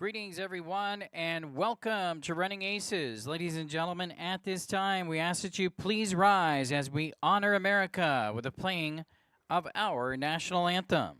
Greetings, everyone, and welcome to Running Aces. Ladies and gentlemen, at this time, we ask that you please rise as we honor America with the playing of our national anthem.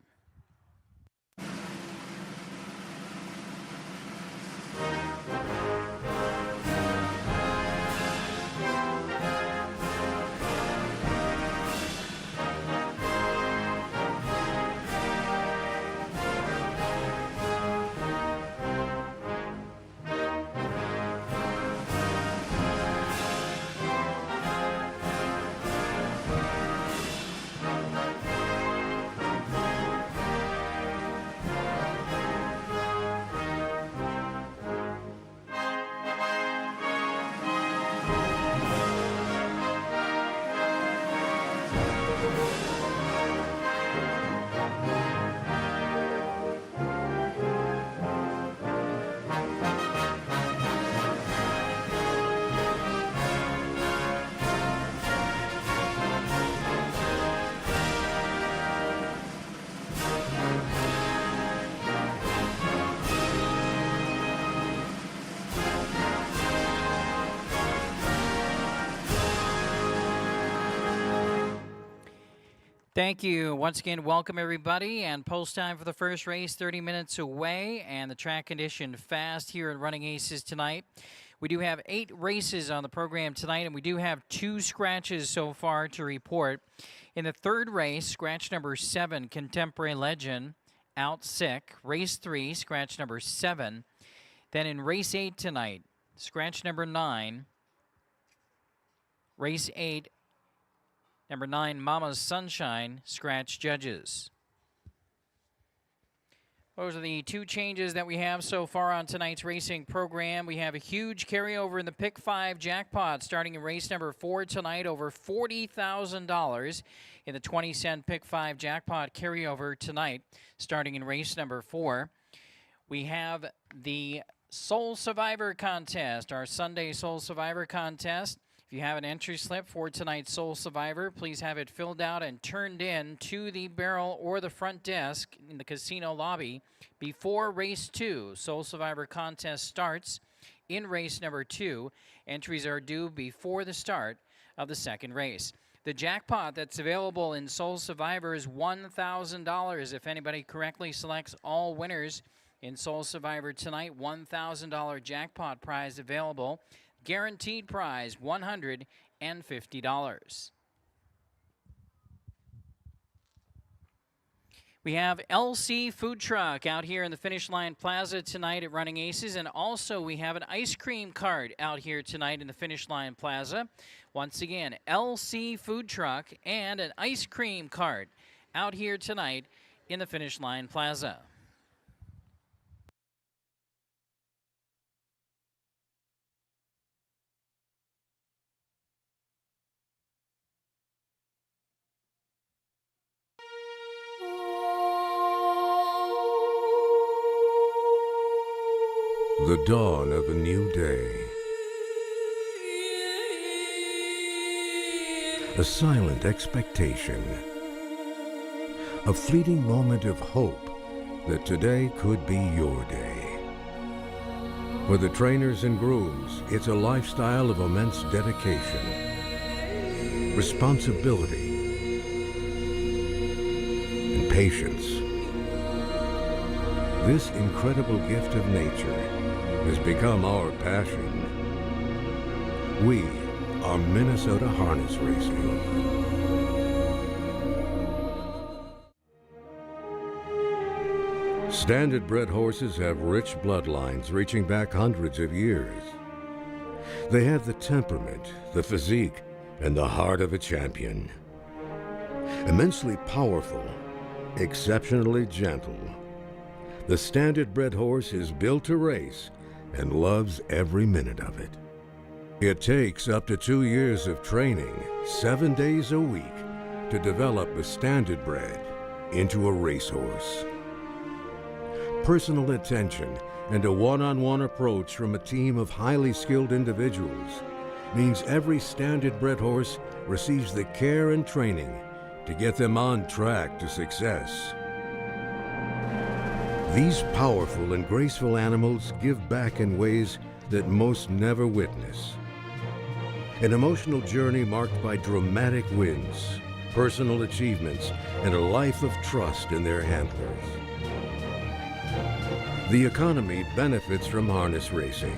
Thank you. Once again, welcome everybody. And post time for the first race, 30 minutes away. And the track condition fast here at Running Aces tonight. We do have 8 races on the program tonight, and we do have 2 scratches so far to report. In the third race, scratch number 7, Contemporary Legend, out sick. Race 3, scratch number 7. Then in race 8 tonight, scratch number 9. Race 8, number 9, Mama's Sunshine, scratch judges. Those are the 2 changes that we have so far on tonight's racing program. We have a huge carryover in the Pick 5 jackpot starting in race number 4 tonight, over $40,000 in the 20-cent Pick 5 jackpot carryover tonight starting in race number 4. We have the Soul Survivor contest, our Sunday Soul Survivor contest. If you have an entry slip for tonight's Soul Survivor, please have it filled out and turned in to the barrel or the front desk in the casino lobby before race 2. Soul Survivor contest starts in race number 2. Entries are due before the start of the second race. The jackpot that's available in Soul Survivor is $1,000. If anybody correctly selects all winners in Soul Survivor tonight, $1,000 jackpot prize available. Guaranteed prize, $150. We have LC Food Truck out here in the Finish Line Plaza tonight at Running Aces, and also we have an ice cream cart out here tonight in the Finish Line Plaza. Once again, LC Food Truck and an ice cream cart out here tonight in the Finish Line Plaza. The dawn of a new day. A silent expectation. A fleeting moment of hope that today could be your day. For the trainers and grooms, it's a lifestyle of immense dedication, responsibility, and patience. This incredible gift of nature has become our passion. We are Minnesota Harness Racing. Standard-bred horses have rich bloodlines reaching back hundreds of years. They have the temperament, the physique, and the heart of a champion. Immensely powerful, exceptionally gentle, the standard-bred horse is built to race and loves every minute of it. It takes up to 2 years of training, 7 days a week, to develop a standard-bred into a racehorse. Personal attention and a one-on-one approach from a team of highly skilled individuals means every standard-bred horse receives the care and training to get them on track to success. These powerful and graceful animals give back in ways that most never witness. An emotional journey marked by dramatic wins, personal achievements, and a life of trust in their handlers. The economy benefits from harness racing.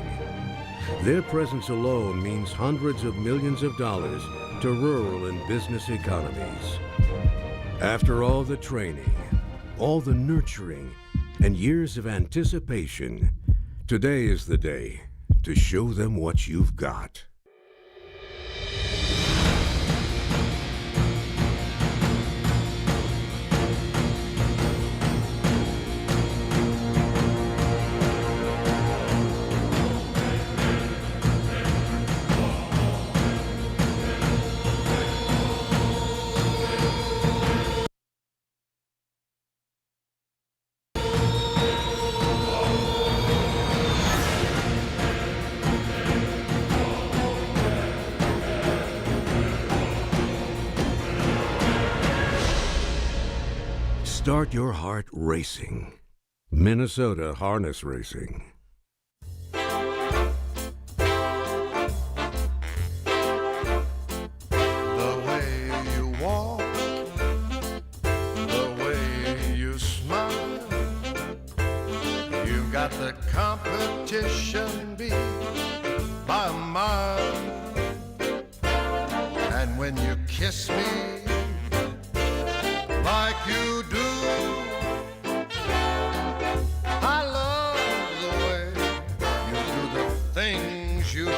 Their presence alone means hundreds of millions of dollars to rural and business economies. After all the training, all the nurturing, and years of anticipation, today is the day to show them what you've got. Start your heart racing. Minnesota Harness Racing. The way you walk, the way you smile, you've got the competition beat by a mile. And when you kiss me like you do, I love the way you do the things you do.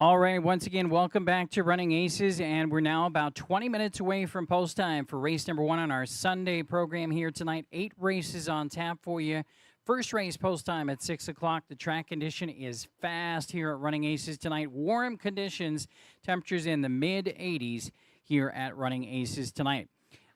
All right, once again, welcome back to Running Aces, and we're now about 20 minutes away from post time for race number 1 on our Sunday program here tonight. 8 races on tap for you. First race post time at 6 o'clock. The track condition is fast here at Running Aces tonight. Warm conditions, temperatures in the mid-80s here at Running Aces tonight.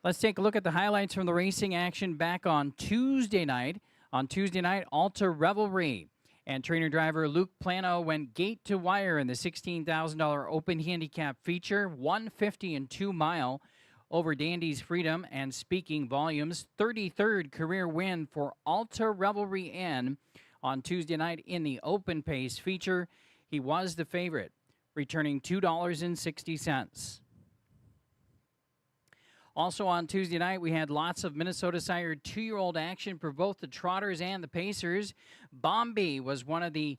Let's take a look at the highlights from the racing action back on Tuesday night. On Tuesday night, Alta Revelry and trainer driver Luke Plano went gate to wire in the $16,000 open handicap feature, 150 and 2 mile over Dandy's Freedom and Speaking Volumes. 33rd career win for Alta Revelry N on Tuesday night in the open pace feature. He was the favorite, returning $2.60. Also on Tuesday night, we had lots of Minnesota Sire 2-year-old action for both the Trotters and the Pacers. Bombi was one of the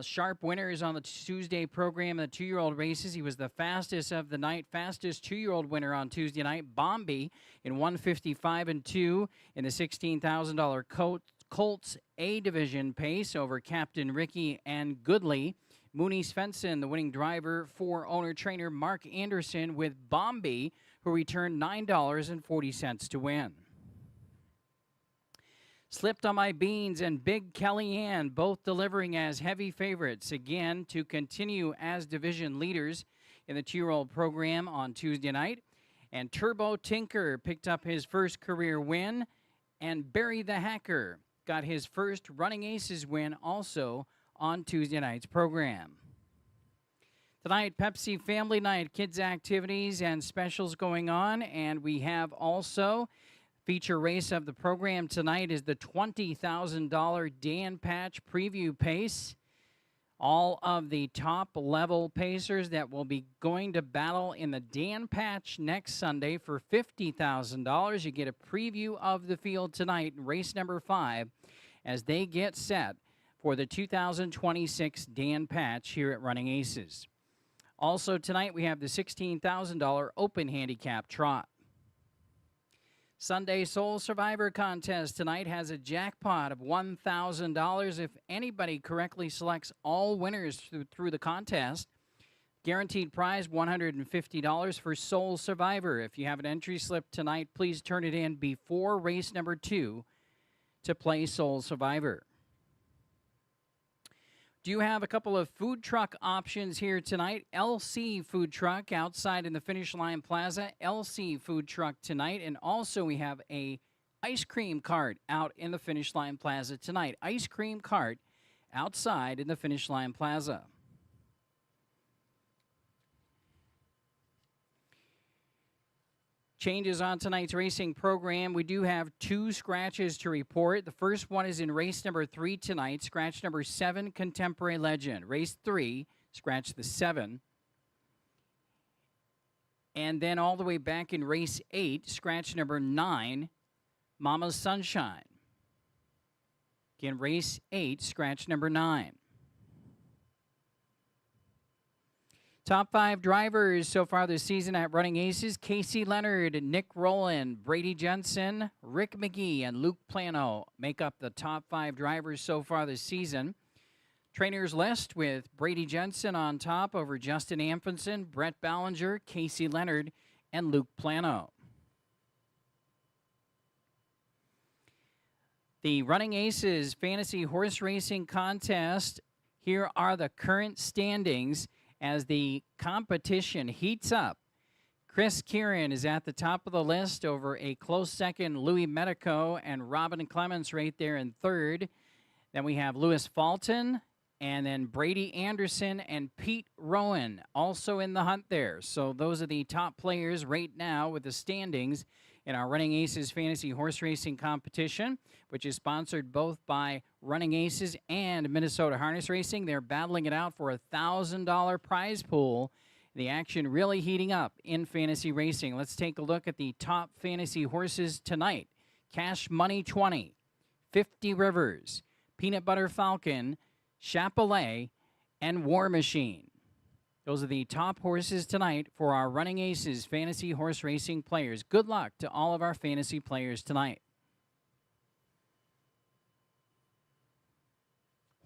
sharp winners on the Tuesday program in the 2-year-old races. He was the fastest of the night, fastest 2-year-old winner on Tuesday night. Bombi in 155 and 2 in the $16,000 Colts A division pace over Captain Ricky and Goodley. Mooney Svensson, the winning driver for owner-trainer Mark Anderson, with Bombi, who returned $9.40 to win. Slipped on My Beans and Big Kellyanne, both delivering as heavy favorites, again to continue as division leaders in the 2-year-old program on Tuesday night. And Turbo Tinker picked up his first career win, and Barry the Hacker got his first Running Aces win also on Tuesday night's program. Tonight, Pepsi Family Night, kids activities and specials going on, and we have also feature race of the program tonight is the $20,000 Dan Patch Preview Pace. All of the top level pacers that will be going to battle in the Dan Patch next Sunday for $50,000. You get a preview of the field tonight, race number 5, as they get set for the 2026 Dan Patch here at Running Aces. Also tonight, we have the $16,000 open handicap trot. Sunday Soul Survivor contest tonight has a jackpot of $1,000 if anybody correctly selects all winners through the contest. Guaranteed prize $150 for Soul Survivor. If you have an entry slip tonight, please turn it in before race number 2 to play Soul Survivor. Do you have a couple of food truck options here tonight? LC Food Truck outside in the Finish Line Plaza. LC Food Truck tonight. And also we have a ice cream cart out in the Finish Line Plaza tonight. Ice cream cart outside in the Finish Line Plaza. Changes on tonight's racing program. We do have 2 scratches to report. The first one is in race number 3 tonight. Scratch number 7, Contemporary Legend. Race 3, scratch the 7. And then all the way back in race 8, scratch number 9, Mama's Sunshine. Again, race 8, scratch number 9. Top 5 drivers so far this season at Running Aces: Casey Leonard, Nick Rowland, Brady Jensen, Rick McGee, and Luke Plano make up the top 5 drivers so far this season. Trainers list with Brady Jensen on top over Justin Amundsen, Brett Ballinger, Casey Leonard, and Luke Plano. The Running Aces Fantasy Horse Racing Contest. Here are the current standings as the competition heats up. Chris Kieran is at the top of the list over a close second, Louis Medico and Robin Clements right there in third. Then we have Lewis Fulton, and then Brady Anderson and Pete Rowan also in the hunt there. So those are the top players right now with the standings in our Running Aces Fantasy Horse Racing Competition, which is sponsored both by Running Aces and Minnesota Harness Racing. They're battling it out for a $1,000 prize pool. The action really heating up in fantasy racing. Let's take a look at the top fantasy horses tonight. Cash Money 20, 50 Rivers, Peanut Butter Falcon, Chapelet, and War Machine. Those are the top horses tonight for our Running Aces Fantasy Horse Racing players. Good luck to all of our fantasy players tonight.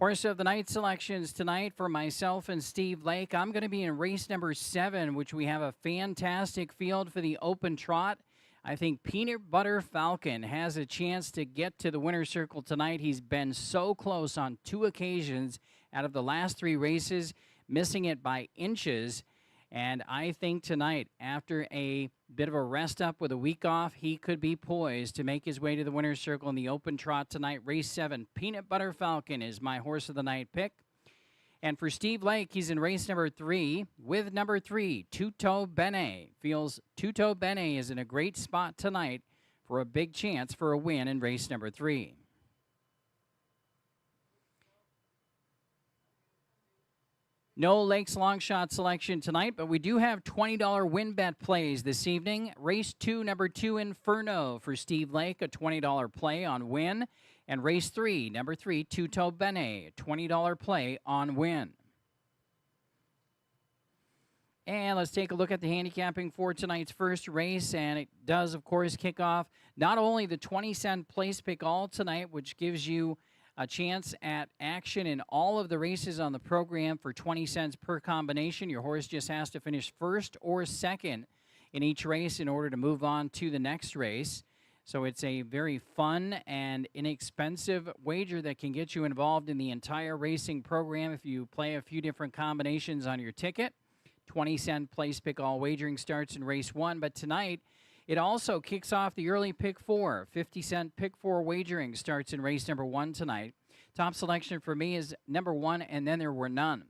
Horse of the night selections tonight for myself and Steve Lake. I'm going to be in race number 7, which we have a fantastic field for the open trot. I think Peanut Butter Falcon has a chance to get to the winner's circle tonight. He's been so close on 2 occasions out of the last 3 races, missing it by inches. And I think tonight, after a bit of a rest up with a week off, he could be poised to make his way to the winner's circle in the open trot tonight. Race 7, Peanut Butter Falcon is my horse of the night pick. And for Steve Lake, he's in race number 3 with number 3, Tutto Bene. Feels Tutto Bene is in a great spot tonight for a big chance for a win in race number 3. No Lakes long shot selection tonight, but we do have $20 win bet plays this evening. Race 2, number 2, Inferno for Steve Lake, a $20 play on win. And race 3, number 3, Tutto Bene, $20 play on win. And let's take a look at the handicapping for tonight's first race. And it does, of course, kick off not only the 20-cent place pick all tonight, which gives you a chance at action in all of the races on the program for 20 cents per combination. Your horse just has to finish first or second in each race in order to move on to the next race. So it's a very fun and inexpensive wager that can get you involved in the entire racing program if you play a few different combinations on your ticket. 20-cent place pick all wagering starts in race 1, but tonight it also kicks off the early pick 4. 50-cent pick 4 wagering starts in race number 1 tonight. Top selection for me is number 1, and then there were none.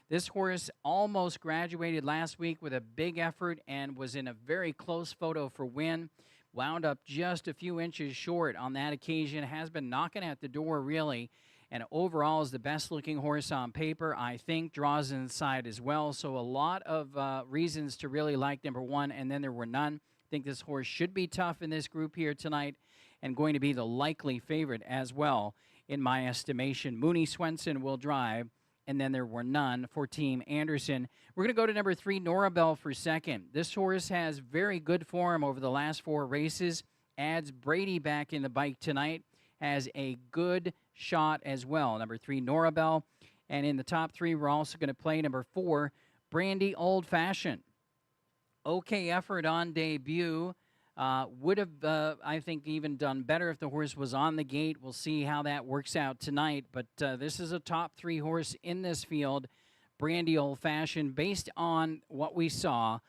This horse almost graduated last week with a big effort and was in a very close photo for win. Wound up just a few inches short on that occasion. Has been knocking at the door, really. And overall is the best-looking horse on paper. I think draws inside as well. So a lot of reasons to really like number 1, and then there were none. I think this horse should be tough in this group here tonight and going to be the likely favorite as well, in my estimation. Mooney Swenson will drive, and then there were none for Team Anderson. We're going to go to number 3, Norabelle, for second. This horse has very good form over the last 4 races. Adds Brady back in the bike tonight. Has a good shot as well. Number 3, Norabelle. And in the top 3, we're also going to play number 4, Brandy Old Fashioned. Okay effort on debut. Would have, I think, even done better if the horse was on the gate. We'll see how that works out tonight. But this is a top 3 horse in this field, Brandy Old Fashioned, based on what we saw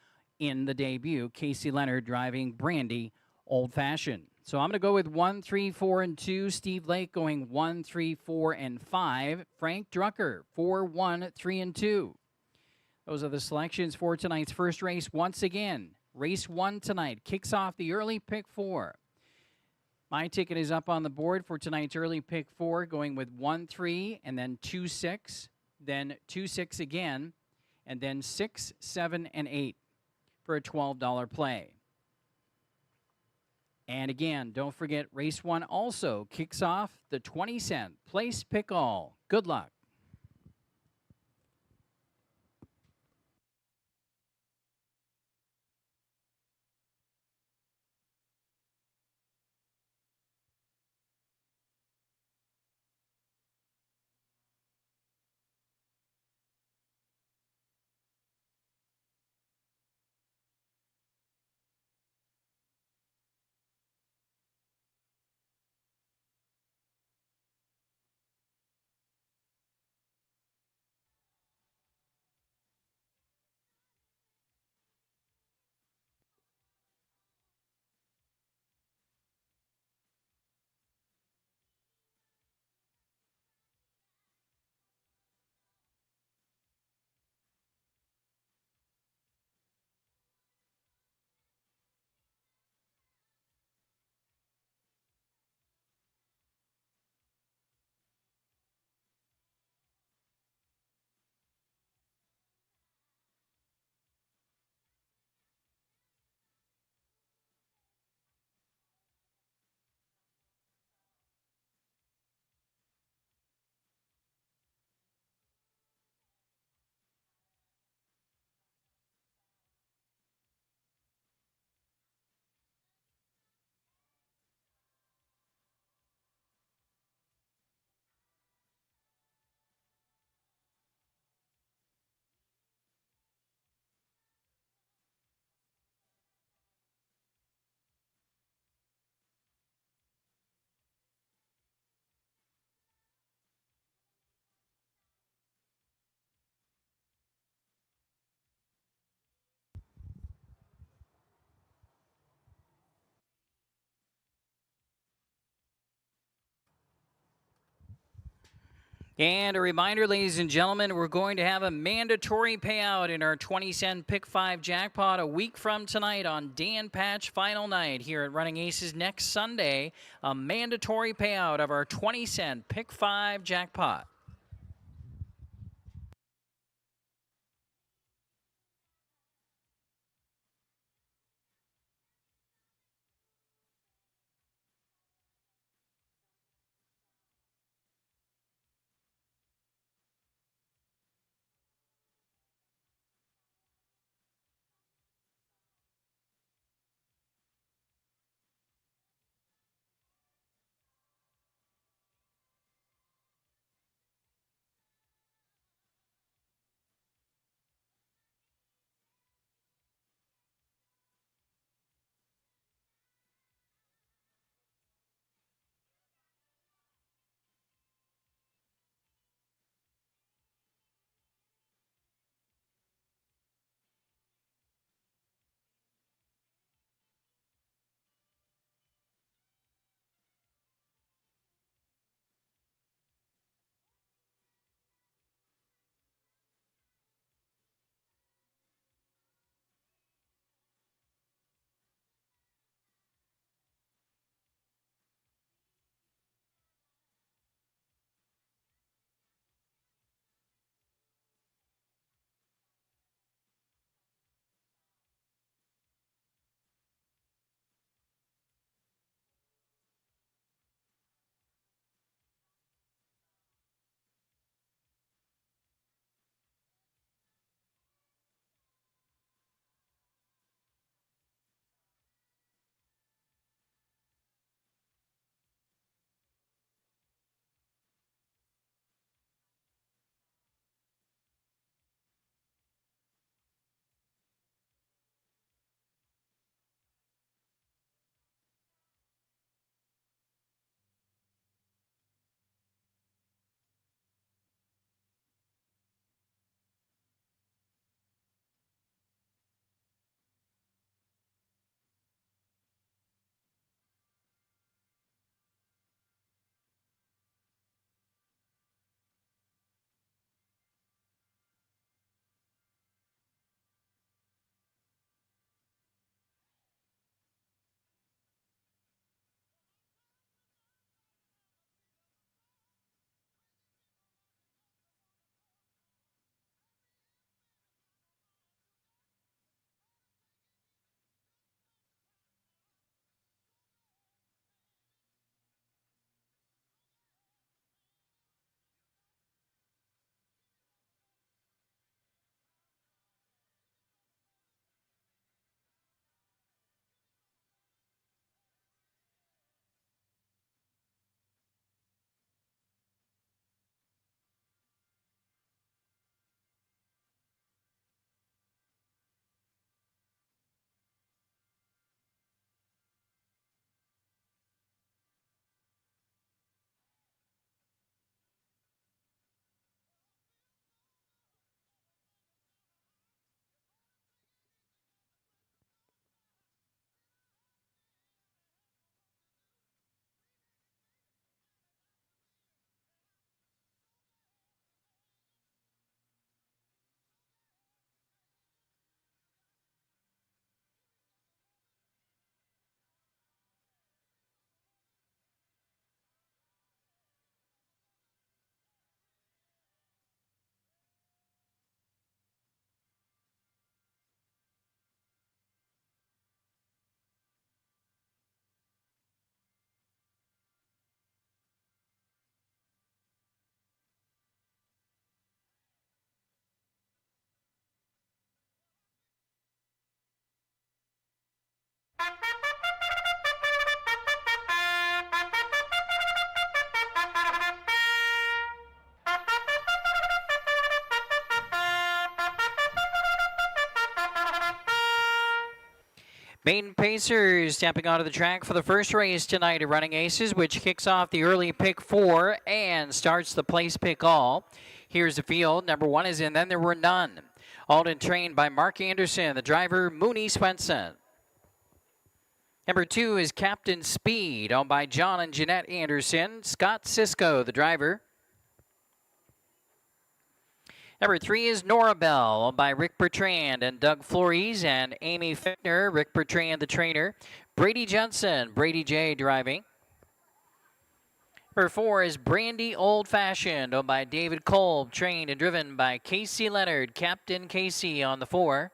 in the debut. Casey Leonard driving Brandy Old Fashioned. So I'm going to go with 1, 3, 4, and 2. Steve Lake going 1, 3, 4, and 5. Frank Drucker 4, 1, 3, and 2. Those are the selections for tonight's first race. Once again, race 1 tonight kicks off the early pick 4. My ticket is up on the board for tonight's early pick 4, going with 1, 3, and then 2, 6, then 2, 6 again, and then 6, 7, and 8 for a $12 play. And again, don't forget, race 1 also kicks off the 20-cent place pick all. Good luck. And a reminder, ladies and gentlemen, we're going to have a mandatory payout in our 20-cent Pick 5 jackpot a week from tonight on Dan Patch Final Night here at Running Aces next Sunday. A mandatory payout of our 20-cent Pick 5 jackpot. Maiden Pacers stepping onto the track for the first race tonight at Running Aces, which kicks off the early pick 4 and starts the place pick all. Here's the field. Number 1 is in, then there were none. Alden trained by Mark Anderson, the driver Mooney Swenson. Number 2 is Captain Speed, owned by John and Jeanette Anderson. Scott Cisco, the driver. Number 3 is Norabelle, owned by Rick Bertrand and Doug Flores and Amy Fickner. Rick Bertrand, the trainer. Brady Johnson, Brady J driving. Number 4 is Brandy Old Fashioned, owned by David Kolb, trained and driven by Casey Leonard, Captain Casey on the 4.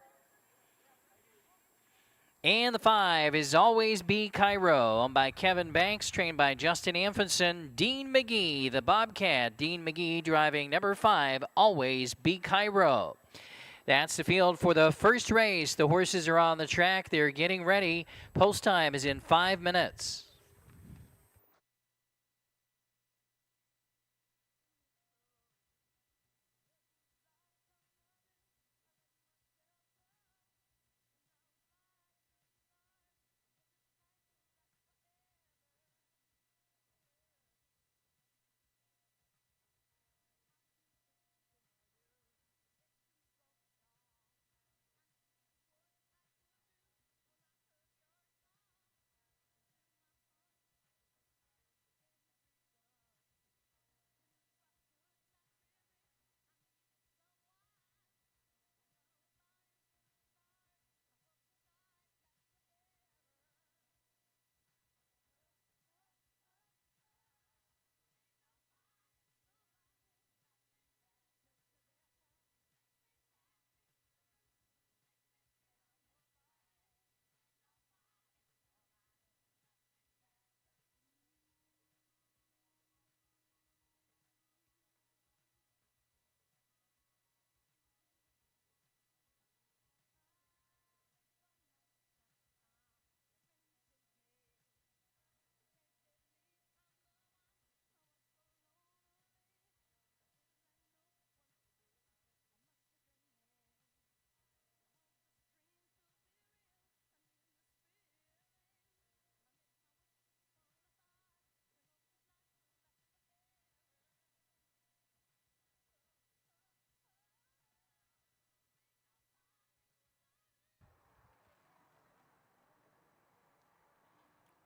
And the 5 is Always Be Cairo, owned by Kevin Banks, trained by Justin Amphonson. Dean McGee, the Bobcat. Dean McGee driving number 5, Always Be Cairo. That's the field for the first race. The horses are on the track. They're getting ready. Post time is in 5 minutes.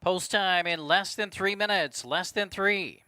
Post time in less than 3 minutes, less than 3.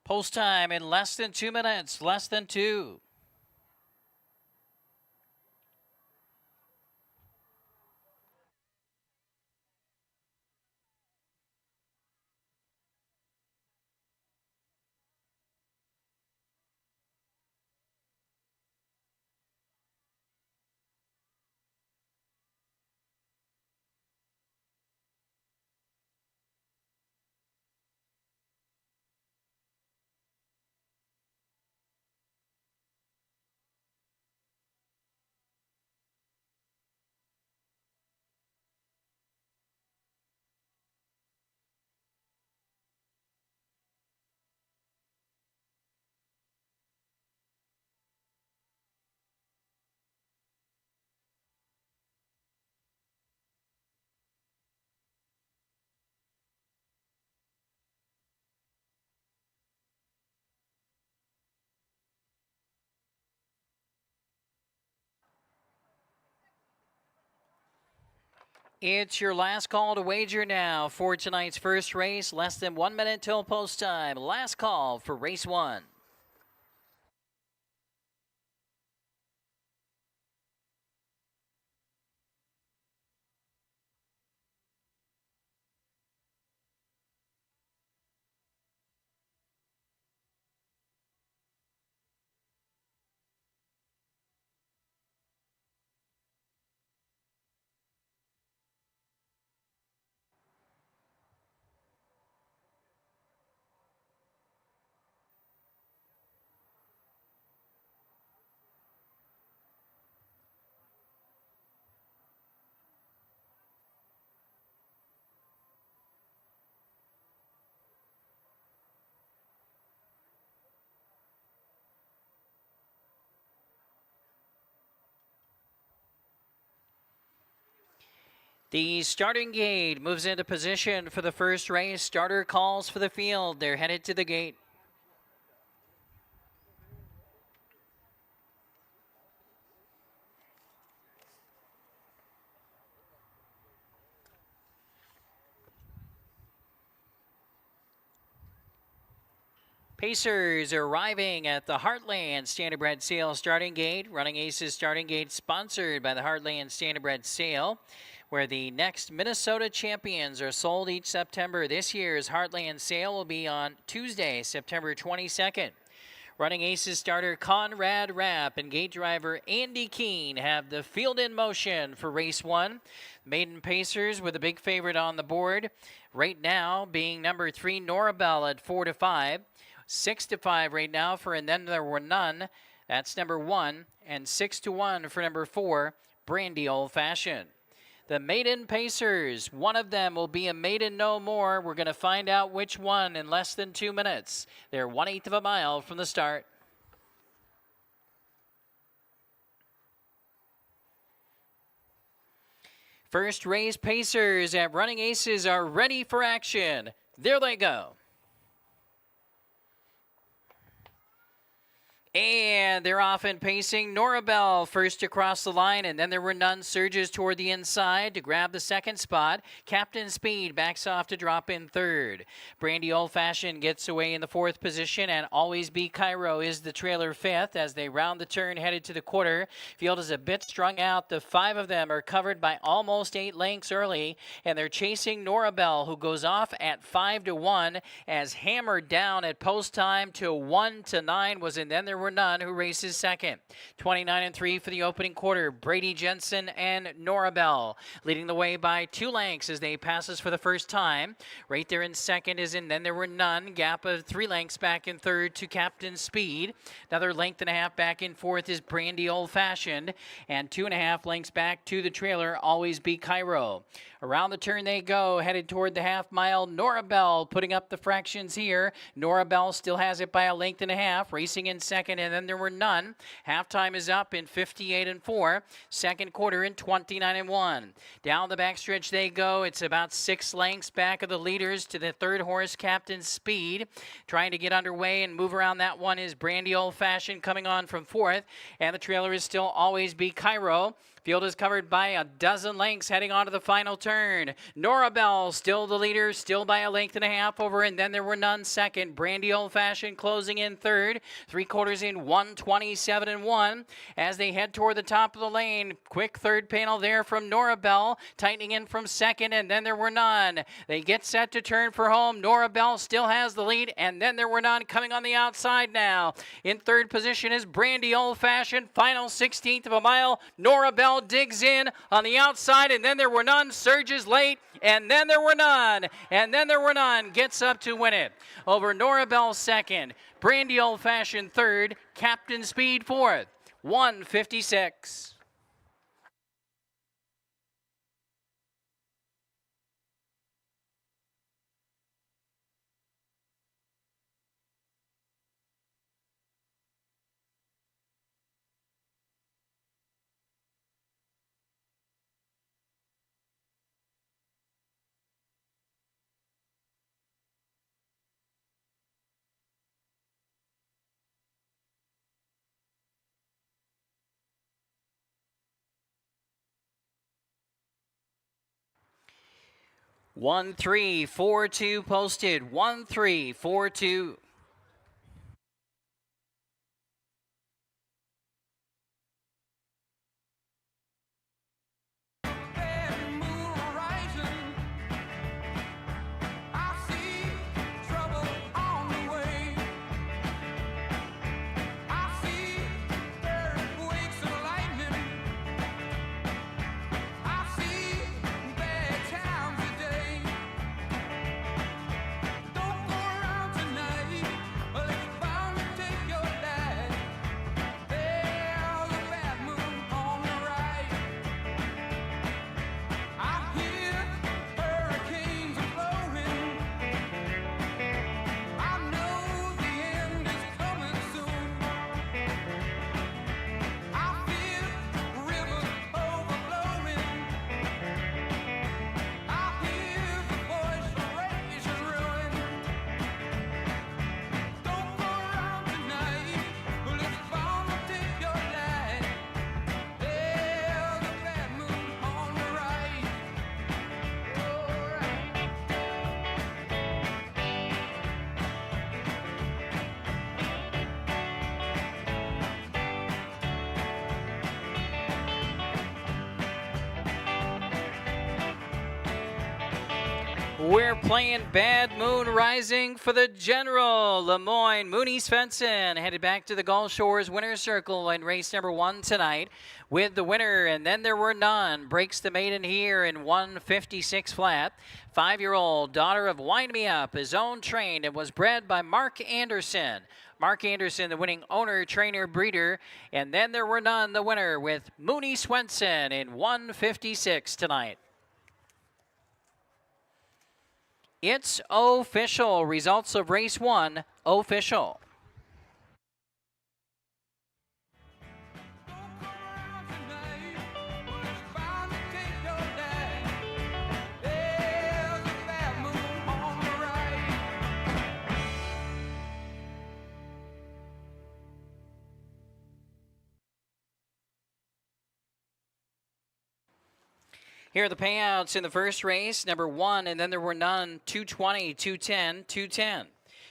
Post time in less than 2 minutes, less than 2. It's your last call to wager now for tonight's first race. Less than 1 minute till post time. Last call for race 1. The starting gate moves into position for the first race. Starter calls for the field. They're headed to the gate. Pacers arriving at the Heartland Standardbred Sale starting gate. Running Aces starting gate sponsored by the Heartland Standardbred Sale, where the next Minnesota champions are sold each September. This year's Heartland Sale will be on Tuesday, September 22nd. Running Aces starter Conrad Rapp and gate driver Andy Keene have the field in motion for race 1. Maiden Pacers with a big favorite on the board right now, being number 3 Norabelle at 4-5. 6-5 right now for And Then There Were None. That's number 1. And 6-1 for number 4, Brandy Old Fashioned. The Maiden Pacers, one of them will be a maiden no more. We're going to find out which one in less than 2 minutes. They're 1/8 of a mile from the start. First race Pacers at Running Aces are ready for action. There they go. And they're off and pacing. Norabelle first across the line, and then there were none. Surges toward the inside to grab the second spot. Captain Speed backs off to drop in third. Brandy Old Fashioned gets away in the fourth position, and Always Be Cairo is the trailer fifth as they round the turn headed to the quarter. Field is a bit strung out. The 5 of them are covered by almost 8 lengths early, and they're chasing Norabelle, who goes off at 5-1 as hammered down at post time to 1-9 was And Then There Were None, who races second. 29-3 for the opening quarter. Brady Jensen and Norabelle leading the way by 2 lengths as they pass us for the first time. Right there in second is And Then There Were None. Gap of 3 lengths back in third to Captain Speed. Another length and a half back in fourth is Brandy Old Fashioned. And 2.5 lengths back to the trailer, Always Be Cairo. Around the turn they go, headed toward the half mile. Norabelle putting up the fractions here. Norabelle still has it by a length and a half, racing in second, And Then There Were None. Halftime is up in 58-4. Second quarter in 29-1. Down the backstretch they go. It's about 6 lengths back of the leaders to the third horse, Captain Speed. Trying to get underway and move around that one is Brandy Old Fashioned coming on from fourth. And the trailer is still Always Be Cairo. Field is covered by a dozen lengths heading on to the final turn. Norabelle still the leader, still by a length and a half over And Then There Were None second. Brandy Old Fashioned closing in third. 3/4 in 1:27-1 as they head toward the top of the lane. Quick third panel there from Norabelle, tightening in from second, And Then There Were None. They get set to turn for home. Norabelle still has the lead, And Then There Were None coming on the outside now. In third position is Brandy Old Fashioned. Final 16th of a mile. Norabelle digs in on the outside, And Then There Were None. Surges late, And Then There Were None. And Then There Were None gets up to win it. Over Norabelle second. Brandy Old Fashioned third. Captain Speed fourth. 1:56. 1342 posted. 1342. We're playing Bad Moon Rising for the General. Lemoyne Mooney Svensson headed back to the Gulf Shores winner's circle in race number 1 tonight with the winner. And then there were none. Breaks the maiden here in 156 flat. 5-year-old daughter of Wind Me Up is owned, trained, and was bred by Mark Anderson. Mark Anderson, the winning owner, trainer, breeder. And then there were none, the winner with Mooney Svensson in 156 tonight. It's official. Results of race 1 official. Here are the payouts in the first race. Number 1, and then there were none, 220, 210, 210.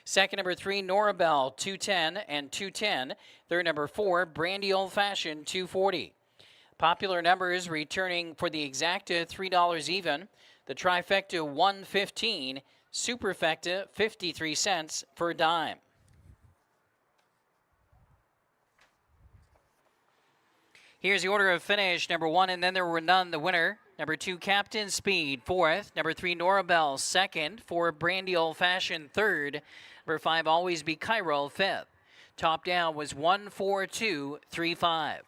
Second, number 3, Norabelle, 210 and 210. Third, number 4, Brandy Old Fashioned, 240. Popular numbers returning for the exacta, $3 even. The trifecta, $1.15. Superfecta, 53 cents for a dime. Here's the order of finish. Number 1, and then there were none, the winner. Number 2, Captain Speed, 4th. Number 3, Norabelle, 2nd. 4, Brandy Old Fashioned, 3rd. Number 5, Always Be Cairo, 5th. Top down was 14235.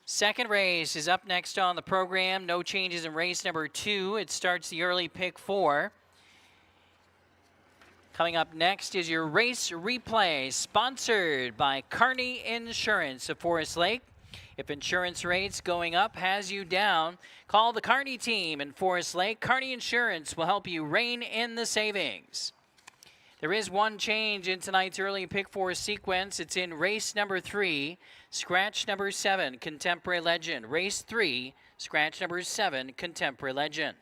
Second race is up next on the program. No changes in race number 2. It starts the early pick 4. Coming up next is your race replay, sponsored by Kearney Insurance of Forest Lake. If insurance rates going up has you down, call the Kearney team in Forest Lake. Kearney Insurance will help you rein in the savings. There is one change in tonight's early pick 4 sequence. It's in race number 3, scratch number 7, Contemporary Legend. Race 3, scratch number 7, Contemporary Legend.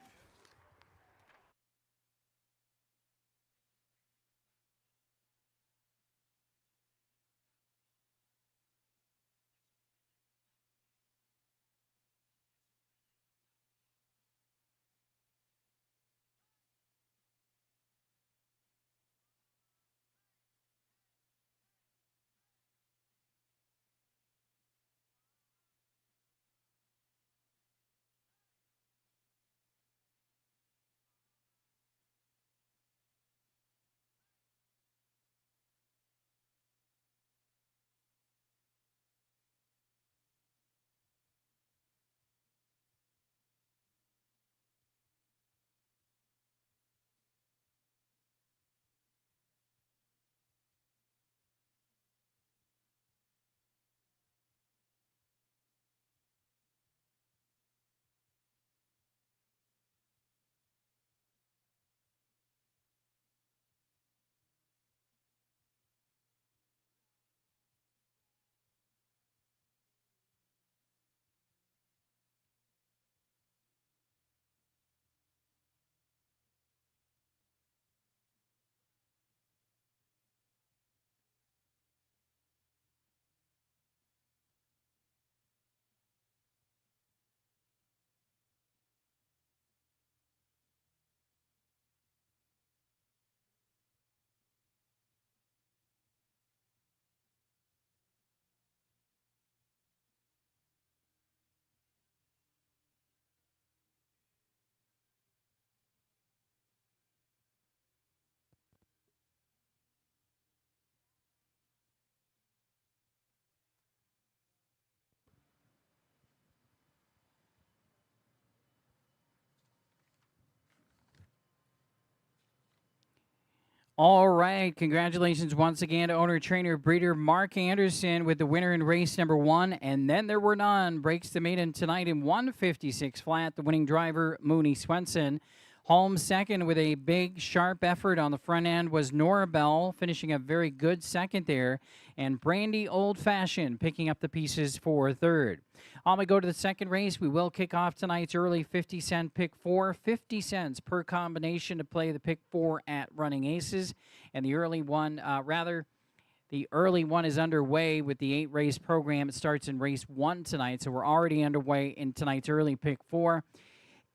All right. Congratulations once again to owner, trainer, breeder Mark Anderson with the winner in race number 1. And then there were none. Breaks the maiden tonight in 156 flat. The winning driver, Mooney Swenson. Home second with a big, sharp effort on the front end was Nora Bell, finishing a very good second there. And Brandy Old Fashioned picking up the pieces for third. On we go to the second race. We will kick off tonight's early 50-cent pick 4. 50 cents per combination to play the pick 4 at Running Aces. And the early one, the early one is underway with the 8-race program. It starts in race 1 tonight, so we're already underway in tonight's early pick 4.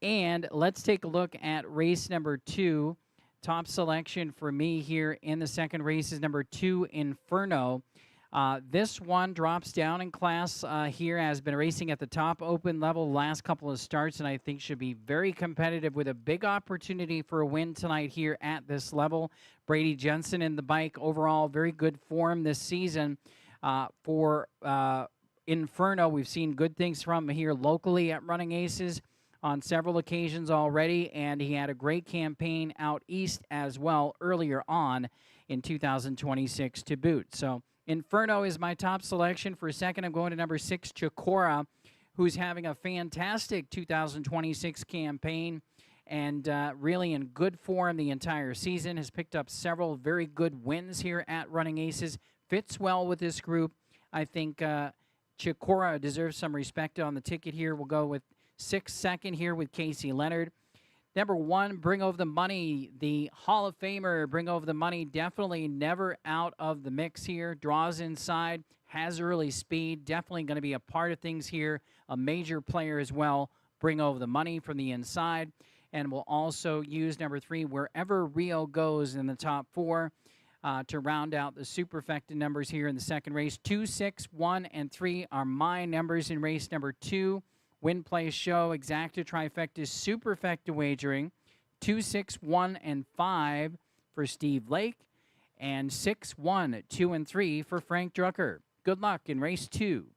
And let's take a look at race number 2. Top selection for me here in the second race is number 2, Inferno. This one drops down in class here, has been racing at the top open level the last couple of starts, and I think should be very competitive with a big opportunity for a win tonight here at this level. Brady Jensen in the bike, overall very good form this season for Inferno. We've seen good things from here locally at Running Aces on several occasions already, and he had a great campaign out east as well earlier on in 2026 to boot. So Inferno is my top selection. For a second, I'm going to number 6, Chikora, who's having a fantastic 2026 campaign and really in good form the entire season. Has picked up several very good wins here at Running Aces. Fits well with this group. I think Chikora deserves some respect on the ticket here. We'll go with 6 second here with Casey Leonard. Number 1, Bring Over the Money, the Hall of Famer. Bring Over the Money, definitely never out of the mix here. Draws inside, has early speed, definitely going to be a part of things here. A major player as well. Bring Over the Money from the inside. And we'll also use number 3, Wherever Rio Goes, in the top 4 to round out the superfecta numbers here in the second race. 2, 6, 1, and 3 are my numbers in race number 2. Win, play, show, exacta, trifecta, superfecta wagering. 2, 6, 1, and 5 for Steve Lake. And 6, 1, 2, and 3 for Frank Drucker. Good luck in race 2.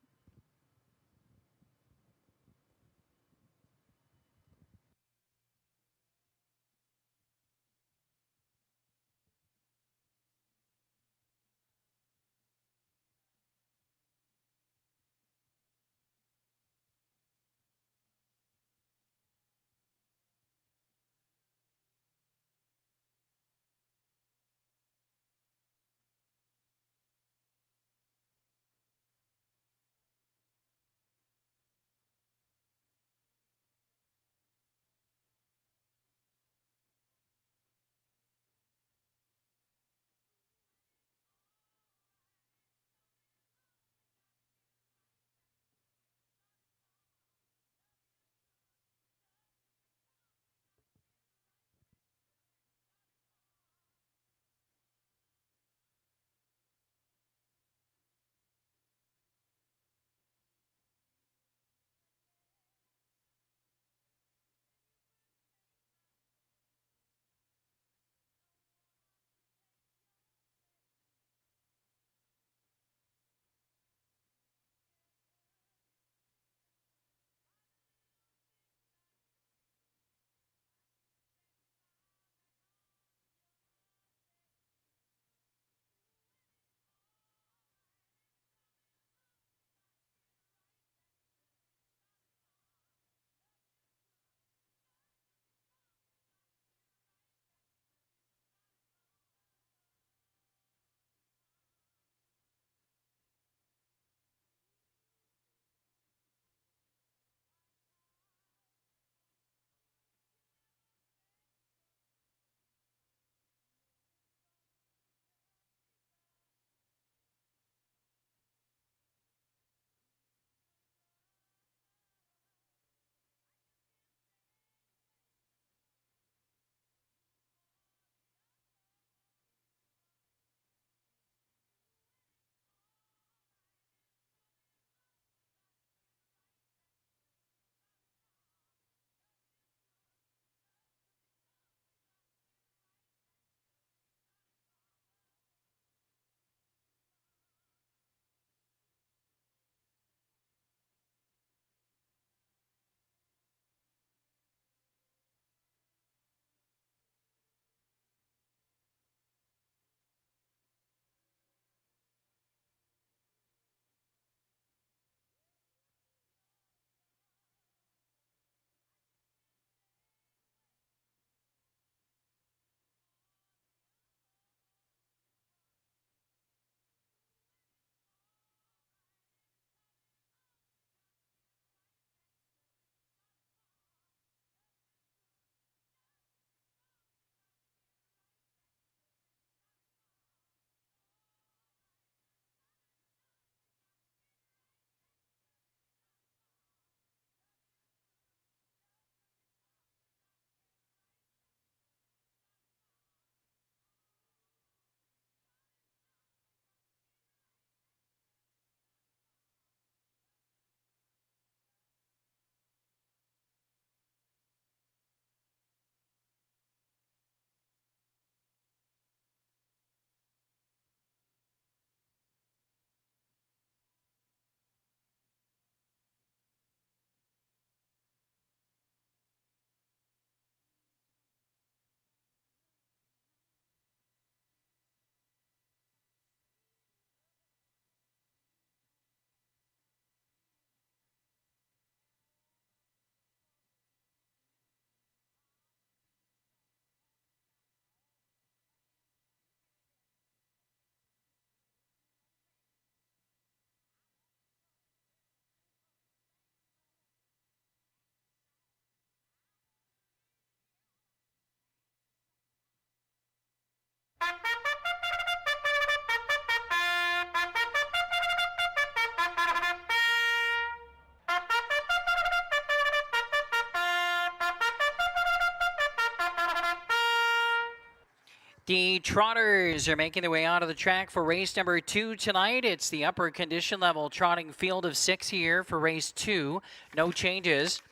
The Trotters are making their way out of the track for race number 2 tonight. It's the upper condition level trotting field of 6 here for race 2. No changes.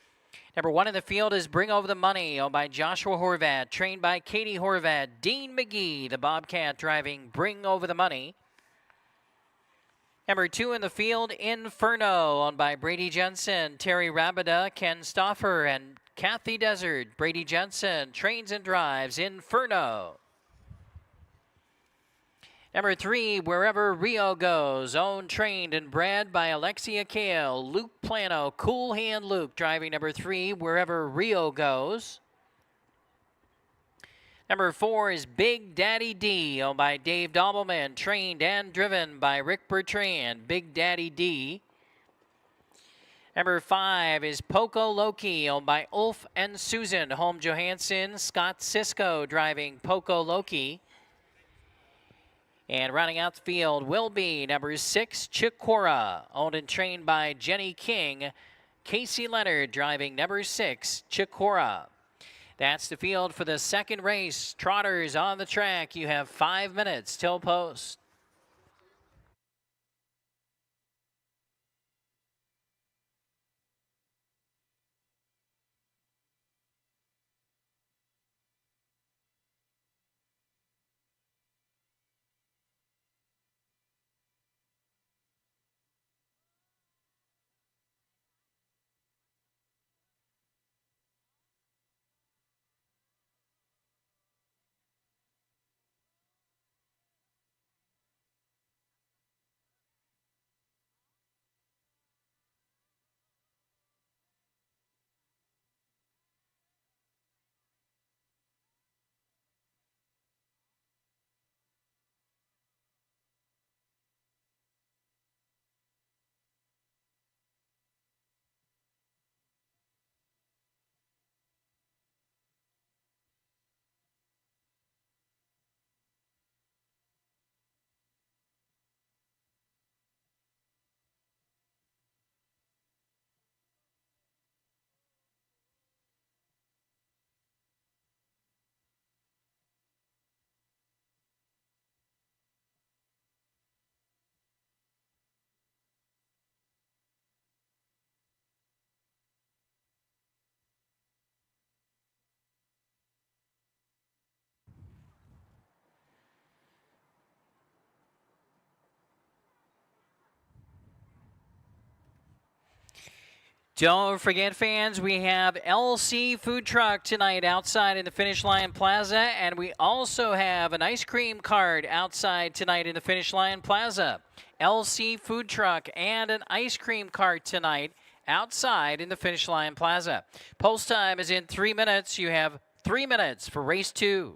Number 1 in the field is Bring Over the Money, owned by Joshua Horvat, trained by Katie Horvat. Dean McGee, the Bobcat, driving Bring Over the Money. Number 2 in the field, Inferno, owned by Brady Jensen, Terry Rabida, Ken Stoffer, and Kathy Desert. Brady Jensen trains and drives Inferno. Number 3, Wherever Rio Goes, owned, trained, and bred by Alexia Kale. Luke Plano, Cool Hand Luke, driving number 3, Wherever Rio Goes. Number 4 is Big Daddy D, owned by Dave Dobbleman, trained and driven by Rick Bertrand. Big Daddy D. Number 5 is Poco Loki, owned by Ulf and Susan. Holm Johansson, Scott Cisco, driving Poco Loki. And rounding out the field will be number 6, Chikora, owned and trained by Jenny King. Casey Leonard driving number 6, Chikora. That's the field for the second race. Trotters on the track. You have 5 minutes till post. Don't forget, fans, we have LC Food Truck tonight outside in the Finish Line Plaza, and we also have an ice cream cart outside tonight in the Finish Line Plaza. LC Food Truck and an ice cream cart tonight outside in the Finish Line Plaza. Post time is in 3 minutes. You have 3 minutes for race 2.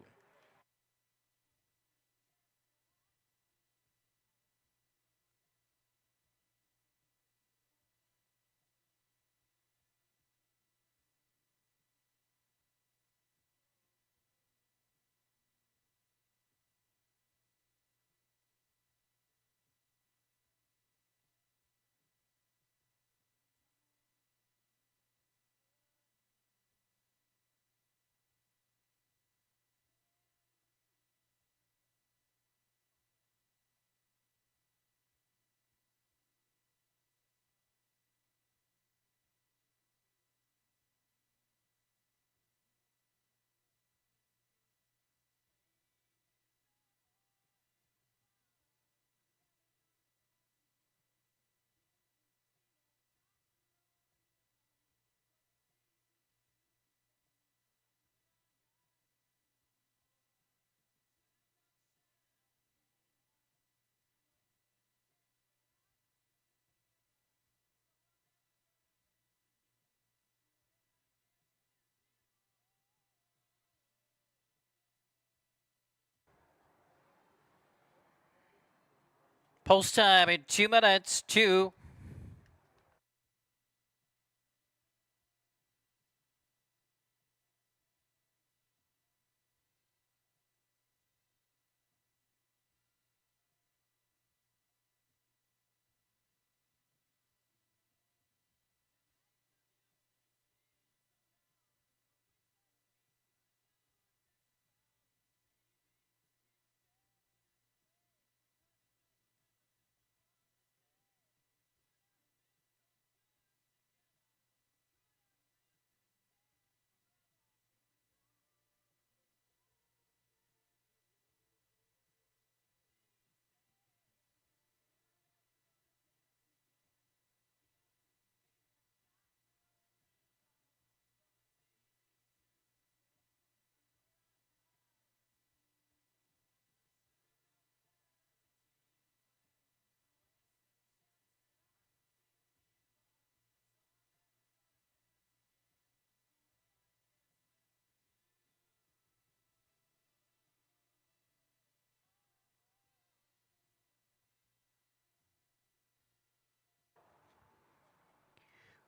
Post time in 2 minutes. 2.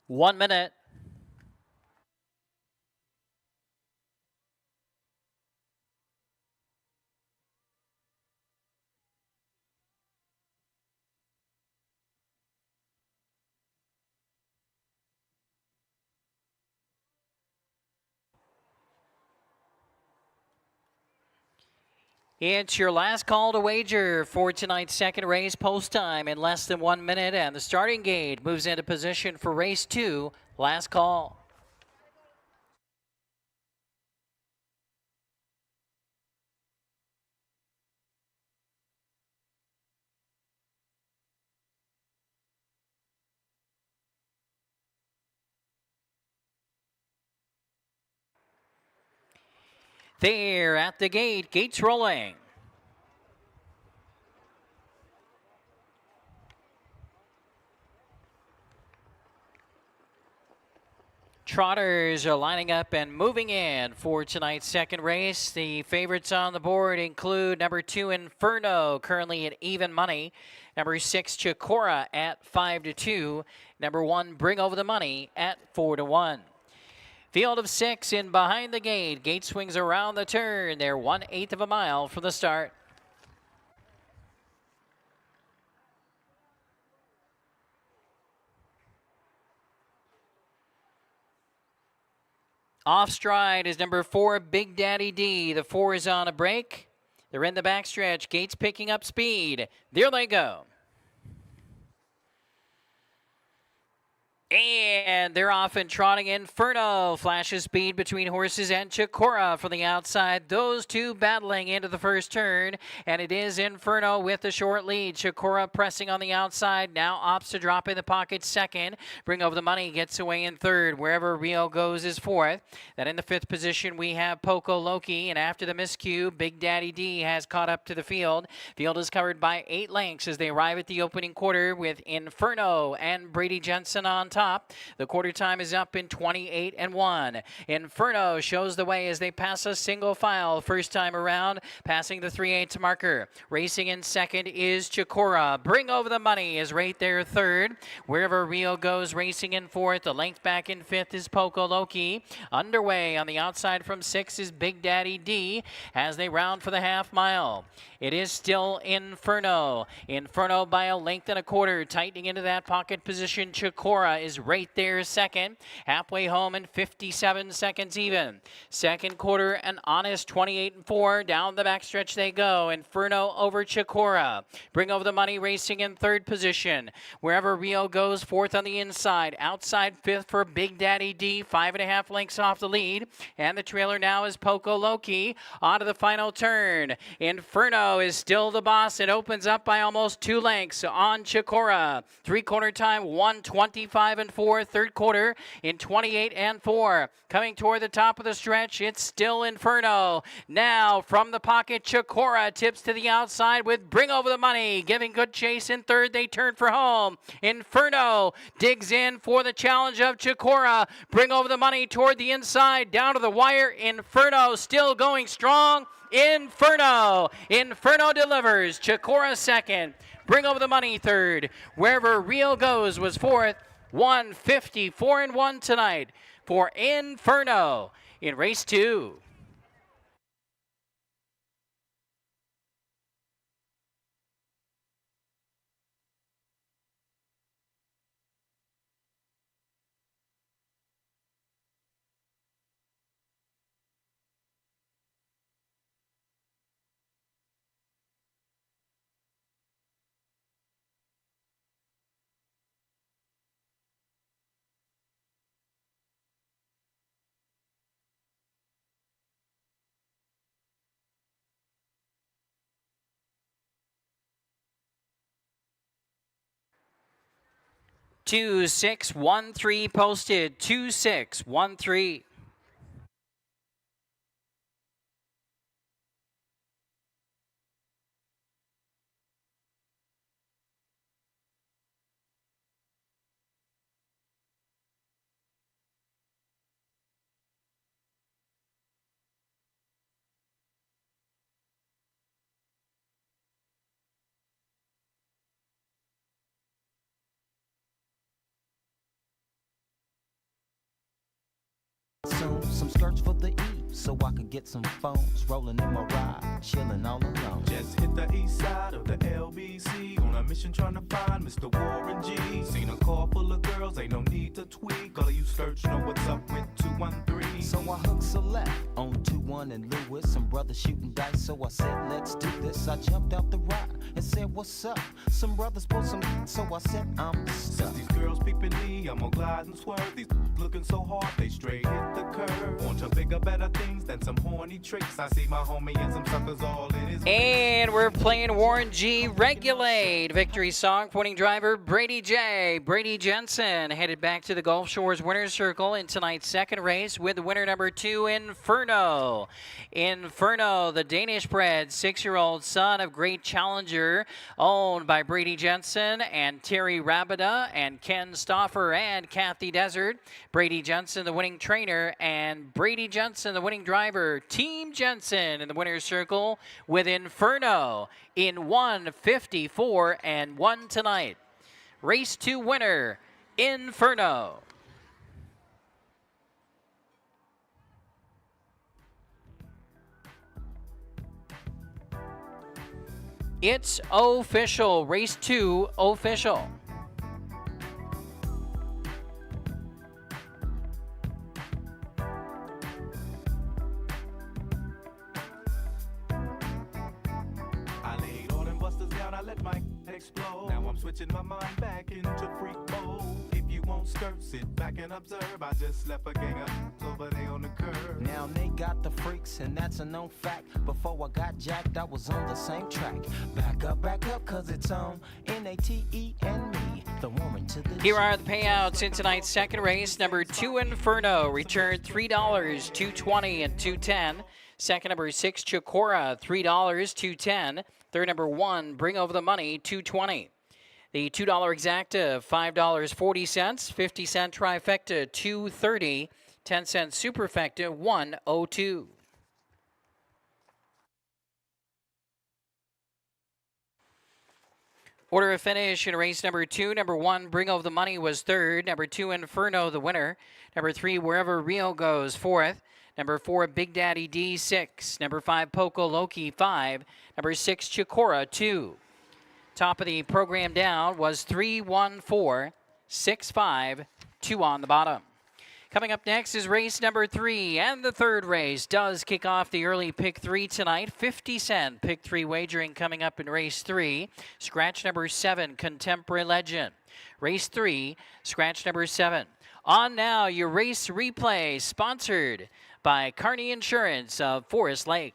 1 minute. It's your last call to wager for tonight's second race. Post time in less than 1 minute, and the starting gate moves into position for race 2. Last call. There at the gate, gates rolling. Trotters are lining up and moving in for tonight's second race. The favorites on the board include number 2 Inferno, currently at even money. Number 6 Chikora at 5-2. Number 1 Bring Over the Money at 4-1. Field of 6 in behind the gate. Gate swings around the turn. They're 1/8 of a mile from the start. Off stride is number 4, Big Daddy D. The 4 is on a break. They're in the backstretch. Gates picking up speed. There they go. And they're off and trotting. Inferno flashes speed between horses and Chikora from the outside. Those two battling into the first turn. And it is Inferno with the short lead. Chikora pressing on the outside. Now opts to drop in the pocket second. Bring Over the Money gets away in third. Wherever Rio goes is fourth. Then in the fifth position we have Poco Loki. And after the miscue, Big Daddy D has caught up to the field. Field is covered by 8 lengths as they arrive at the opening quarter with Inferno and Brady Jensen on top. The quarter time is up in 28-1. Inferno shows the way as they pass a single file first time around, passing the 3/8 marker. Racing in second is Chikora. Bring Over the Money is right there third. Wherever Rio goes racing in fourth. The length back in fifth is Poco Loki. Underway on the outside from 6 is Big Daddy D as they round for the half mile. It is still Inferno. Inferno by a length and a quarter, tightening into that pocket position. Chikora is right there second. Halfway home in 57 seconds even. Second quarter, an honest 28-4. Down the backstretch they go. Inferno over Chikora. Bring Over the Money racing in third position. Wherever Rio goes, fourth on the inside. Outside fifth for Big Daddy D. 5.5 lengths off the lead. And the trailer now is Poco Loki. On to the final turn. Inferno is still the boss. It opens up by almost 2 lengths on Chikora. 3-quarter time, 1:25-4. Third quarter in 28-4. Coming toward the top of the stretch, it's still Inferno. Now from the pocket, Chikora tips to the outside with Bring Over the Money. Giving good chase in third, they turn for home. Inferno digs in for the challenge of Chikora. Bring Over the Money toward the inside, down to the wire. Inferno still going strong. Inferno delivers. Chikora second. Bring Over the Money third. Wherever Rio goes was fourth. 1:54-1 tonight for Inferno in race 2. Two, 6, 1, 3 posted. 2, 6, 1, 3. Soon, some skirts for the E, so I could get some phones rolling in my ride, chilling all alone. Just hit the east side of the LBC on a mission trying to find Mr. Warren G. Seen a car full of girls, ain't no need to tweak. All of you search know what's up with 213. So I hooked a left on 21 and Lewis. Some brothers shooting dice, so I said, let's do this. I jumped out the ride and said, what's up? Some brothers pulled some, so I said, I'm stuck. Since these girls peeping me, I'm gonna glide and swerve. These looking so hard, they straight hit the curve. Want to bigger, better things than some horny tricks. I see my homie and some suckers all in his And we're playing Warren G. Regulate. Victory song. Winning driver Brady J. Brady Jensen headed back to the Gulf Shores winner's circle in tonight's second race with winner number 2, Inferno. Inferno, the Danish-bred 6-year-old son of great challenger, owned by Brady Jensen and Terry Rabida and Ken Stauffer and Kathy Desert. Brady Jensen, the winning trainer, and Brady Jensen, the winning driver. Team Jensen in the winner's circle with Inferno in 1:54 and 1 tonight. Race 2 winner, Inferno. It's official. Race 2 official. I laid all them busters down, I let my explode. Now I'm switching my mind back into freak mode. If you won't skirt, sit back and observe. I just left a gang of over there on the curb. Now they got the freaks, and that's a known fact. Before I got jacked, I was on the same track. Back up, cause it's on N-A-T-E and me, the woman to the Here are the payouts in tonight's second race. Number 2, Inferno, returned $3, $2.20, and $2.10. Second, number 6, Chikora, $3, $2.10. Third, number 1, Bring Over the Money, $2.20. The $2 exacta, $5.40. 50-cent trifecta, $2.30. 10-cent superfecta, $1.02. Order of finish in race number 2. Number 1, Bring Over the Money, was third. Number 2, Inferno, the winner. Number 3, Wherever Rio Goes, fourth. Number 4, Big Daddy D, 6. Number 5, Poco Loki, 5. Number 6, Chikora, 2. Top of the program down was 3, 1, 4, 6, 5, 2 on the bottom. Coming up next is race number 3, and the third race does kick off the early pick 3 tonight. 50-cent pick 3 wagering coming up in race 3. Scratch number 7, Contemporary Legend. Race 3, scratch number 7. On now, your race replay, sponsored by Kearney Insurance of Forest Lake.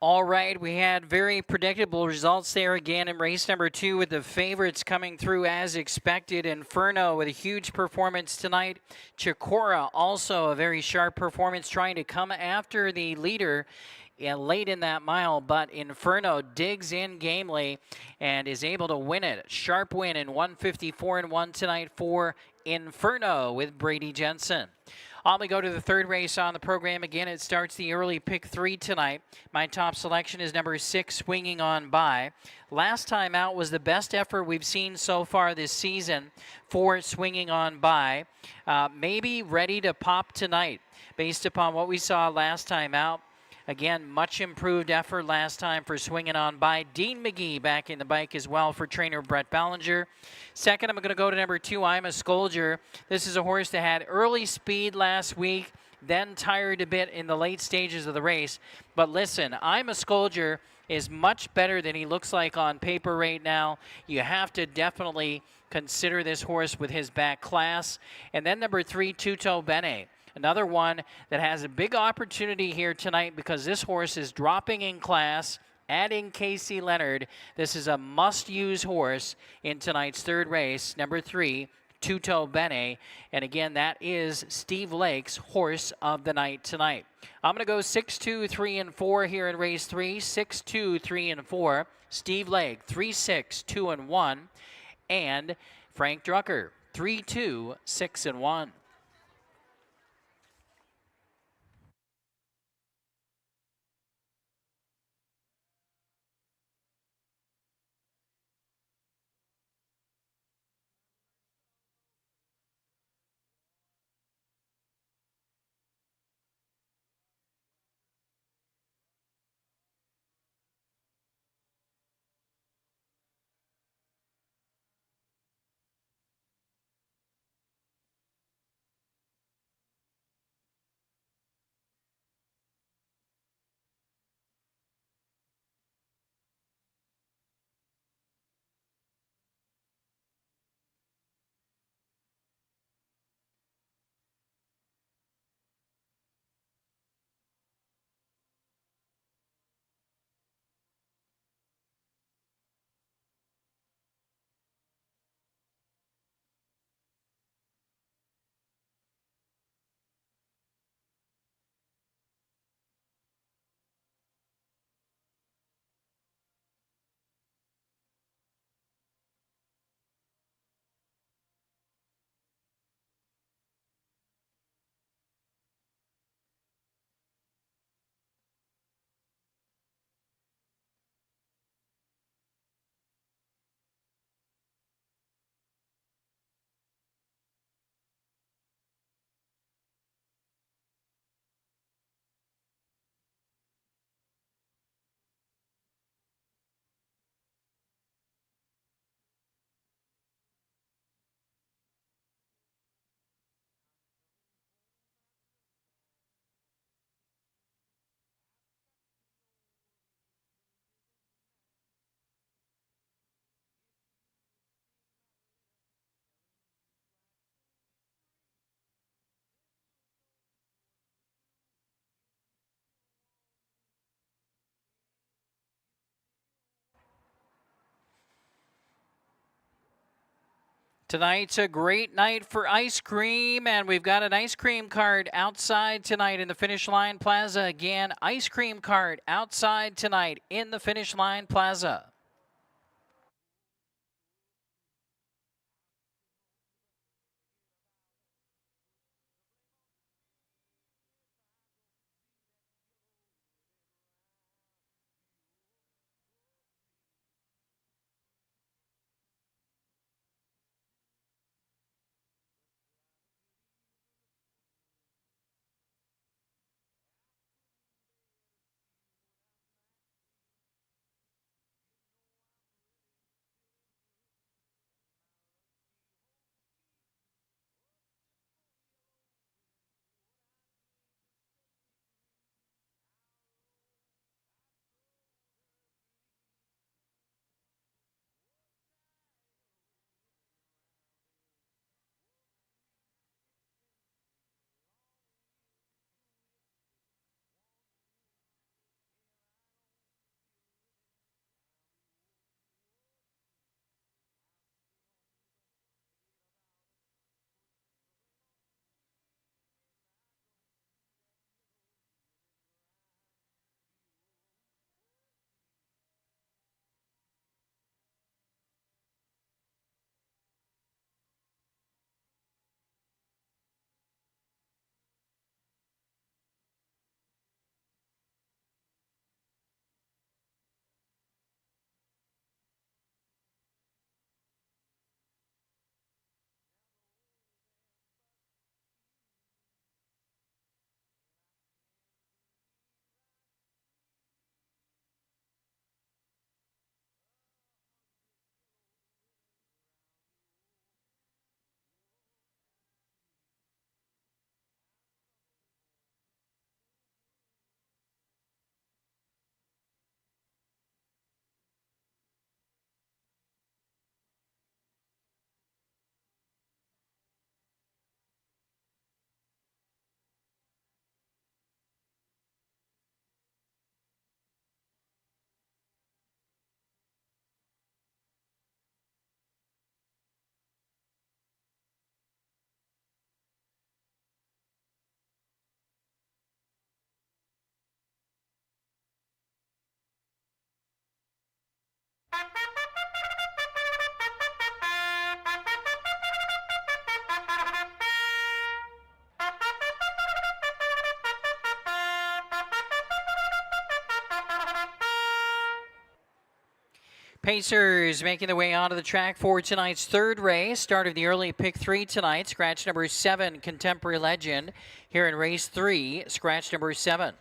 All right, we had very predictable results there again in race number 2 with the favorites coming through as expected. Inferno with a huge performance tonight. Chikora also a very sharp performance trying to come after the leader late in that mile, but Inferno digs in gamely and is able to win it. Sharp win in 154-1 tonight for Inferno with Brady Jensen. On we go to the third race on the program. Again, it starts the early pick 3 tonight. My top selection is number 6, Swinging On By. Last time out was the best effort we've seen so far this season for Swinging On By. Maybe ready to pop tonight based upon what we saw last time out. Again, much improved effort last time for Swinging On By. Dean McGee back in the bike as well for trainer Brett Ballinger. Second, I'm going to go to number 2, I'm a Scolger. This is a horse that had early speed last week, then tired a bit in the late stages of the race. But listen, I'm a Scolger is much better than he looks like on paper right now. You have to definitely consider this horse with his back class. And then number 3, Tutto Bene. Another one that has a big opportunity here tonight because this horse is dropping in class, adding Casey Leonard. This is a must-use horse in tonight's third race, number 3, Tutto Bene. And again, that is Steve Lake's horse of the night tonight. I'm going to go 6, 2, 3, and 4 here in race 3. 6, 2, 3, and 4. Steve Lake, 3, 6, 2, and 1. And Frank Drucker, 3, 2, 6, and 1. Tonight's a great night for ice cream, and we've got an ice cream cart outside tonight in the Finish Line Plaza. Again, ice cream cart outside tonight in the Finish Line Plaza. Pacers making their way onto the track for tonight's third race. Start of the early pick 3 tonight. Scratch number 7, Contemporary Legend. Here in race 3, scratch number 7.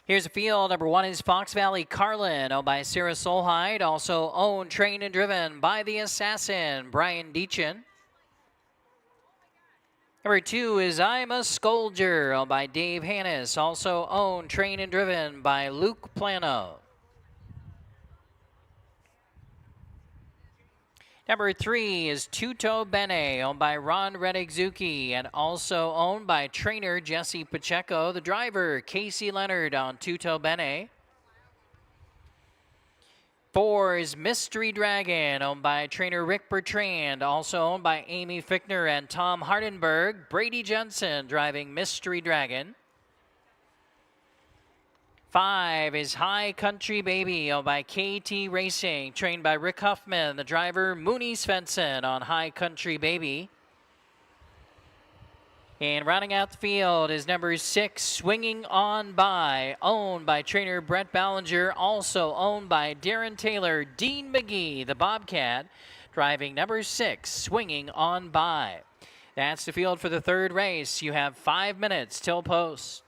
Here's a field. Number 1 is Fox Valley Carlin, owned by Sarah Solheid. Also owned, trained, and driven by the Assassin, Brian Deachin. Number 2 is I'm a Scolger, owned by Dave Hannis. Also owned, trained, and driven by Luke Plano. Number 3 is Tutto Bene, owned by Ron Reddick-Zuki, and also owned by trainer Jesse Pacheco. The driver, Casey Leonard, on Tutto Bene. 4 is Mystery Dragon, owned by trainer Rick Bertrand, also owned by Amy Fickner and Tom Hardenberg. Brady Jensen driving Mystery Dragon. 5 is High Country Baby, owned by KT Racing, trained by Rick Huffman. The driver, Mooney Svensson, on High Country Baby. And rounding out the field is number 6, Swinging On By, owned by trainer Brett Ballinger, also owned by Darren Taylor. Dean McGee, the Bobcat, driving number 6, Swinging On By. That's the field for the third race. You have 5 minutes till post.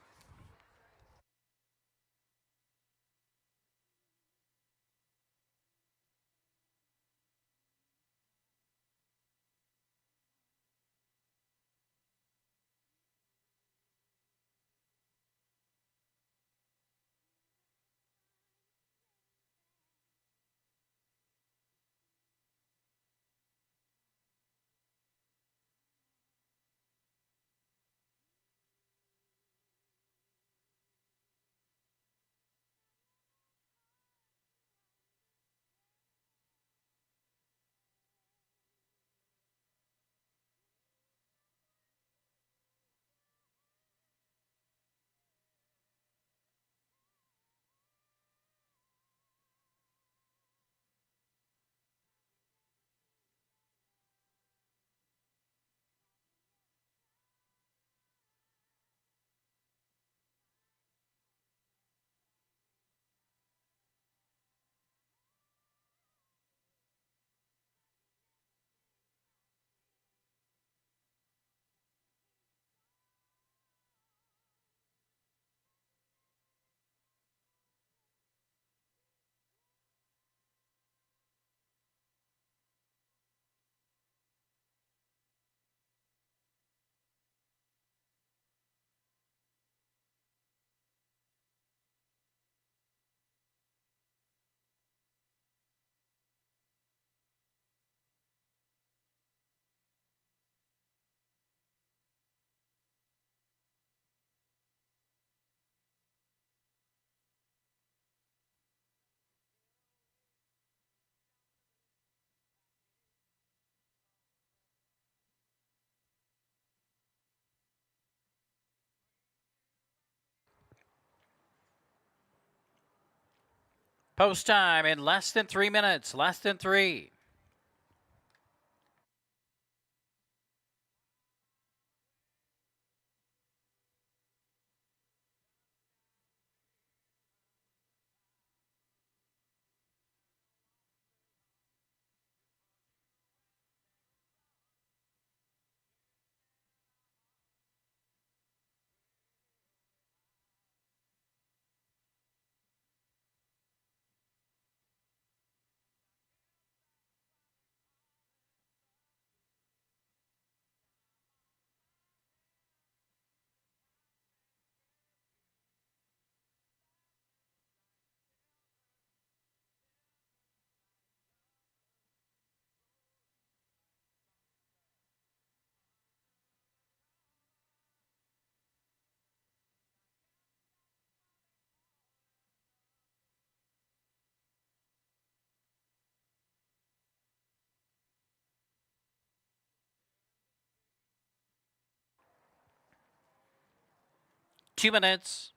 Post time in less than 3 minutes, less than 3. Two minutes.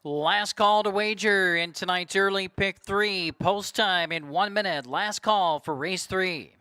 Last call to wager in tonight's early pick 3. Post time in 1 minute. Last call for race 3.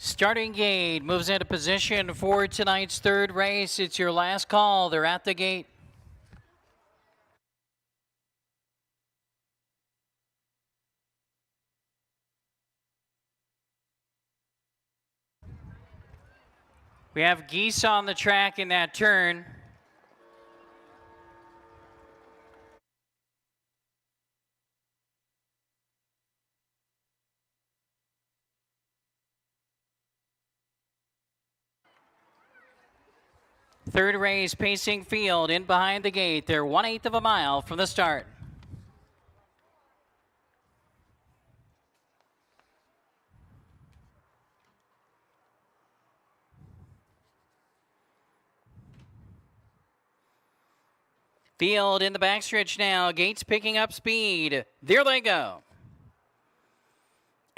Starting gate moves into position for tonight's third race. It's your last call. They're at the gate. We have geese on the track in that turn. Third race, Pacing Field in behind the gate. They're 1/8 of a mile from the start. Field in the backstretch now. Gates picking up speed. There they go.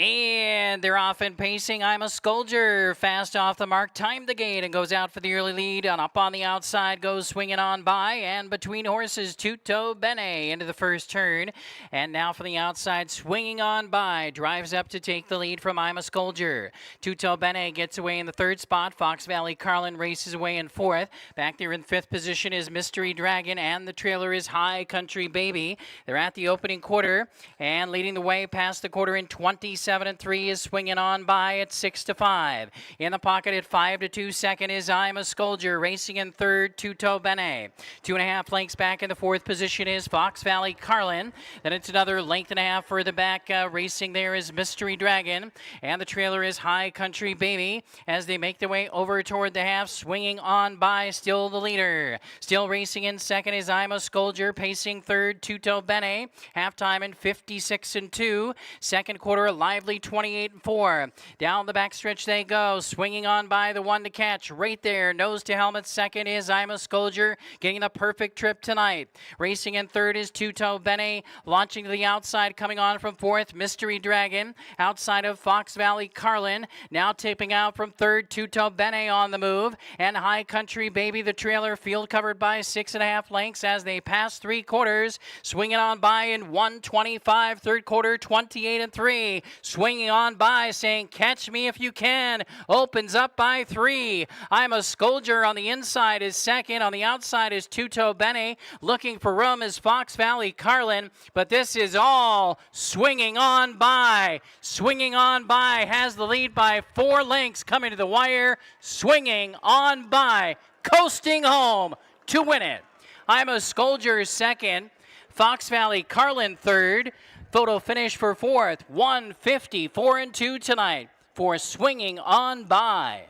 And they're off and pacing. I'm a Scolger fast off the mark. Timed the gate and goes out for the early lead. And up on the outside goes swinging on by. And between horses, Tutto Bene into the first turn. And now for the outside, swinging on by. Drives up to take the lead from I'm a Scolger. Tutto Bene gets away in the third spot. Fox Valley Carlin races away in fourth. Back there in fifth position is Mystery Dragon. And the trailer is High Country Baby. They're at the opening quarter. And leading the way past the quarter in 27 and 3 is swinging on by at 6-5. In the pocket at 5-2 second is I'm a Scolger. Racing in third, Tutto Bene. 2.5 lengths back in the fourth position is Fox Valley Carlin. Then it's another length and a half further back. Racing there is Mystery Dragon. And the trailer is High Country Baby as they make their way over toward the half. Swinging on by, still the leader. Still racing in second is I'm a Scolger. Pacing third, Tutto Bene. Halftime in 56 and 2. Second quarter, lively 28 and 4. Down the backstretch they go. Swinging on by the one to catch. Right there, nose to helmet. Second is I'm a Scolger. Getting the perfect trip tonight. Racing in third is Tutto Bene. Launching to the outside, coming on from fourth, Mystery Dragon. Outside of Fox Valley Carlin. Now tipping out from third, Tutto Bene on the move. And High Country Baby, the trailer, field covered by 6.5 lengths as they pass three quarters. Swinging on by in 1:25, third quarter, 28 and 3. Swinging on by, saying, catch me if you can. Opens up by 3. I'm a Scolger on the inside is second. On the outside is Tutto Bene. Looking for room is Fox Valley Carlin. But this is all swinging on by. Swinging on by has the lead by 4 lengths coming to the wire. Swinging on by. Coasting home to win it. I'm a Scolger second. Fox Valley Carlin third. Photo finish for fourth. 1:54 and 2 tonight for Swinging on By.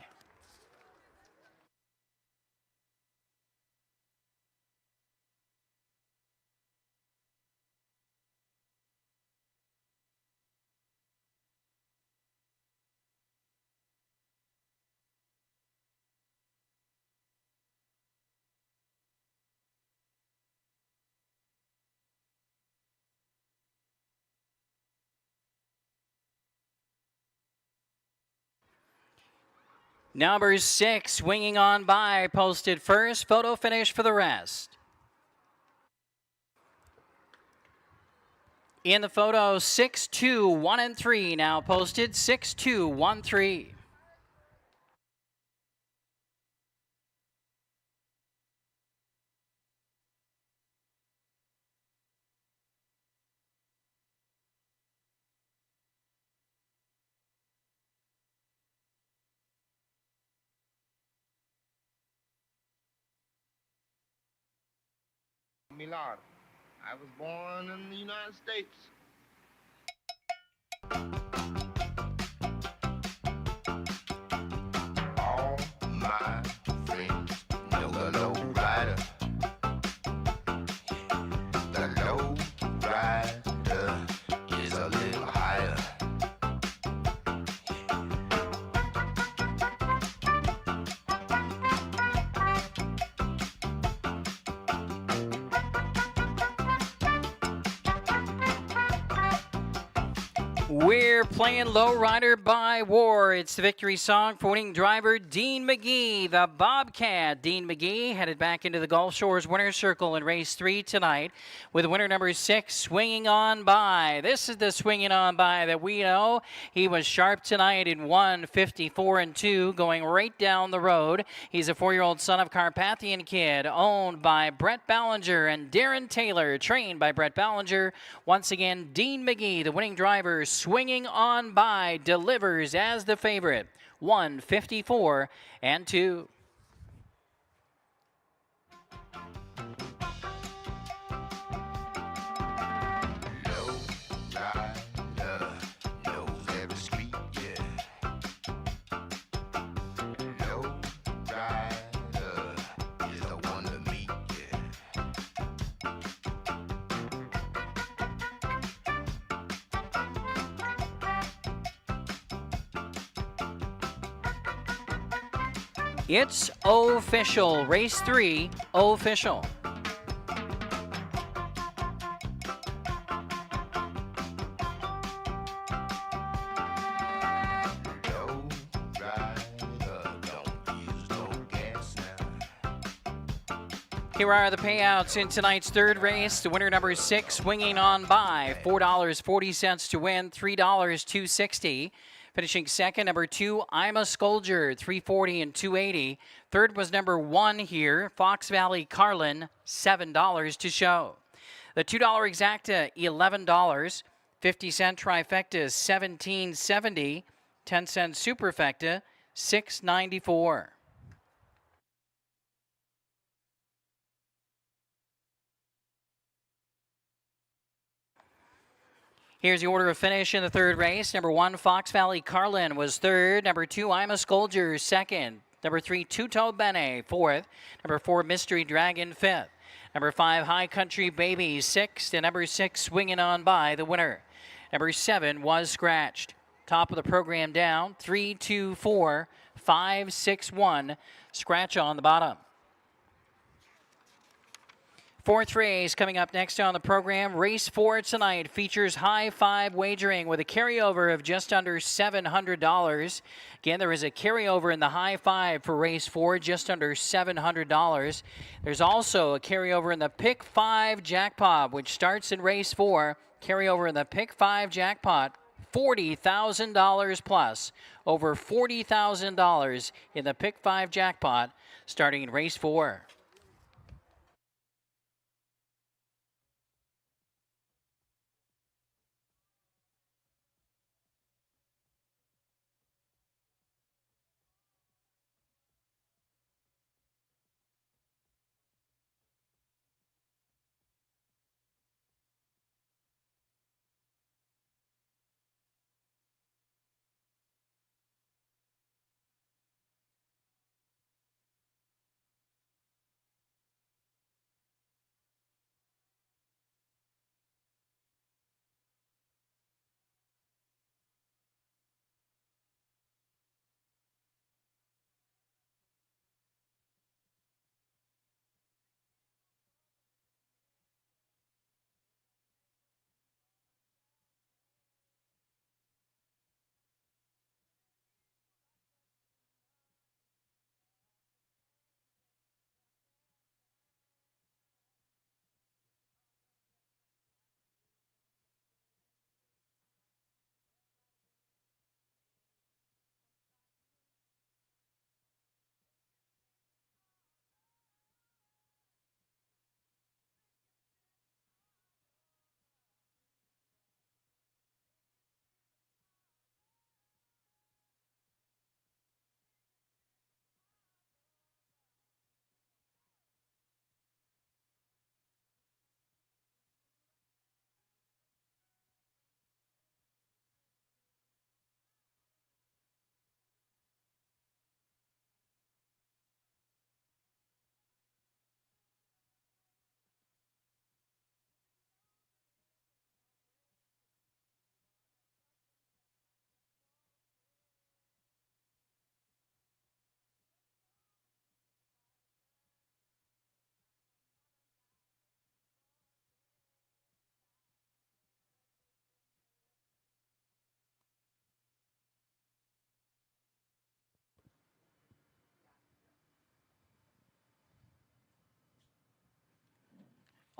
Number 6, Swinging on By, posted first. Photo finish for the rest. In the photo, 6, 2, 1, and 3 now posted. 6, 2, 1, 3. Milord. I was born in the United States. All my friends know the low rider. The low rider is a little higher. We're playing Lowrider by War. It's the victory song for winning driver Dean McGee. The Bobcat, Dean McGee, headed back into the Gulf Shores winner's circle in race 3 tonight with winner number 6, Swinging On By. This is the Swinging On By that we know. He was sharp tonight in 1:54.2, going right down the road. He's a 4-year-old son of Carpathian Kid, owned by Brett Ballinger and Darren Taylor, trained by Brett Ballinger. Once again, Dean McGee, the winning driver, Swinging On By, delivers as the favorite. 1:54.2. Low rider knows every street, yeah. Low rider is the one to meet, yeah. It's official. Race 3, official. Low rider don't use no gas now. Here are the payouts in tonight's third race. The winner number 6, Swinging On By, $4.40 to win, $3.260. Finishing second, number 2, I'm a Scolger, $3.40 and $2.80. Third was number 1 here, Fox Valley Carlin, $7 to show. The $2 exacta, $11. 50-cent trifecta, $17.70. 10-cent superfecta, $6.94. Here's the order of finish in the third race. Number 1, Fox Valley Carlin was third. Number 2, I'm a Scolger, second. Number 3, Tuto Bene, fourth. Number 4, Mystery Dragon, fifth. Number 5, High Country Baby, sixth. And number 6, Swinging On By, the winner. Number 7 was scratched. Top of the program down, 3, 2, 4, 5, 6, 1. Scratch on the bottom. Fourth race coming up next on the program. Race 4 tonight features high five wagering with a carryover of just under $700. Again, there is a carryover in the high five for race 4, just under $700. There's also a carryover in the Pick 5 jackpot, which starts in race 4. Carryover in the Pick 5 jackpot, $40,000 plus. Over $40,000 in the Pick 5 jackpot starting in race 4.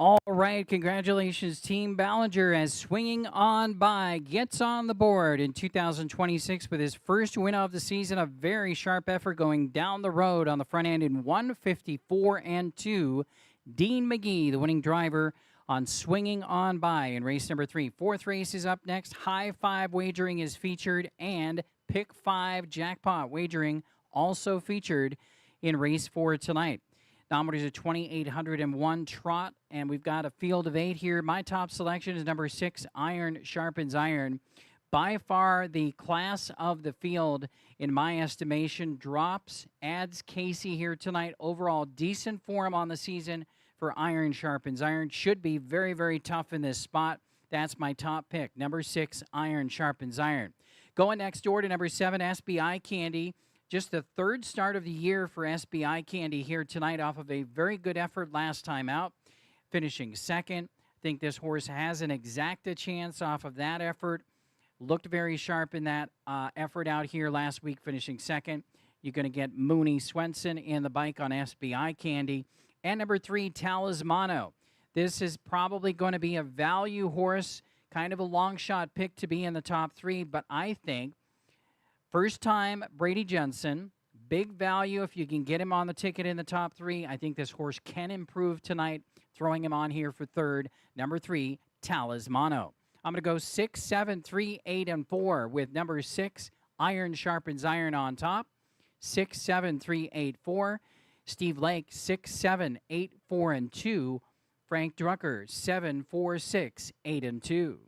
All right, congratulations, Team Ballinger, as Swinging On By gets on the board in 2026 with his first win of the season. A very sharp effort going down the road on the front end in 154 and 2. Dean McGee, the winning driver on Swinging On By in race number 3. Fourth race is up next. High Five Wagering is featured, and Pick 5 Jackpot Wagering also featured in race 4 tonight. Dominators of 2,801 trot, and we've got a field of 8 here. My top selection is number 6, Iron Sharpens Iron. By far the class of the field, in my estimation, drops, adds Casey here tonight. Overall, decent form on the season for Iron Sharpens Iron. Should be very, very tough in this spot. That's my top pick, number 6, Iron Sharpens Iron. Going next door to number 7, SBI Candy. Just the third start of the year for SBI Candy here tonight off of a very good effort last time out, finishing second. I think this horse has an exacta chance off of that effort. Looked very sharp in that effort out here last week, finishing second. You're going to get Mooney Swenson in the bike on SBI Candy. And number 3, Talismano. This is probably going to be a value horse, kind of a long shot pick to be in the top 3, but I think first time, Brady Jensen, big value if you can get him on the ticket in the top 3. I think this horse can improve tonight, throwing him on here for third. Number 3, Talismano. I'm going to go 6, 7, 3, 8, and 4 with number 6, Iron Sharpens Iron on top. 6, 7, 3, 8, 4. Steve Lake, 6, 7, 8, 4, and 2. Frank Drucker, 7, 4, 6, 8, and 2.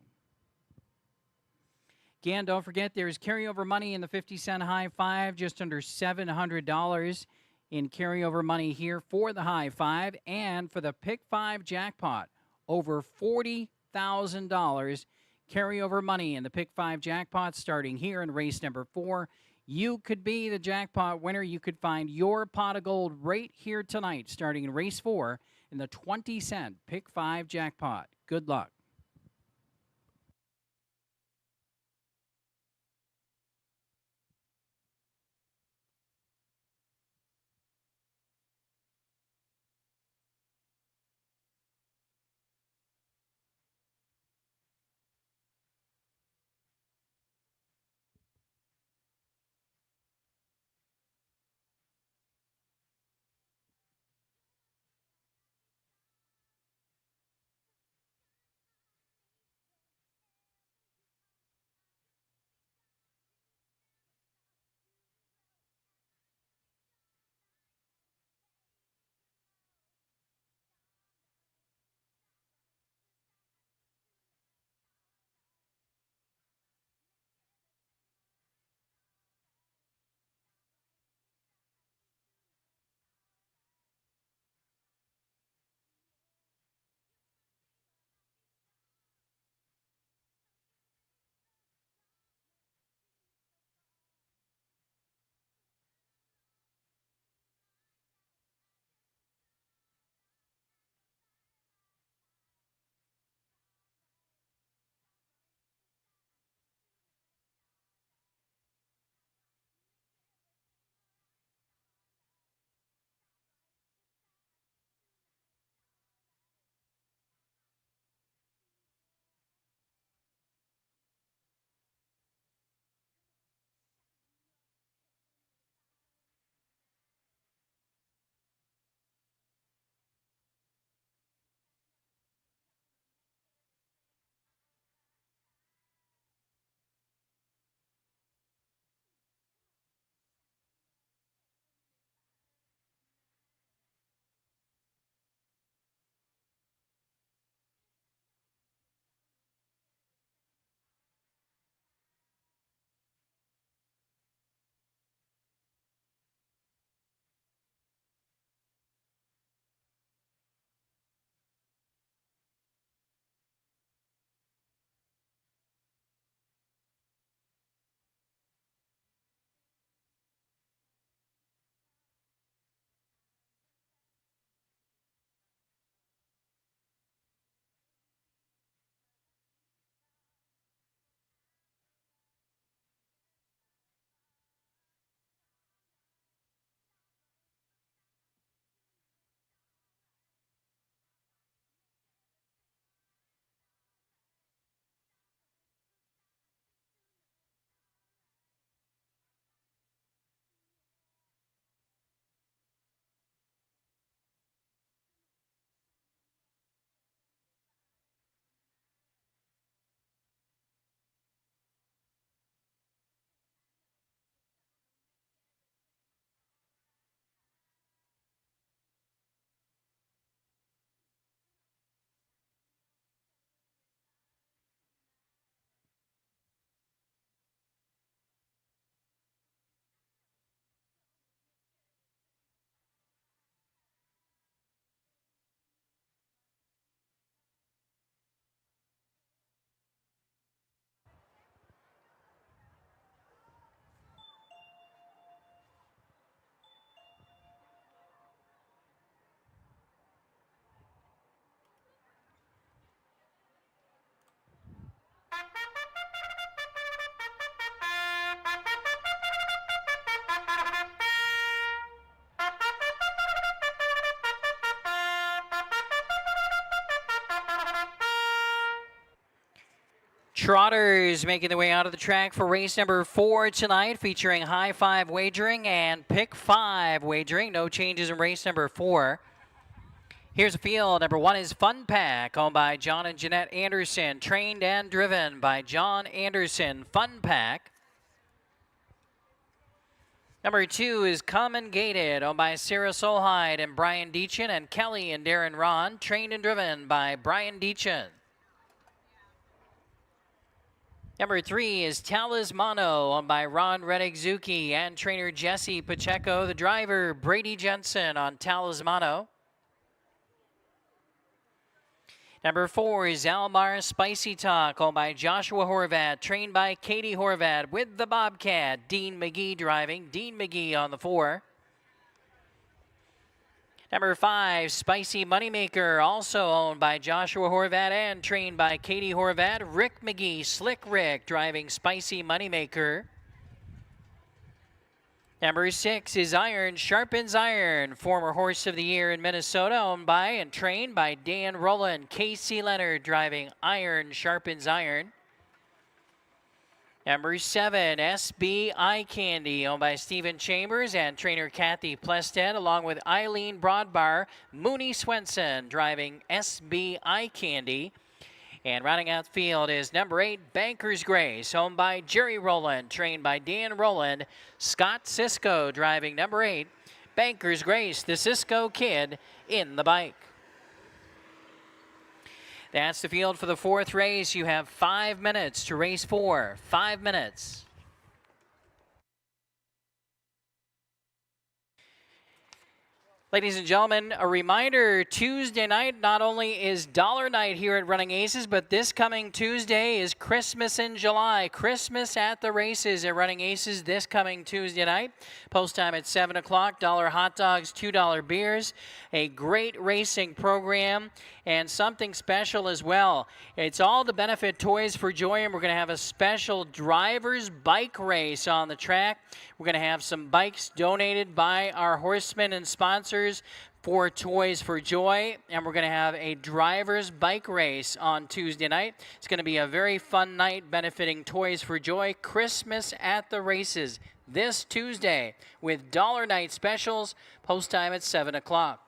Again, don't forget there's carryover money in the 50-cent high five, just under $700 in carryover money here for the high five, and for the pick 5 jackpot, over $40,000 carryover money in the pick 5 jackpot starting here in race number 4. You could be the jackpot winner. You could find your pot of gold right here tonight starting in race 4 in the 20-cent pick 5 jackpot. Good luck. Trotters making their way out of the track for race number 4 tonight, featuring high 5 wagering and pick 5 wagering. No changes in race number 4. Here's a field. Number 1 is Fun Pack, owned by John and Jeanette Anderson, trained and driven by John Anderson. Fun Pack. Number 2 is Common Gated, owned by Sarah Solheid and Brian Deachin, and Kelly and Darren Ron, trained and driven by Brian Deachin. Number 3 is Talismano, owned by Ron Reddick-Zuki and trainer Jesse Pacheco. The driver, Brady Jensen, on Talismano. Number 4 is Almar Spicy Talk, owned by Joshua Horvat, trained by Katie Horvat, with the Bobcat. Dean McGee driving. Dean McGee on the 4. Number 5, Spicy Moneymaker, also owned by Joshua Horvat and trained by Katie Horvat. Rick McGee, Slick Rick, driving Spicy Moneymaker. Number 6 is Iron Sharpens Iron, former Horse of the Year in Minnesota, owned by and trained by Dan Rowland. Casey Leonard driving Iron Sharpens Iron. Number 7, SB Eye Candy, owned by Stephen Chambers and trainer Kathy Plested, along with Eileen Broadbar. Mooney Swenson driving SB Eye Candy. And rounding out the field is number 8, Banker's Grace, owned by Jerry Rowland, trained by Dan Rowland. Scott Cisco driving number 8, Banker's Grace, the Cisco kid in the bike. That's the field for the 4th race. You have 5 minutes to race 4. 5 minutes. Ladies and gentlemen, a reminder, Tuesday night not only is Dollar Night here at Running Aces, but this coming Tuesday is Christmas in July. Christmas at the races at Running Aces this coming Tuesday night. Post time at 7 o'clock, $1 hot dogs, $2 beers. A great racing program and something special as well. It's all to benefit Toys for Joy, and we're going to have a special driver's bike race on the track. We're going to have some bikes donated by our horsemen and sponsors for Toys for Joy, and we're going to have a driver's bike race on Tuesday night. It's going to be a very fun night benefiting Toys for Joy. Christmas at the races this Tuesday with Dollar Night specials. Post time at 7 o'clock.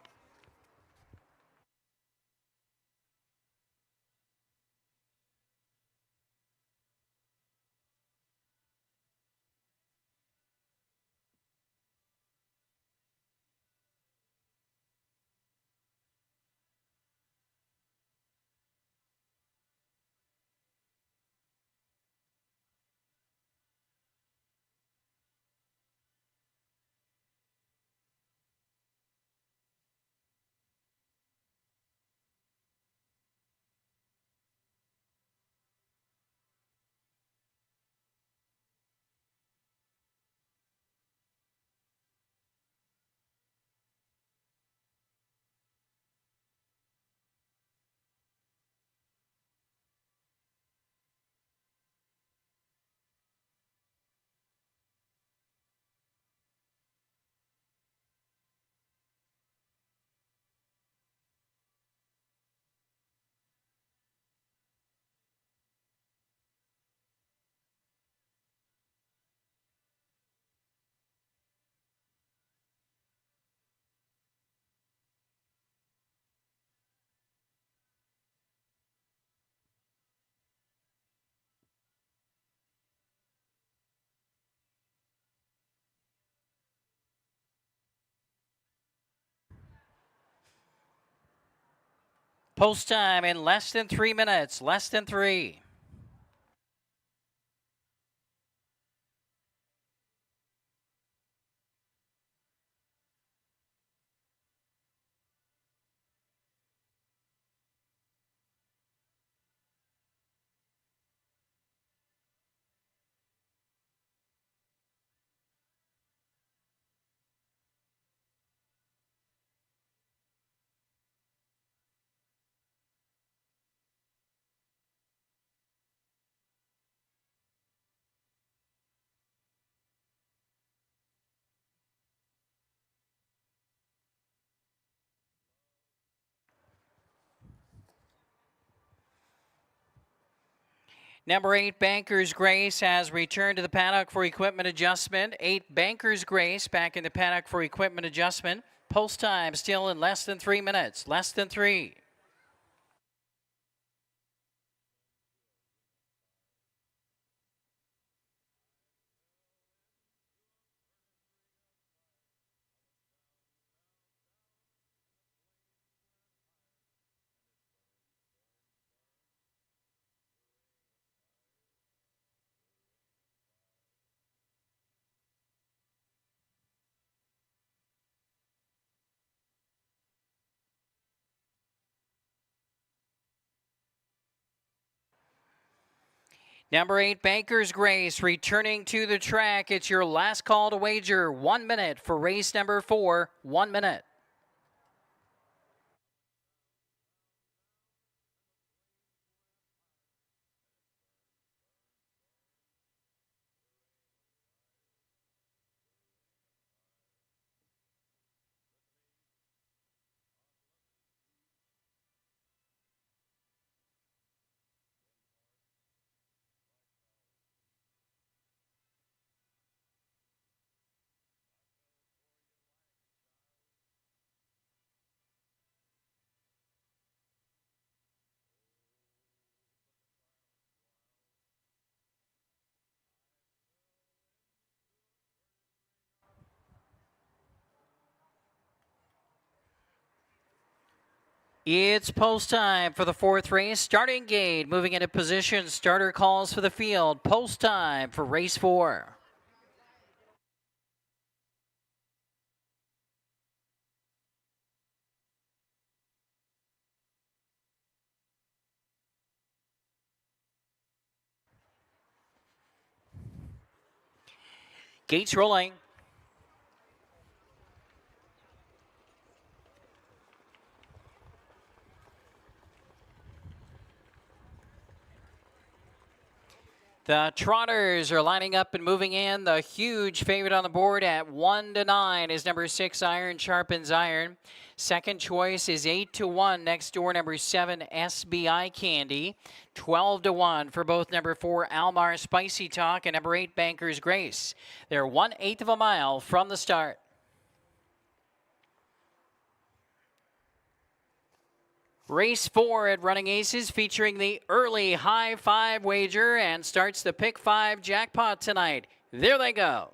Post time in less than 3 minutes, less than 3. Number 8, Banker's Grace, has returned to the paddock for equipment adjustment. 8, Banker's Grace back in the paddock for equipment adjustment. Post time still in less than 3 minutes. Less than 3. Number 8, Banker's Grace, returning to the track. It's your last call to wager. 1 minute for race number 4. 1 minute. It's post time for the 4th race. Starting gate, moving into position. Starter calls for the field. Post time for race 4. Gates rolling. The Trotters are lining up and moving in. The huge favorite on the board at 1-9 is number 6, Iron Sharpens Iron. Second choice is 8-1. Next door, number 7, SBI Candy. 12-1 for both number 4, Almar Spicy Talk, and number 8, Banker's Grace. They're 1/8 of a mile from the start. Race 4 at Running Aces, featuring the early high 5 wager, and starts the Pick 5 jackpot tonight. There they go.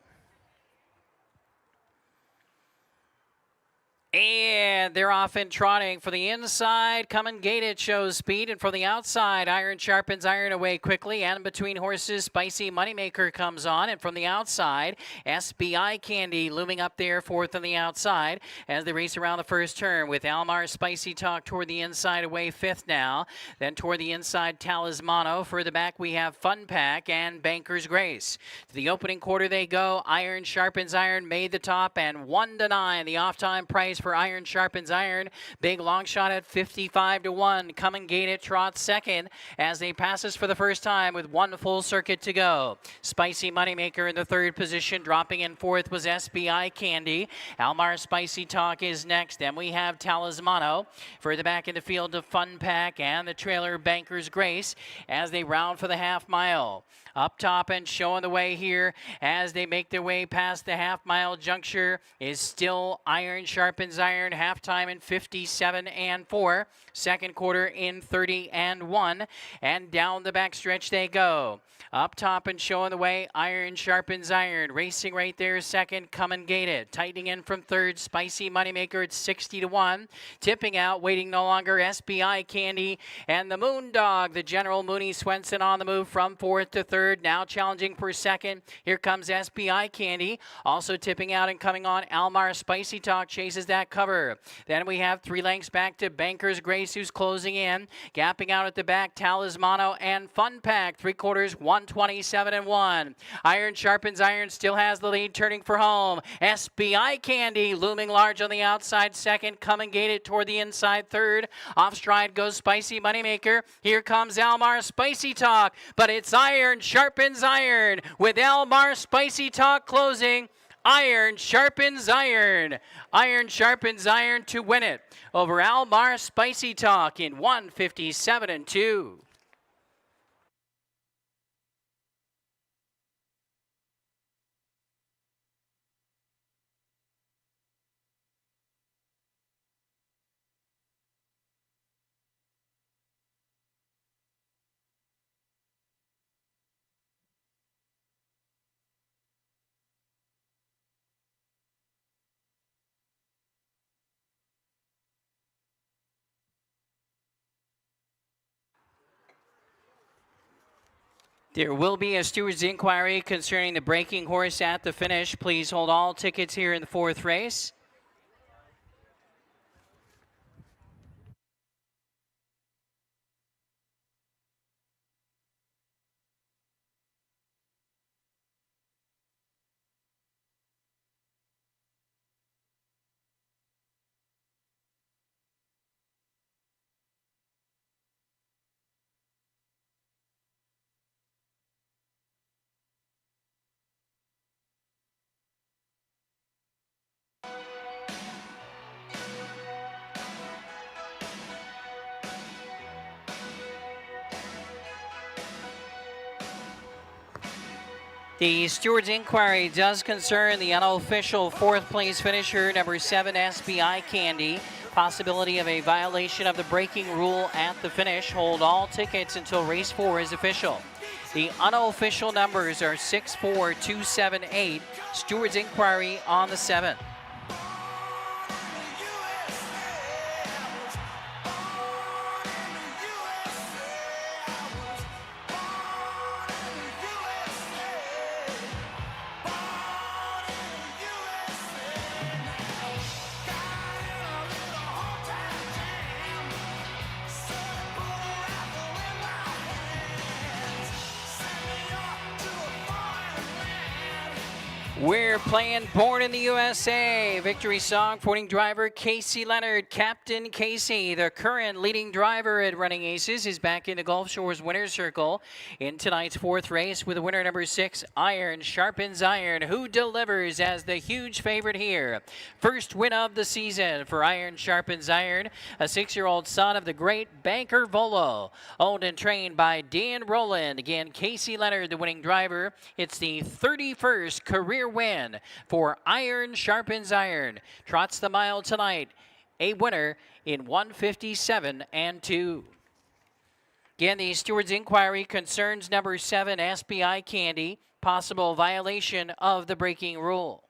And they're off and trotting. For the inside, Come and Gate It shows speed. And for the outside, Iron Sharpens Iron away quickly. And between horses, Spicy Moneymaker comes on. And from the outside, SBI Candy looming up there 4th on the outside as they race around the first turn, with Almar Spicy Talk toward the inside away 5th now. Then toward the inside, Talismano. Further back, we have Fun Pack and Banker's Grace. To the opening quarter they go. Iron Sharpens Iron made the top, and 1-9, the off-time price for Iron Sharpens Iron. Big long shot at 55-1. Come and Gate It trots second as they passes for the first time with 1 full circuit to go. Spicy Moneymaker in the 3rd position. Dropping in 4th was SBI Candy. Almar Spicy Talk is next. Then we have Talismano. Further back in the field to Fun Pack and the trailer Banker's Grace as they round for the half mile. Up top and showing the way here as they make their way past the half-mile juncture is still Iron Sharpens Iron. Halftime in 57-4. Second quarter in 30-1. And down the back stretch they go. Up top and showing the way, Iron Sharpens Iron. Racing right there second, Come and Gate It. Tightening in from 3rd, Spicy Moneymaker at 60-1. Tipping out, waiting no longer, SBI Candy. And the Moondog, the General Mooney Swenson on the move from 4th to 3rd. Now challenging for 2nd. Here comes SBI Candy. Also tipping out and coming on, Almar Spicy Talk chases that cover. Then we have 3 lengths back to Banker's Grace, who's closing in. Gapping out at the back, Talismano and Fun Pack. 3/4, 127-1. Iron Sharpens Iron still has the lead, turning for home. SBI Candy looming large on the outside second. Come and Gate It toward the inside 3rd. Off stride goes Spicy Moneymaker. Here comes Almar Spicy Talk, but it's Iron Sharpens Iron with Almar Spicy Talk closing. Iron Sharpens Iron. Iron Sharpens Iron to win it over Almar Spicy Talk in 157-2. There will be a steward's inquiry concerning the breaking horse at the finish. Please hold all tickets here in the 4th race. The steward's inquiry does concern the unofficial 4th place finisher, number 7 SBI Candy. Possibility of a violation of the braking rule at the finish. Hold all tickets until race 4 is official. The unofficial numbers are 64278. Steward's inquiry on the 7th. We're playing Born in the USA. Victory song for winning driver Casey Leonard. Captain Casey, the current leading driver at Running Aces, is back in the Gulf Shores winner's circle in tonight's 4th race with the winner number 6, Iron Sharpens Iron, who delivers as the huge favorite here. First win of the season for Iron Sharpens Iron, a 6-year-old son of the great Banker Volo, owned and trained by Dan Rowland. Again, Casey Leonard, the winning driver. It's the 31st career win for Iron Sharpens Iron. Trots the mile tonight, a winner in 1:57 and 2. Again, the steward's inquiry concerns number 7 SBI Candy, possible violation of the braking rule.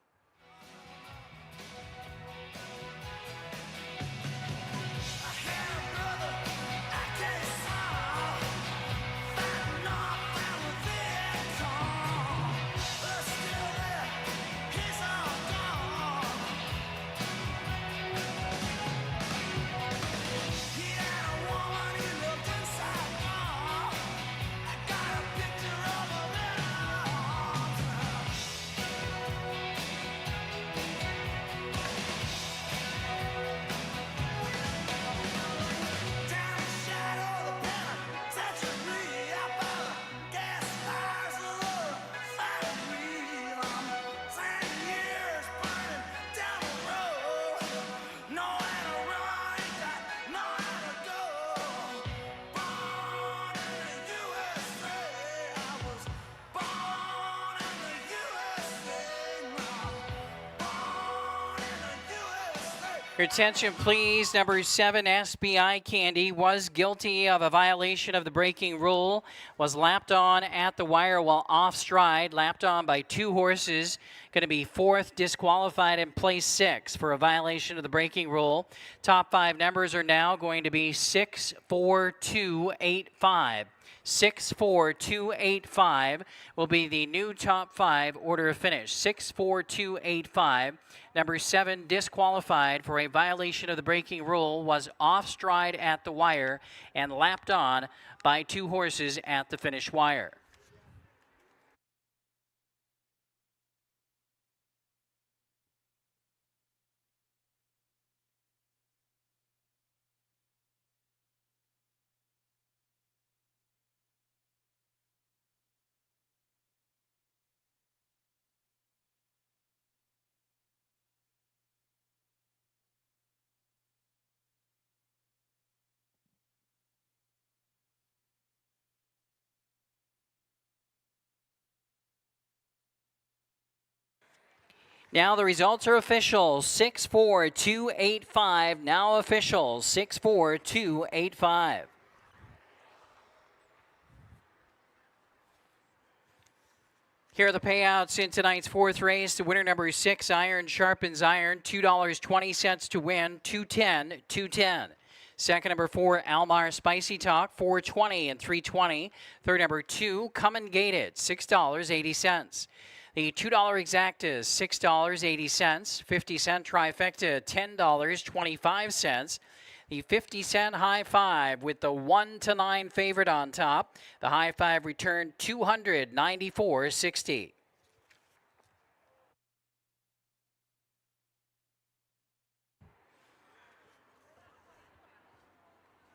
Your attention, please. Number 7, SBI Candy, was guilty of a violation of the braking rule, was lapped on at the wire while off stride, lapped on by 2 horses, going to be 4th, disqualified in place 6 for a violation of the braking rule. Top 5 numbers are now going to be 6, 4, 2, 8, 5. 64285 will be the new top 5 order of finish. 64285. Number 7 disqualified for a violation of the braking rule, was off stride at the wire and lapped on by 2 horses at the finish wire. Now the results are official. 64285 now official. 64285. Here are the payouts in tonight's 4th race. The winner number 6, Iron Sharpens Iron, $2.20 to win, 210, 210. Second, number 4, Almar Spicy Talk, $4.20 and $3.20. Third, number 2, Come and Gate It, $6.80. The $2 Exactas, $6.80. 50-cent Trifecta, $10.25. The 50-cent High Five with the 1-9 favorite on top. The High Five returned $294.60.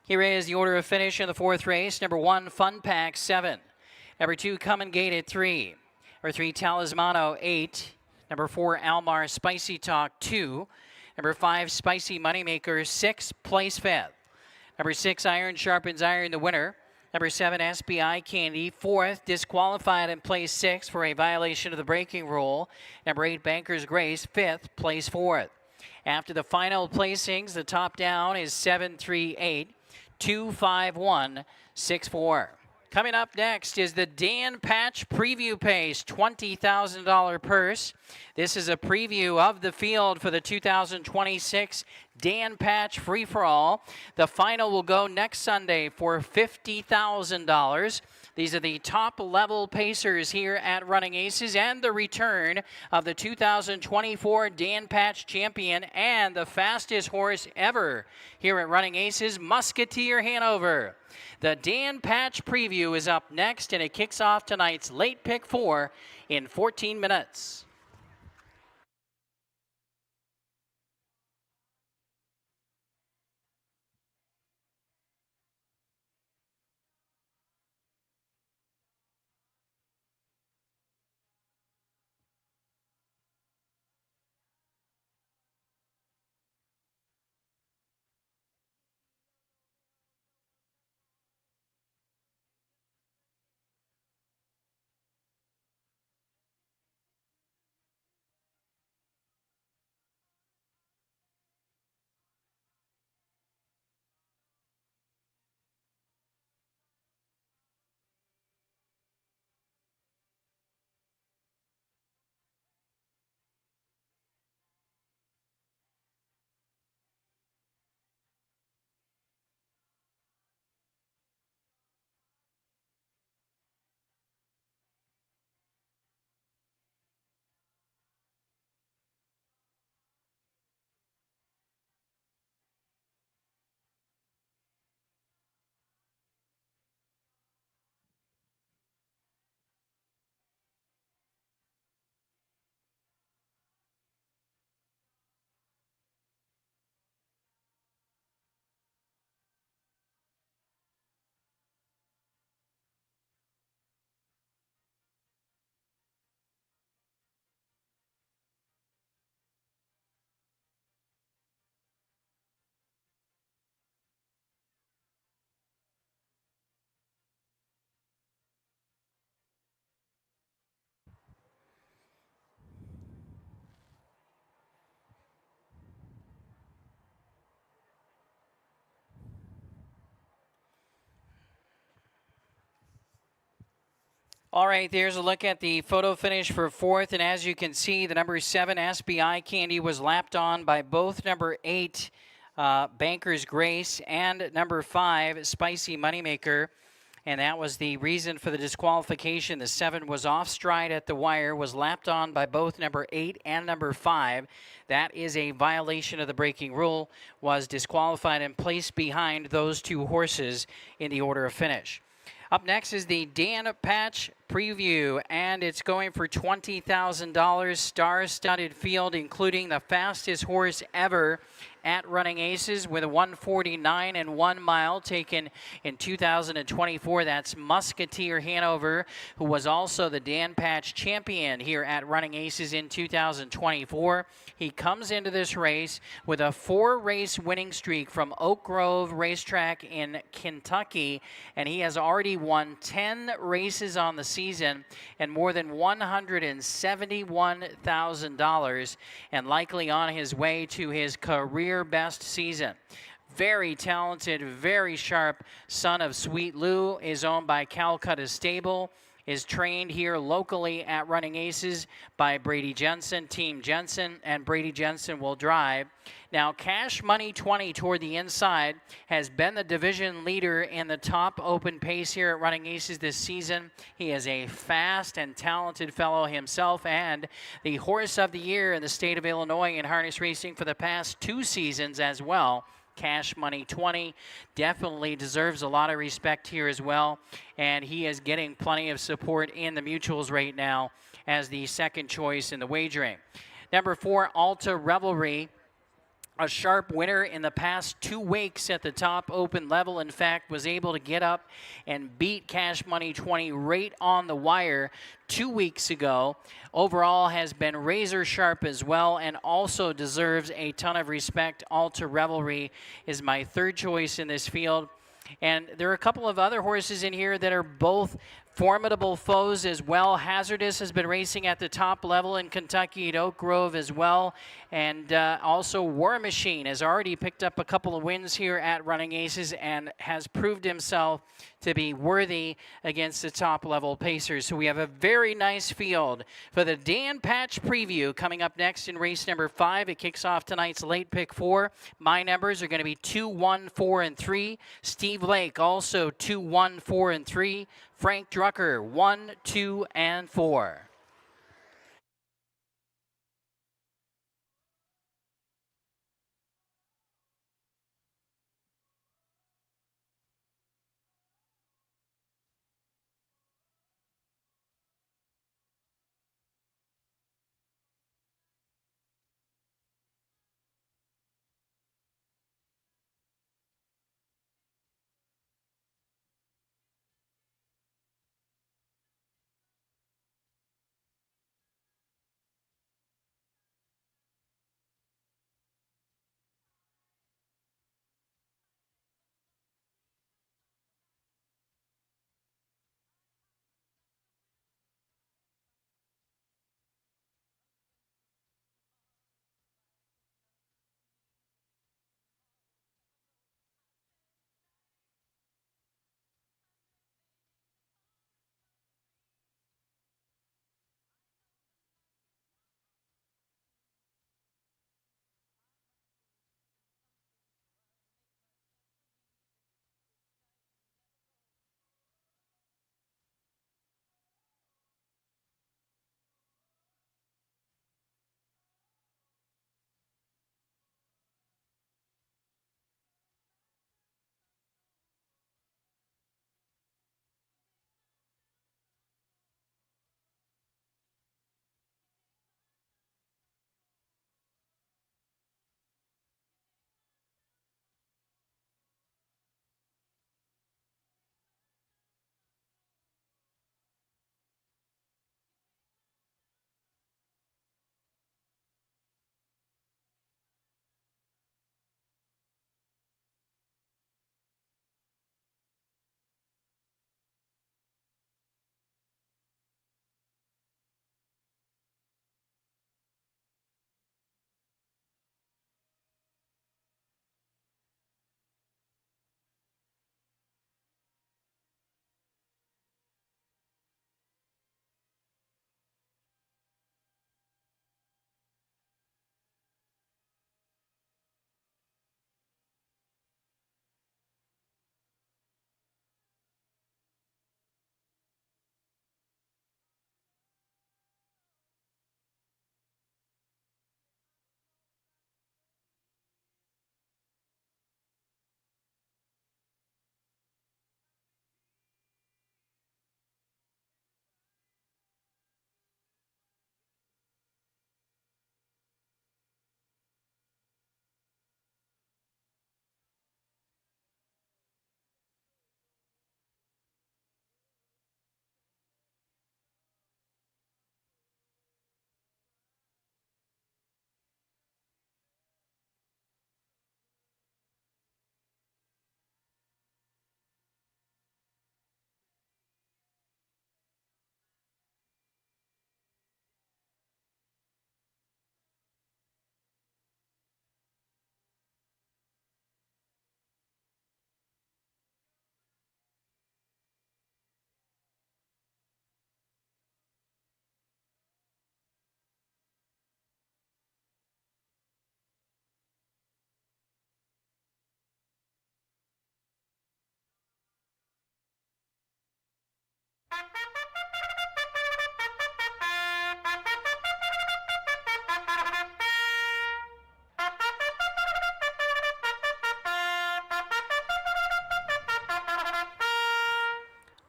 Here is the order of finish in the fourth race. Number 1, Fun Pack, 7. Number 2, Come and Gate It, 3. Number 3, Talismano, 8. Number 4, Almar Spicy Talk, 2. Number 5, Spicy Moneymaker, 6, place 5th. Number 6, Iron Sharpens Iron, the winner. Number 7, SBI Candy, 4th, disqualified in place 6 for a violation of the braking rule. Number 8, Banker's Grace, 5th, place 4th. After the final placings, the top down is 738. 25164. Coming up next is the Dan Patch Preview Pace, $20,000 purse. This is a preview of the field for the 2026 Dan Patch Free-for-All. The final will go next Sunday for $50,000. These are the top-level pacers here at Running Aces and the return of the 2024 Dan Patch champion and the fastest horse ever here at Running Aces, Musketeer Hanover. The Dan Patch Preview is up next, and it kicks off tonight's late pick 4 in 14 minutes. All right, there's a look at the photo finish for 4th, and as you can see, the number 7 SBI Candy was lapped on by both number 8 Banker's Grace and number 5 Spicy Moneymaker, and that was the reason for the disqualification. The 7 was off stride at the wire, was lapped on by both number 8 and number 5. That is a violation of the braking rule, was disqualified and placed behind those two horses in the order of finish. Up next is the Dan Patch Preview, and it's going for $20,000. Star-studded field, including the fastest horse ever at Running Aces with a 149 and 1 mile taken in 2024. That's Musketeer Hanover, who was also the Dan Patch champion here at Running Aces in 2024. He comes into this race with a 4-race winning streak from Oak Grove Racetrack in Kentucky, and he has already won 10 races on the season and more than $171,000, and likely on his way to his career best season. Very talented, very sharp son of Sweet Lou, is owned by Calcutta Stable, is trained here locally at Running Aces by Brady Jensen, Team Jensen, and Brady Jensen will drive. Now, Cash Money 20 toward the inside has been the division leader in the top open pace here at Running Aces this season. He is a fast and talented fellow himself and the horse of the year in the state of Illinois in harness racing for the past 2 seasons as well. Cash Money 20 definitely deserves a lot of respect here as well, and he is getting plenty of support in the mutuals right now as the second choice in the wagering. Number 4, Alta Revelry, a sharp winner in the past 2 weeks at the top open level. In fact, was able to get up and beat Cash Money 20 right on the wire 2 weeks ago. Overall has been razor sharp as well and also deserves a ton of respect. Alta Revelry is my third choice in this field. And there are a couple of other horses in here that are both formidable foes as well. Hazardous has been racing at the top level in Kentucky at Oak Grove as well. And also War Machine has already picked up a couple of wins here at Running Aces and has proved himself to be worthy against the top level pacers. So we have a very nice field for the Dan Patch preview coming up next in race number 5. It kicks off tonight's late pick 4. My numbers are going to be 2, 1, 4, and 3. Steve Lake also 2, 1, 4, and 3. Frank Drucker 1, 2, and 4.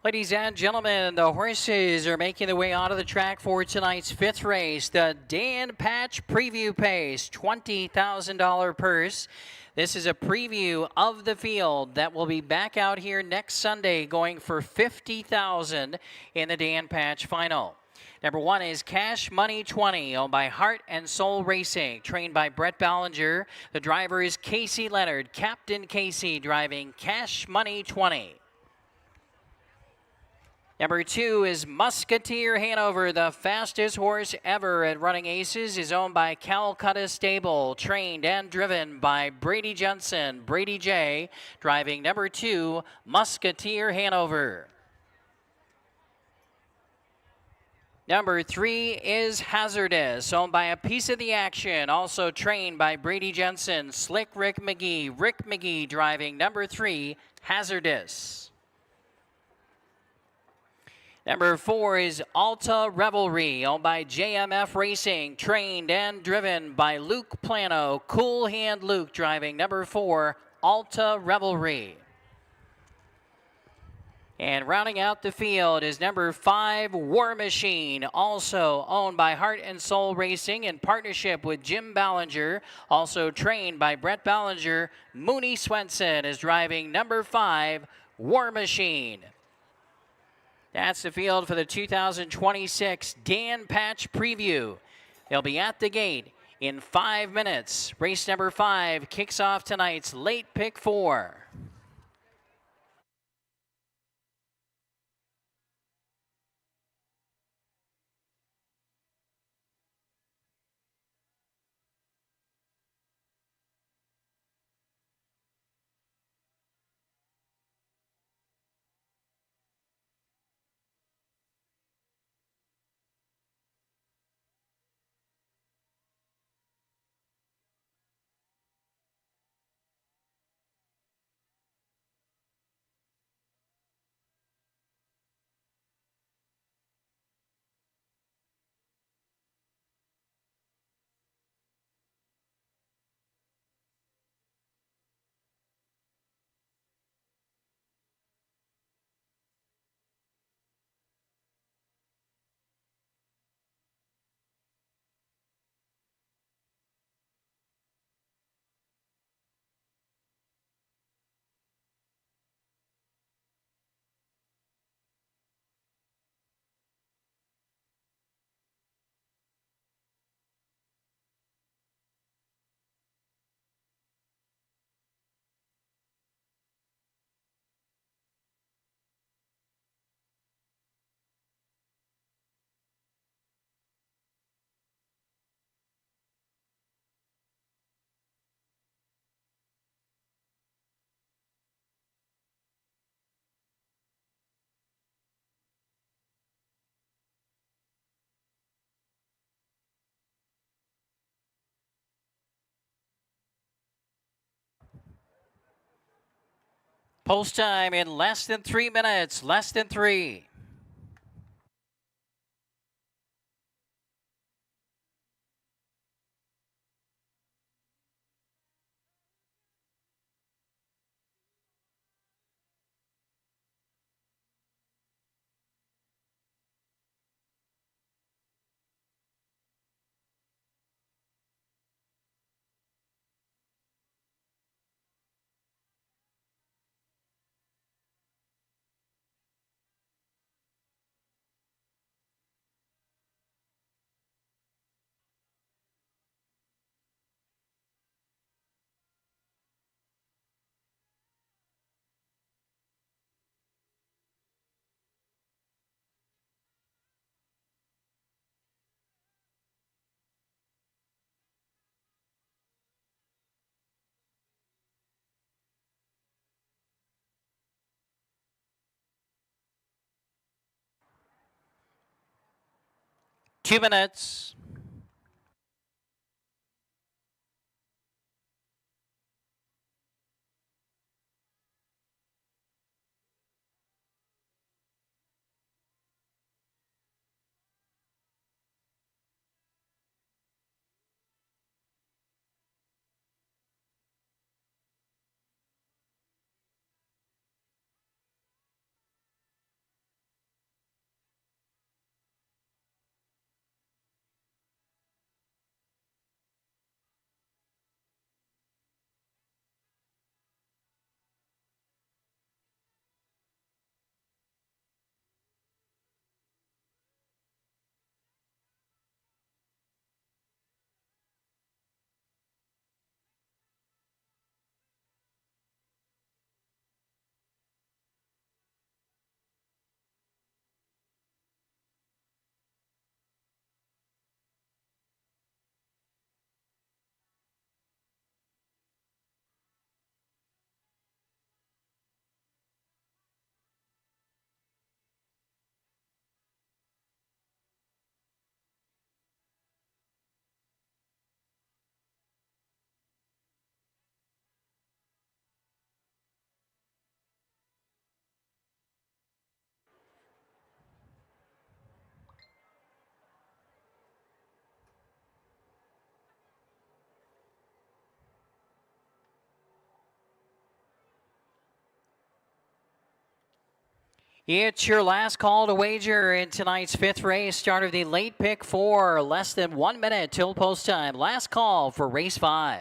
Ladies and gentlemen, the horses are making their way onto the track for tonight's 5th race, the Dan Patch Preview Pace, $20,000 purse. This is a preview of the field that will be back out here next Sunday going for $50,000 in the Dan Patch Final. Number 1 is Cash Money 20, owned by Heart and Soul Racing, trained by Brett Ballinger. The driver is Casey Leonard, Captain Casey, driving Cash Money 20. Number 2 is Musketeer Hanover, the fastest horse ever at Running Aces, is owned by Calcutta Stable, trained and driven by Brady Jensen. Brady J, driving number 2, Musketeer Hanover. Number 3 is Hazardous, owned by A Piece of the Action, also trained by Brady Jensen. Slick Rick McGee. Rick McGee driving number 3, Hazardous. Number 4 is Alta Revelry, owned by JMF Racing, trained and driven by Luke Plano. Cool Hand Luke driving number 4, Alta Revelry. And rounding out the field is number 5, War Machine, also owned by Heart and Soul Racing in partnership with Jim Ballinger, also trained by Brett Ballinger. Mooney Swenson is driving number 5, War Machine. That's the field for the 2026 Dan Patch Preview. They'll be at the gate in 5 minutes. Race number 5 kicks off tonight's late pick 4. Post time in less than 3 minutes, less than 3. Two minutes. It's your last call to wager in tonight's fifth race. Start of the late pick 4. Less than 1 minute till post time. Last call for race 5.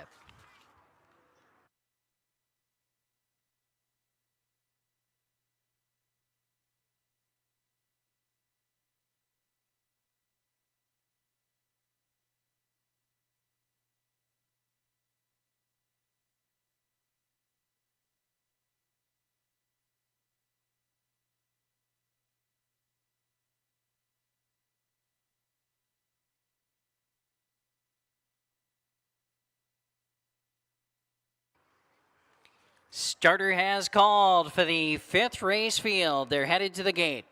Starter has called for the fifth race field. They're headed to the gate.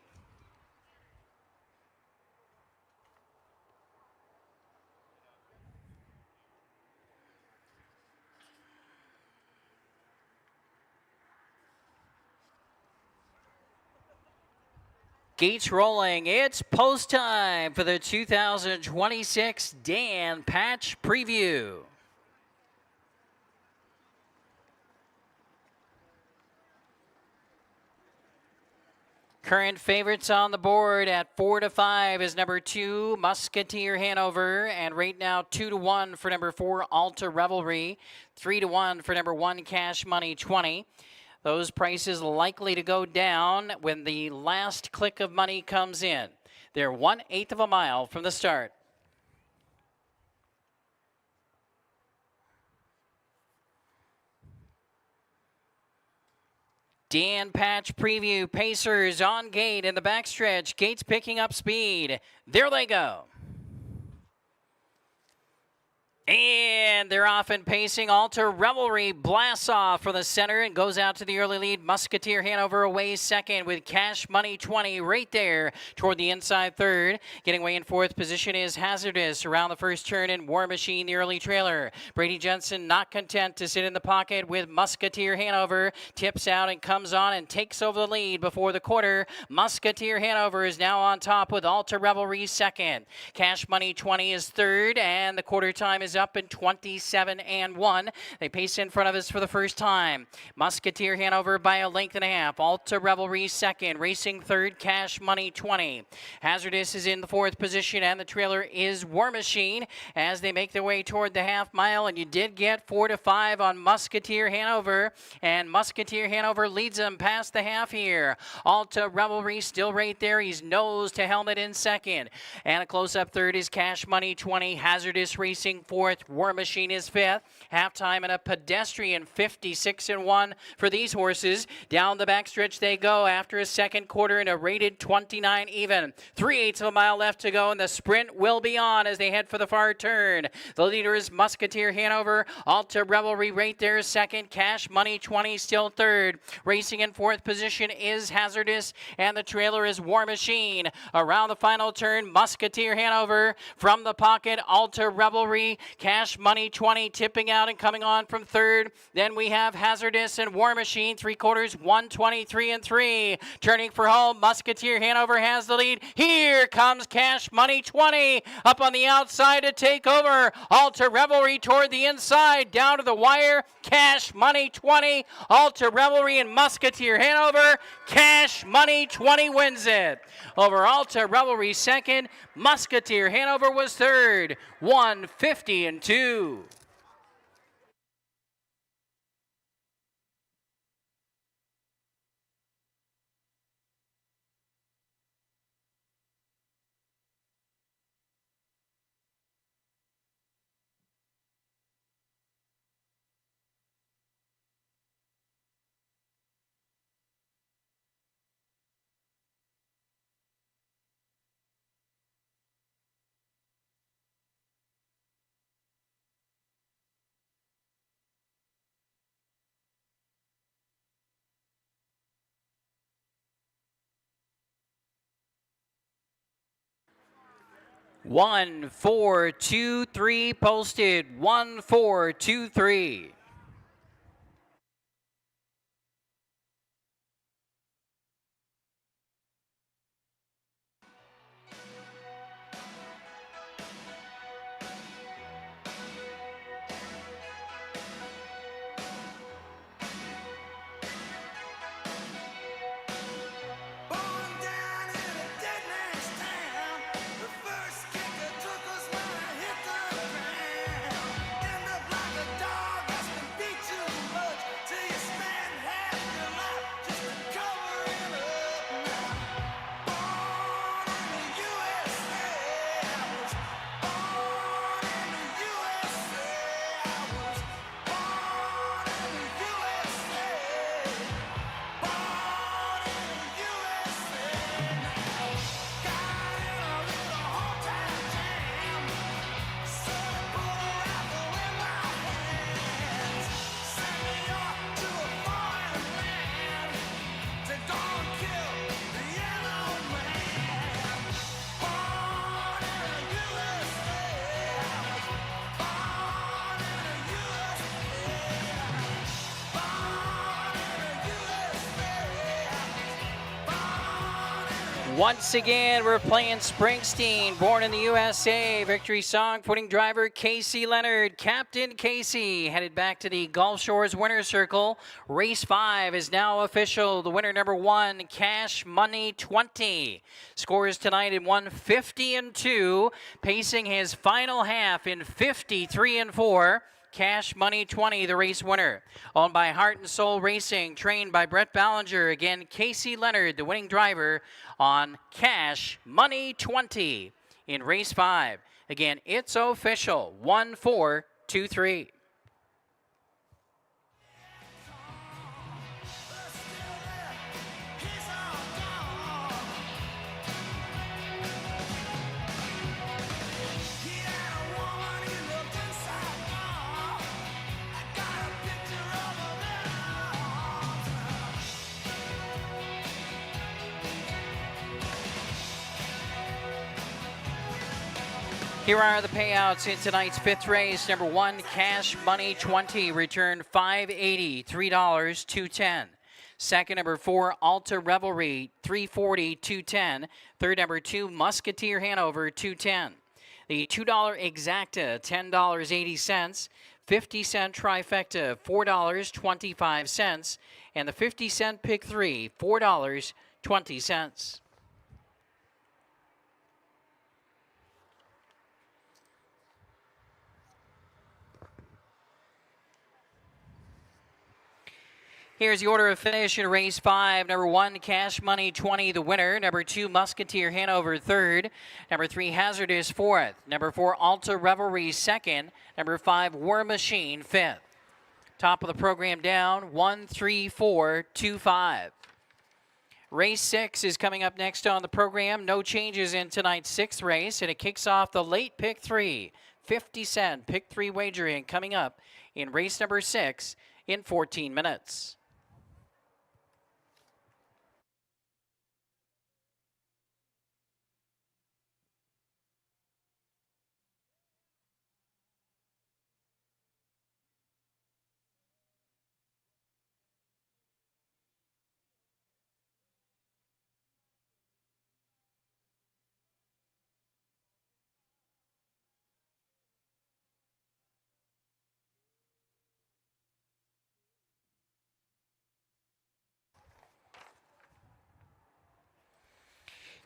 Gates rolling. It's post time for the 2026 Dan Patch Preview. Current favorites on the board at 4-5 is number 2, Musketeer Hanover, and right now 2-1 for number 4, Alta Revelry, 3-1 for number 1, Cash Money 20. Those prices likely to go down when the last click of money comes in. They're 1/8 of a mile from the start. Dan Patch Preview. Pacers on gate in the backstretch. Gates picking up speed. There they go. And they're off and pacing. Alta Revelry blasts off from the center and goes out to the early lead. Musketeer Hanover away second with Cash Money 20 right there toward the inside third. Getting away in fourth position is Hazardous around the first turn, and War Machine, the early trailer. Brady Jensen not content to sit in the pocket with Musketeer Hanover. Tips out and comes on and takes over the lead before the quarter. Musketeer Hanover is now on top with Alta Revelry second. Cash Money 20 is third, and the quarter time is up in 27-1. They pace in front of us for the first time. Musketeer Hanover by a length and a half. Alta Revelry second. Racing third, Cash Money 20. Hazardous is in the fourth position, and the trailer is War Machine as they make their way toward the half mile. And you did get 4-5 on Musketeer Hanover, and Musketeer Hanover leads them past the half here. Alta Revelry still right there. He's nose to helmet in second. And a close-up third is Cash Money 20. Hazardous racing fourth. War Machine is fifth. Halftime and a pedestrian 56-1 for these horses. Down the backstretch they go after a second quarter and a rated 29 even. 3/8 of a mile left to go, and the sprint will be on as they head for the far turn. The leader is Musketeer Hanover. Alta Revelry right there second. Cash Money 20 still third. Racing in fourth position is Hazardous, and the trailer is War Machine. Around the final turn, Musketeer Hanover from the pocket. Alta Revelry. Cash Money 20 tipping out and coming on from third. Then we have Hazardous and War Machine, 3/4, 123-3. Turning for home, Musketeer Hanover has the lead. Here comes Cash Money 20 up on the outside to take over. Alta Revelry toward the inside, down to the wire. Cash Money 20, Alta Revelry and Musketeer Hanover. Cash Money 20 wins it. Over Alta Revelry second, Musketeer Hanover was third, 150-2. One, 4, 2, 3 posted. 1, 4, 2, 3. Once again, we're playing Springsteen, Born in the USA. Victory song, putting driver Casey Leonard. Captain Casey headed back to the Gulf Shores winner's circle. Race 5 is now official. The winner, number 1, Cash Money 20. Scores tonight in 150-2, pacing his final half in 53-4. Cash Money 20, the race winner. Owned by Heart and Soul Racing, trained by Brett Ballinger. Again, Casey Leonard, the winning driver on Cash Money 20 in race 5. Again, it's official, 1-4-2-3. Here are the payouts in tonight's 5th race. Number 1, Cash Money 20, returned $580, $3, $210. Second, number 4, Alta Revelry, $340, $210. Third, number 2, Musketeer Hanover, $210. The $2 Exacta, $10.80. 50-cent Trifecta, $4.25. And the 50-cent Pick 3, $4.20. Here's the order of finish in race 5. Number 1, Cash Money 20, the winner. Number 2, Musketeer Hanover, 3rd. Number 3, Hazardous, 4th. Number 4, Alta Revelry, 2nd. Number 5, War Machine, 5th. Top of the program down, 1, 3, 4, 2, 5. Race 6 is coming up next on the program. No changes in tonight's 6th race, and it kicks off the late Pick 3. 50-cent Pick 3 wagering coming up in race number 6 in 14 minutes.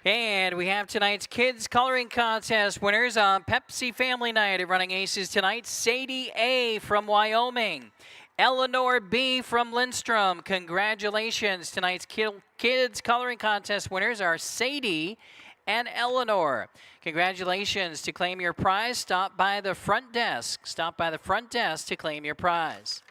And we have tonight's Kids Coloring Contest winners on Pepsi Family Night at Running Aces tonight. Sadie A. from Wyoming. Eleanor B. from Lindstrom. Congratulations. Tonight's Kids Coloring Contest winners are Sadie and Eleanor. Congratulations. To claim your prize, stop by the front desk. Stop by the front desk to claim your prize.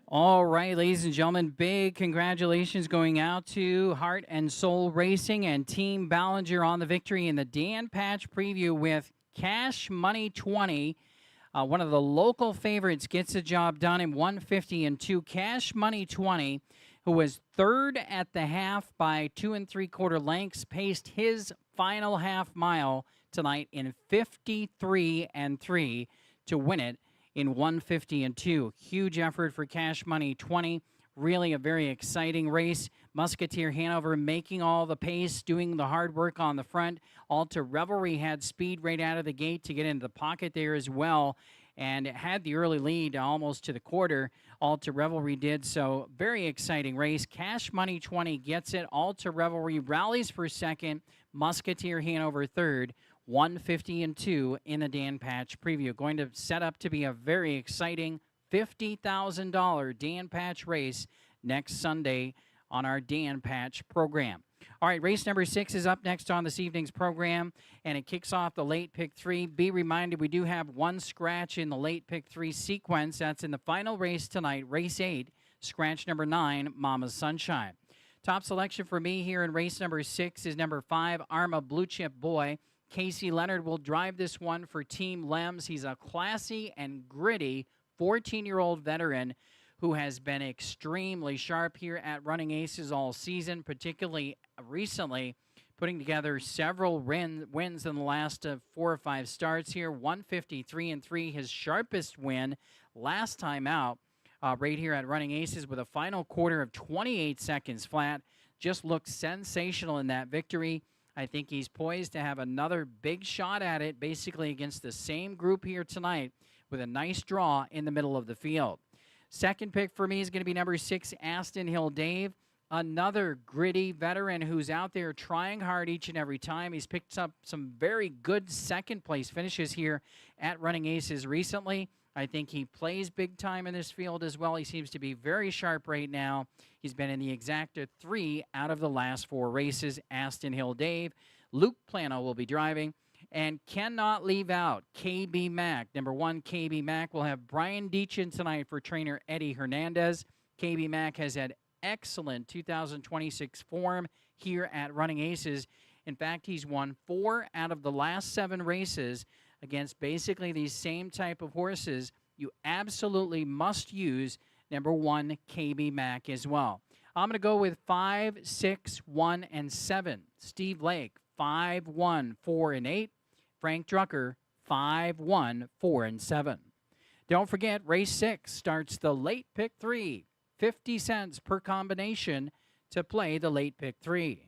All right, ladies and gentlemen, big congratulations going out to Heart and Soul Racing and Team Ballinger on the victory in the Dan Patch preview with Cash Money 20. One of the local favorites gets the job done in 150 and 2. Cash Money 20, who was third at the half by 2 3/4 lengths, paced his final half mile tonight in 53 and 3 to win it in 150 and 2. Huge effort for Cash Money 20. Really a very exciting race. Musketeer Hanover making all the pace, doing the hard work on the front. Alta Revelry had speed right out of the gate to get into the pocket there as well, and it had the early lead almost to the quarter. Alta Revelry did, so very exciting race. Cash Money 20 gets it. Alta Revelry rallies for second. Musketeer Hanover third. 150 and 2 in the Dan Patch preview. Going to set up to be a very exciting $50,000 Dan Patch race next Sunday on our Dan Patch program. All right, race number 6 is up next on this evening's program, and it kicks off the late pick 3. Be reminded, we do have one scratch in the late pick 3 sequence. That's in the final race tonight, race 8, scratch number 9, Mama's Sunshine. Top selection for me here in race number 6 is number 5, Arma Blue Chip Boy. Casey Leonard will drive this one for Team Lems. He's a classy and gritty 14-year-old veteran who has been extremely sharp here at Running Aces all season, particularly recently, putting together several wins in the last 4 or 5 starts here. 153 and 3, his sharpest win last time out right here at Running Aces with a final quarter of 28 seconds flat. Just looked sensational in that victory. I think he's poised to have another big shot at it, basically against the same group here tonight with a nice draw in the middle of the field. Second pick for me is going to be number 6, Aston Hill Dave, another gritty veteran who's out there trying hard each and every time. He's picked up some very good second-place finishes here at Running Aces recently. I think he plays big time in this field as well. He seems to be very sharp right now. He's been in the exacta 3 out of the last 4 races. Aston Hill Dave. Luke Plano will be driving. And cannot leave out KB Mack. Number 1, KB Mack will have Brian Deachin tonight for trainer Eddie Hernandez. KB Mack has had excellent 2026 form here at Running Aces. In fact, he's won 4 out of the last 7 races against basically these same type of horses. You absolutely must use number 1, KB Mack as well. I'm going to go with 5, 6, 1, and 7. Steve Lake, 5, 1, 4, and 8. Frank Drucker, 5, 1, 4, and 7. Don't forget, race 6 starts the late pick 3. 50 cents per combination to play the late pick 3.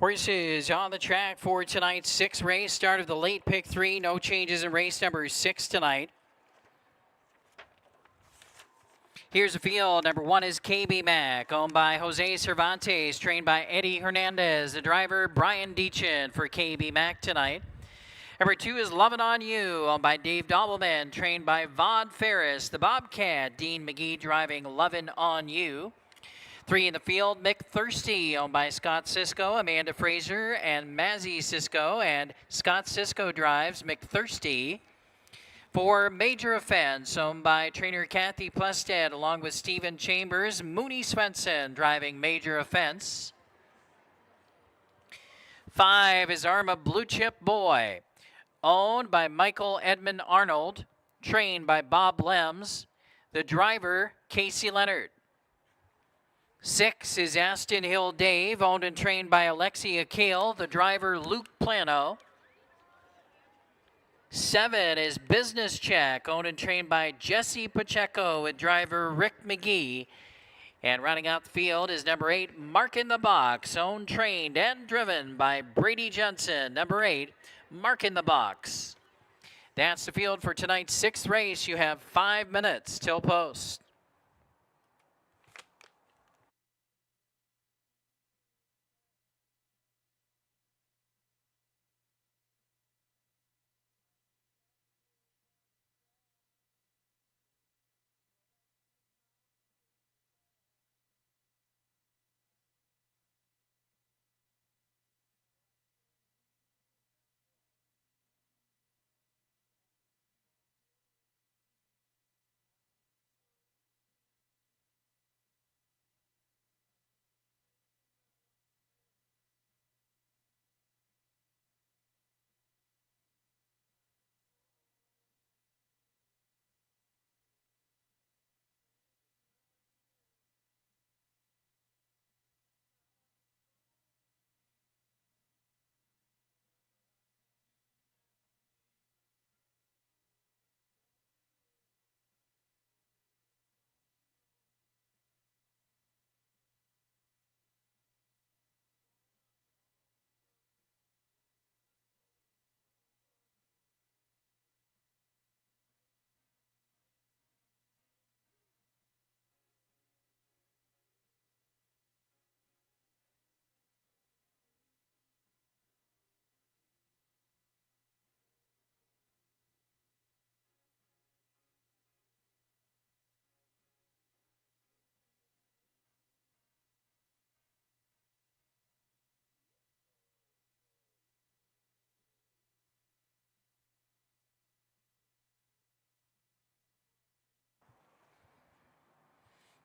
Horses on the track for tonight's sixth race. Start of the late pick 3. No changes in race number 6 tonight. Here's the field. Number 1 is KB Mac, owned by Jose Cervantes, trained by Eddie Hernandez. The driver, Brian Deachin, for KB Mac tonight. Number 2 is Lovin' On You, owned by Dave Dobbleman, trained by Vaughn Ferris. The Bobcat, Dean McGee, driving Lovin' On You. 3 in the field, Mick Thirsty, owned by Scott Cisco, Amanda Fraser, and Mazzy Cisco. And Scott Cisco drives Mick Thirsty. 4, Major Offense, owned by trainer Kathy Plested, along with Steven Chambers. Mooney Svensson driving Major Offense. 5 is Arma Blue Chip Boy, owned by Michael Edmund Arnold, trained by Bob Lems. The driver, Casey Leonard. 6 is Aston Hill Dave, owned and trained by Alexia Kale. The driver, Luke Plano. 7 is Business Check, owned and trained by Jesse Pacheco with driver Rick McGee. And rounding out the field is number 8, Mark in the Box, owned, trained, and driven by Brady Jensen. Number 8, Mark in the Box. That's the field for tonight's sixth race. You have 5 minutes till post.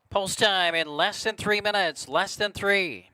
Post time in less than 3 minutes, less than 3.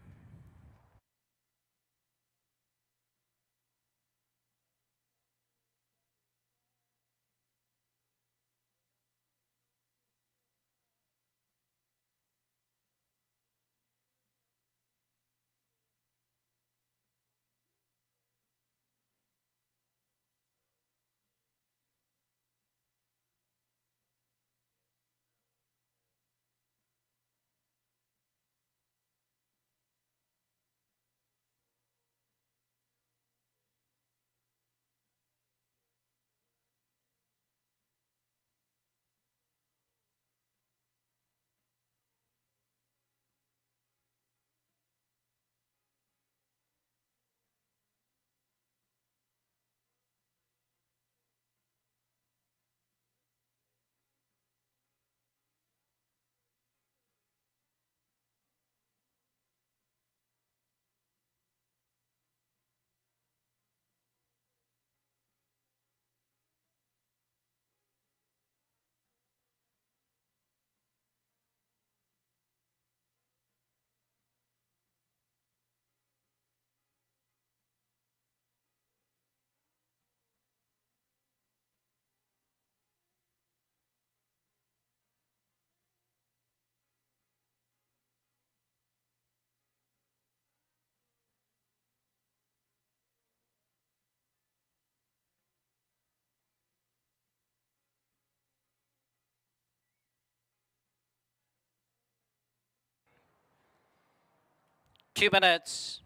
Two minutes.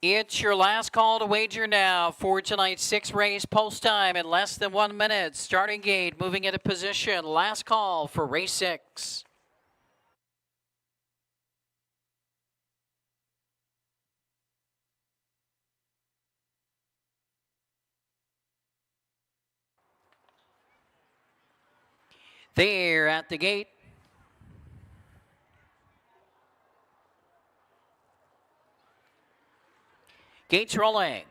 It's your last call to wager now for tonight's 6th race. Post time in less than 1 minute. Starting gate moving into position. Last call for race 6. There at the gate. Gates rolling.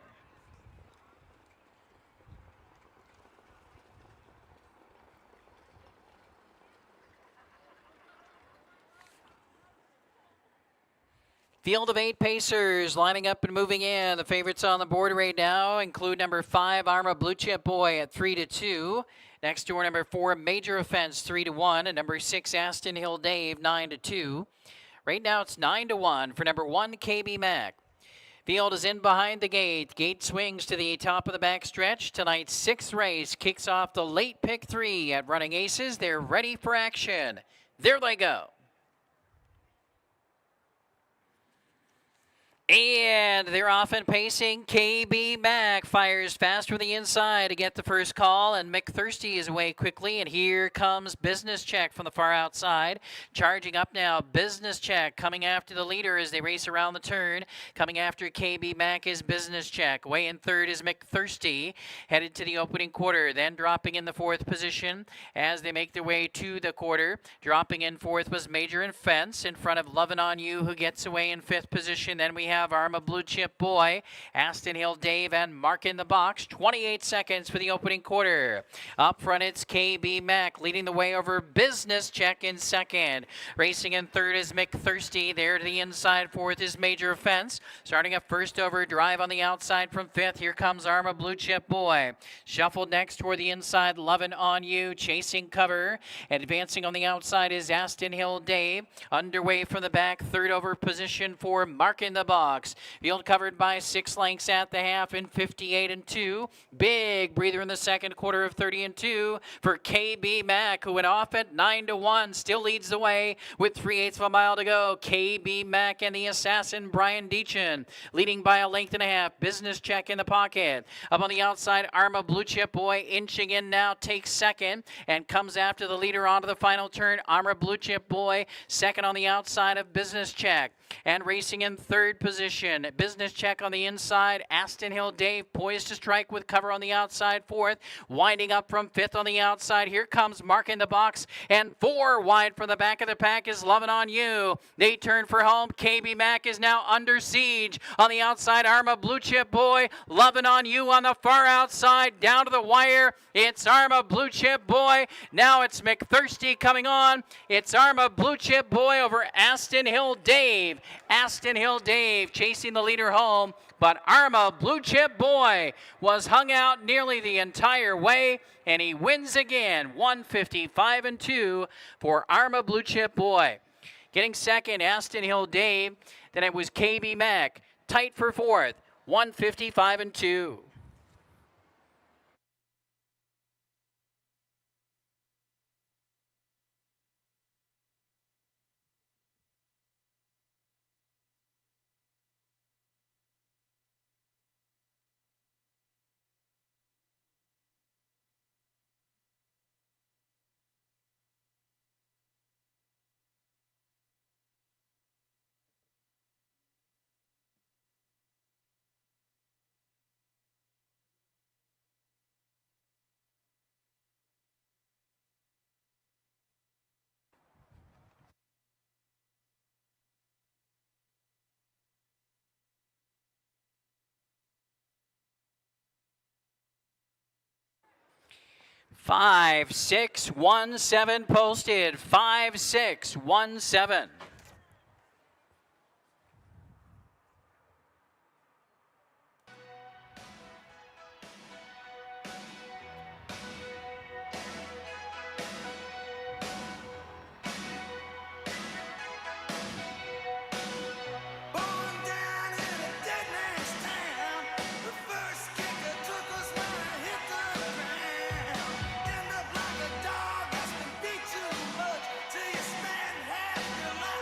Field of 8 pacers lining up and moving in. The favorites on the board right now include number 5, Arma Blue Chip Boy at 3-2. Next door, number 4, Major Offense 3-1, and number 6, Aston Hill Dave 9-2. Right now it's 9-1 for number 1, KB Mac. Field is in behind the gate. Gate swings to the top of the back stretch. Tonight's 6th race kicks off the late pick 3 at Running Aces. They're ready for action. There they go. And they're off and pacing. KB Mac fires fast from the inside to get the first call, and McThirsty is away quickly. And here comes Business Check from the far outside. Charging up now, Business Check coming after the leader as they race around the turn. Coming after KB Mac is Business Check. Away in third is McThirsty, headed to the opening quarter. Then dropping in the 4th position as they make their way to the quarter. Dropping in 4th was Major and Fence in front of Lovin' On You, who gets away in 5th position. Then we have Arma Blue Chip Boy, Aston Hill Dave, and Mark in the Box. 28 seconds for the opening quarter. Up front, it's KB Mac leading the way over Business Check in second. Racing in third is McThirsty. There to the inside, 4th is Major Offense. Starting up first over Drive on the outside from 5th. Here comes Arma Blue Chip Boy. Shuffled next toward the inside, Lovin' On You, chasing cover. Advancing on the outside is Aston Hill Dave. Underway from the back, third over position for Mark in the Box. Field covered by 6 lengths at the half in 58-2. Big breather in the second quarter of 30-2 for KB Mac, who went off at 9-1. Still leads the way with 3/8 of a mile to go. KB Mac and the assassin Brian Deachin leading by a length and a half. Business Check in the pocket. Up on the outside, Arma Blue Chip Boy inching in now, takes second and comes after the leader onto the final turn. Arma Blue Chip Boy second on the outside of Business Check. And racing in third position, Business Check on the inside. Aston Hill Dave poised to strike with cover on the outside, 4th. Winding up from 5th on the outside. Here comes Mark in the Box. And 4 wide from the back of the pack is Lovin' On You. They turn for home. KB Mac is now under siege. On the outside, Arma Blue Chip Boy. Lovin' On You on the far outside. Down to the wire. It's Arma Blue Chip Boy. Now it's McThirsty coming on. It's Arma Blue Chip Boy over Aston Hill Dave. Aston Hill Dave chasing the leader home, but Arma Blue Chip Boy was hung out nearly the entire way, and he wins again. 155-2 for Arma Blue Chip Boy. Getting second, Aston Hill Dave. Then it was KB Mac. Tight for 4th, 155-2. Five, 6, 1, 7 posted. 5, 6, 1, 7. Till you spend half your life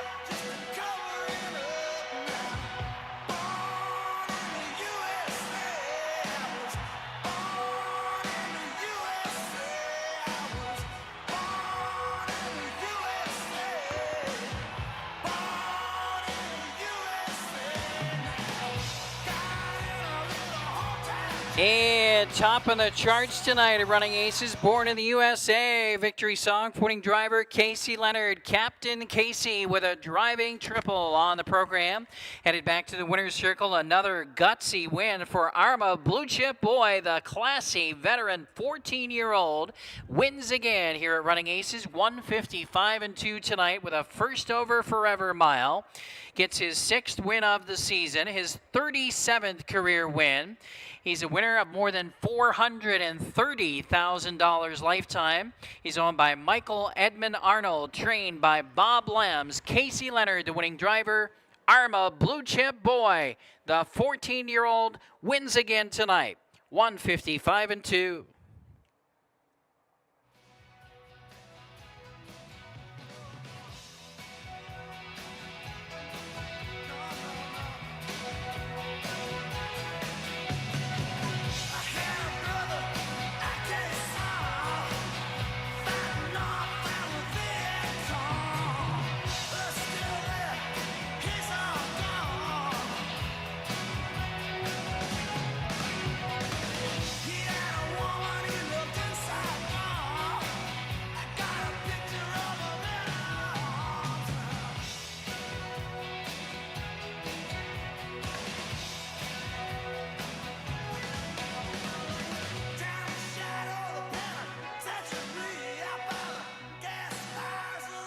And top of the charts tonight at Running Aces, Born in the USA. Victory song, pointing driver Casey Leonard. Captain Casey with a driving triple on the program. Headed back to the winner's circle, another gutsy win for Arma Blue Chip Boy, the classy veteran 14-year-old. Wins again here at Running Aces, 155-2 tonight with a first over forever mile. Gets his 6th win of the season, his 37th career win. He's a winner of more than $430,000 lifetime. He's owned by Michael Edmund Arnold, trained by Bob Lambs. Casey Leonard, the winning driver. Arma Blue Chip Boy, the 14-year-old, wins again tonight. 155-2.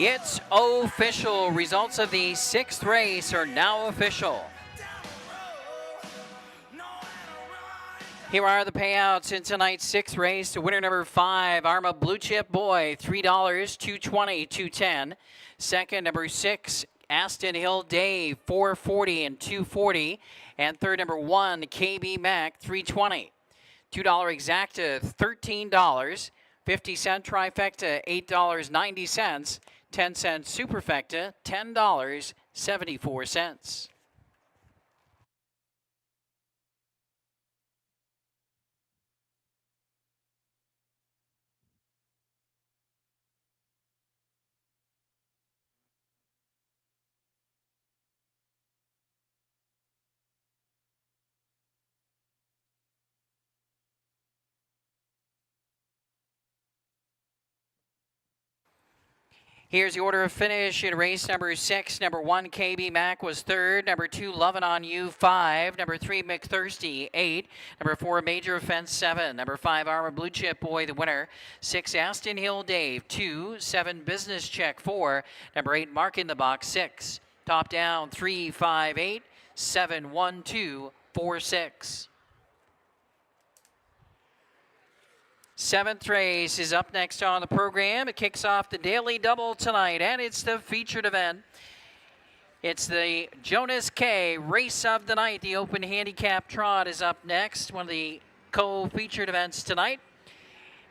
It's official. Results of the 6th race are now official. Here are the payouts in tonight's 6th race. To winner number 5, Arma Blue Chip Boy, $3, $220, $210. Second, number 6, Aston Hill Dave, $440 and $240. And third, number 1, KB Mac, $320. $2 exacta, $13. 50-cent trifecta, $8.90. 10-cent superfecta, $10.74. Here's the order of finish in race number 6. Number 1, KB Mac was 3rd. Number 2, Lovin' on You, 5. Number 3, McThirsty, 8. Number 4, Major Offense, 7. Number 5, Arma Blue Chip Boy, the winner. 6, Aston Hill Dave, 2. 7, Business Check, 4. Number 8, Mark in the Box, 6. Top down, 3, 5, 8. 7, 1, 2, 4, 6. 7th race is up next on the program. It kicks off the daily double tonight, and it's the featured event. It's the Jonas K Race of the Night. The Open Handicap Trot is up next, one of the co-featured events tonight.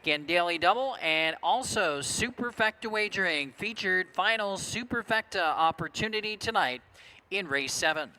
Again, daily double and also Superfecta wagering. Featured final Superfecta opportunity tonight in race 7.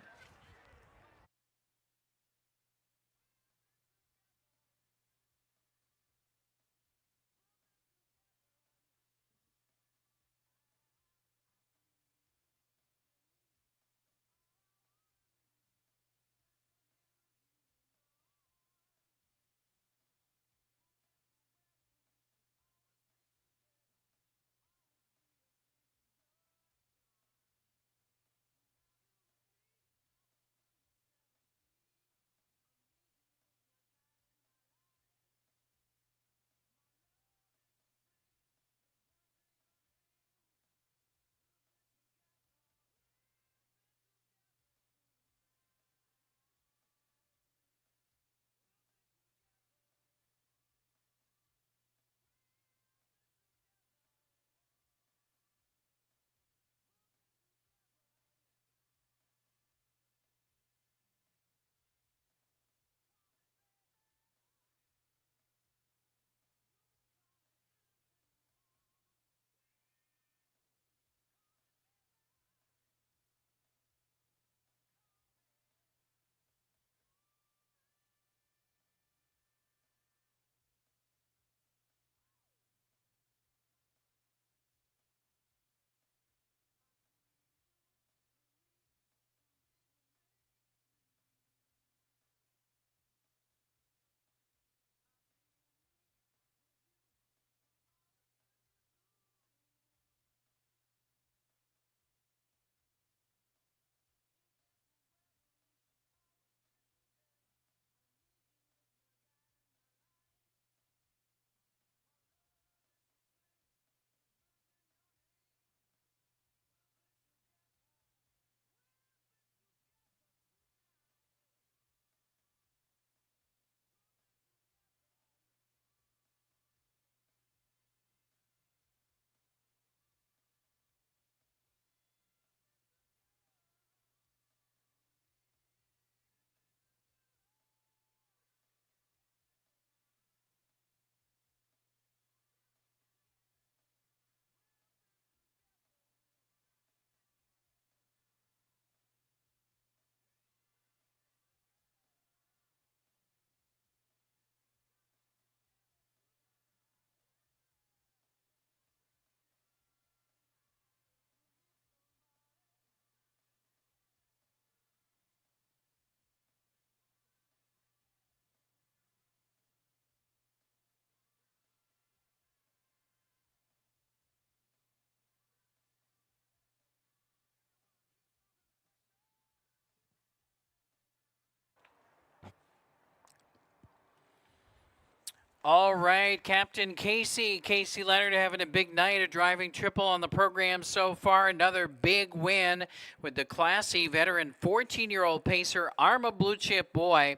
All right, Captain Casey Leonard having a big night, a driving triple on the program so far. Another big win with the classy veteran 14-year-old pacer Arma Blue Chip Boy,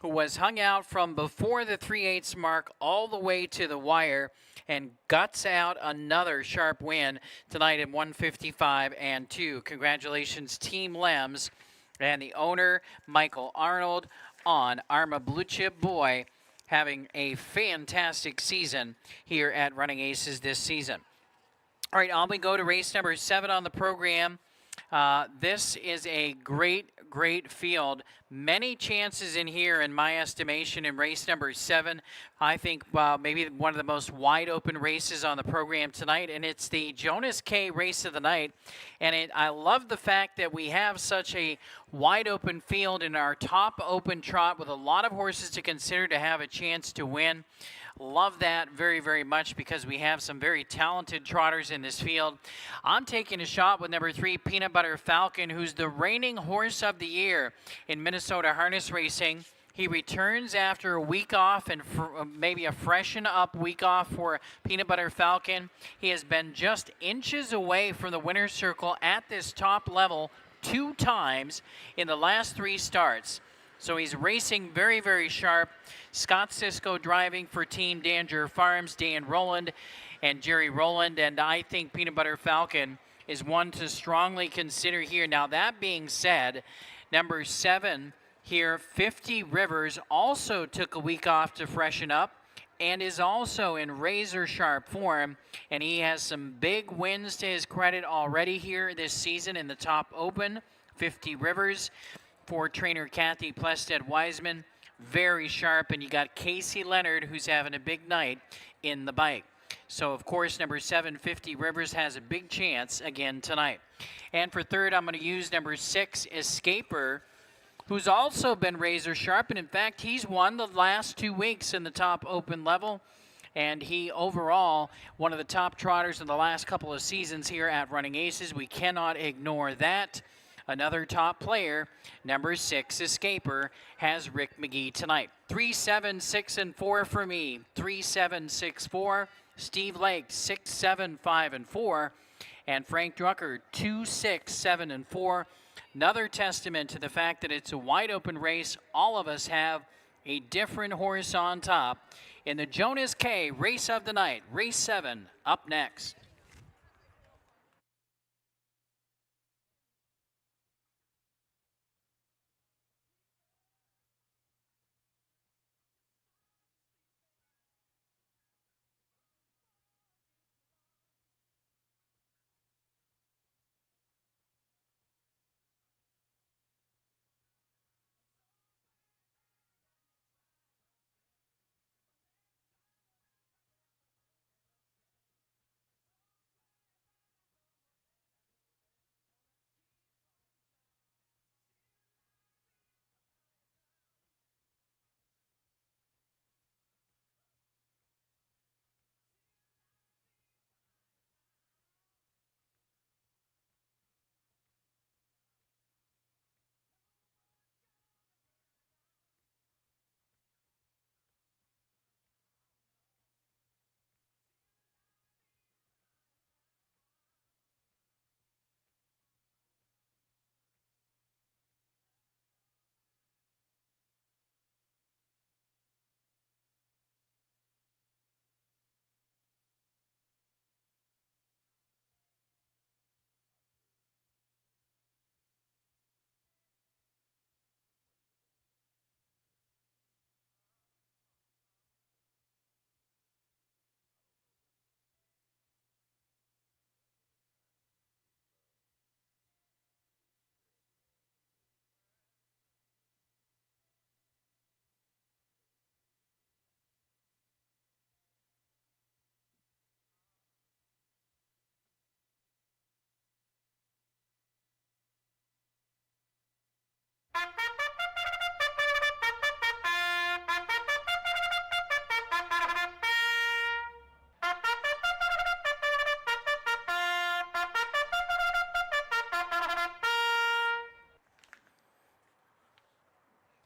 who was hung out from before the 3/8 mark all the way to the wire and guts out another sharp win tonight at 155-2. Congratulations, Team Lems and the owner, Michael Arnold, on Arma Blue Chip Boy, having a fantastic season here at Running Aces this season. All right, on we go to race number 7 on the program. This is a great field. Many chances in here, in my estimation, in race number 7. I think maybe one of the most wide open races on the program tonight, and it's the Jonas K race of the night. And I love the fact that we have such a wide open field in our top open trot with a lot of horses to consider to have a chance to win. Love that very much because we have some very talented trotters in this field. I'm taking a shot with number 3, Peanut Butter Falcon, who's the reigning horse of the year in Minnesota harness racing. He returns after a week off and maybe a freshen up week off for Peanut Butter Falcon. He has been just inches away from the winner's circle at this top level 2 times in the last 3 starts. So he's racing very sharp. Scott Cisco driving for Team Danger Farms, Dan Rowland and Jerry Rowland. And I think Peanut Butter Falcon is one to strongly consider here. Now, that being said, number 7 here, 50 Rivers, also took a week off to freshen up and is also in razor sharp form. And he has some big wins to his credit already here this season in the top open. 50 Rivers for trainer Kathy Plested-Wiseman, very sharp, and you got Casey Leonard, who's having a big night in the bike. So, of course, number 7, 50 Rivers, has a big chance again tonight. And for third, I'm going to use number 6, Escaper, who's also been razor sharp, and in fact, he's won the last 2 weeks in the top open level, and he overall one of the top trotters in the last couple of seasons here at Running Aces. We cannot ignore that. Another top player, number 6, Escaper, has Rick McGee tonight. 3, 7, 6, and 4 for me. 3, 7, 6, 4. Steve Lake, 6, 7, 5, and 4. And Frank Drucker, 2, 6, 7, and 4. Another testament to the fact that it's a wide open race. All of us have a different horse on top in the Jonas K race of the night. Race 7 up next.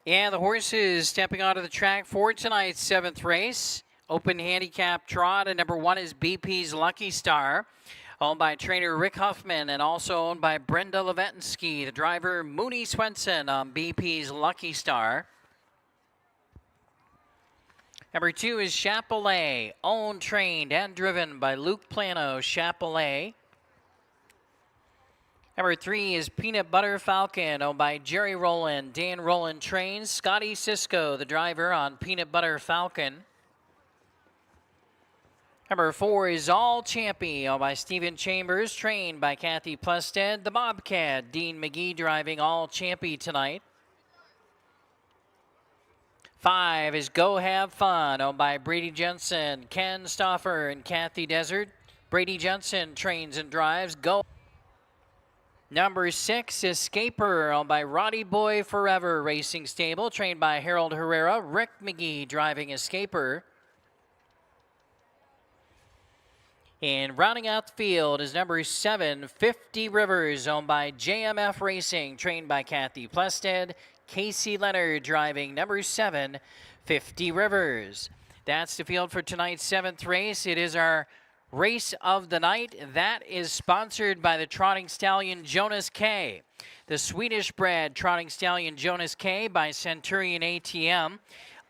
And the horses stepping onto the track for tonight's 7th race Open handicap trot, and number 1 is BP's Lucky Star, owned by trainer Rick Huffman and also owned by Brenda Levetinsky. The driver Mooney Swenson on BP's Lucky Star. Number 2 is Chapelet, owned, trained, and driven by Luke Plano. Chapelet. Number 3 is Peanut Butter Falcon, owned by Jerry Rowland. Dan Rowland trains. Scotty Cisco, the driver on Peanut Butter Falcon. Number 4 is All Champy, owned by Stephen Chambers, trained by Kathy Plested. The Bobcat, Dean McGee driving All Champy tonight. 5 is Go Have Fun, owned by Brady Jensen, Ken Stauffer, and Kathy Desert. Brady Jensen trains and drives Go. Number 6, Escaper, owned by Roddy Boy Forever Racing Stable, trained by Harold Herrera. Rick McGee driving Escaper. And rounding out the field is number 7, 50 Rivers, owned by JMF Racing, trained by Kathy Plested. Casey Leonard driving number 7, 50 Rivers. That's the field for tonight's 7th race. It is our race of the night. That is sponsored by the trotting stallion Jonas K. The Swedish-bred trotting stallion Jonas K by Centurion ATM.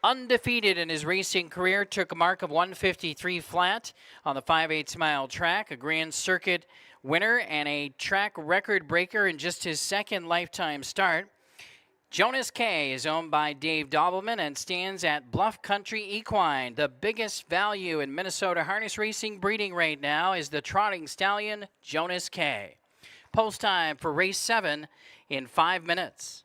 Undefeated in his racing career, took a mark of 153 flat on the 5/8 mile track, a Grand Circuit winner and a track record breaker in just his 2nd lifetime start. Jonas K is owned by Dave Dobbleman and stands at Bluff Country Equine. The biggest value in Minnesota harness racing breeding right now is the trotting stallion Jonas K. Post time for race 7 in 5 minutes.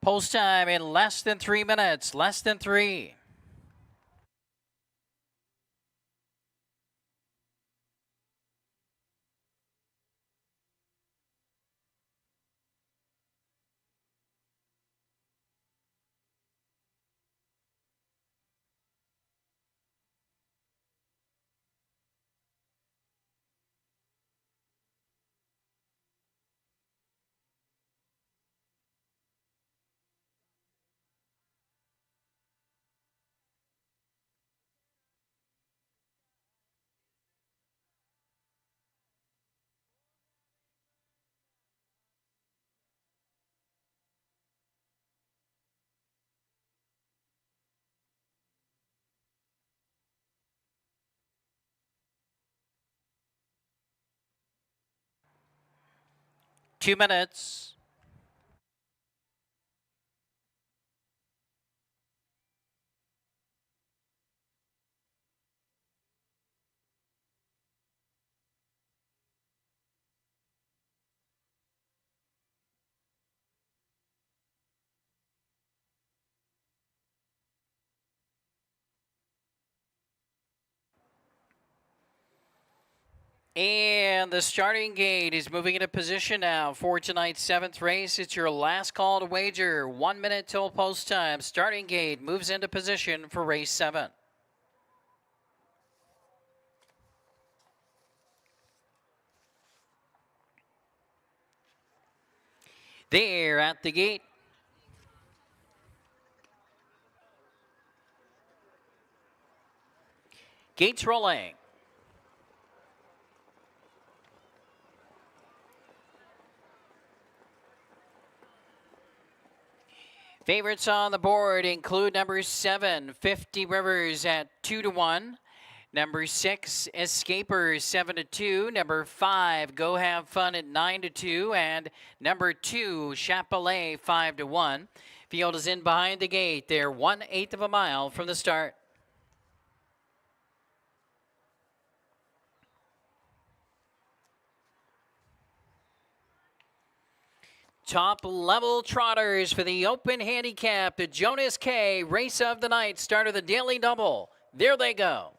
Post time in less than 3 minutes, less than 3. 2 minutes. And the starting gate is moving into position now for tonight's 7th race. It's your last call to wager. 1 minute till post time. Starting gate moves into position for race 7. There at the gate. Gates rolling. Favorites on the board include number 7, 50 Rivers at 2-1. Number 6, Escapers 7-2. Number 5, Go Have Fun at 9-2. And number 2, Chapelet 5-1. Field is in behind the gate. They're 1/8 of a mile from the start. Top level trotters for the open handicap. The Jonas K race of the night, start of the daily double. There they go.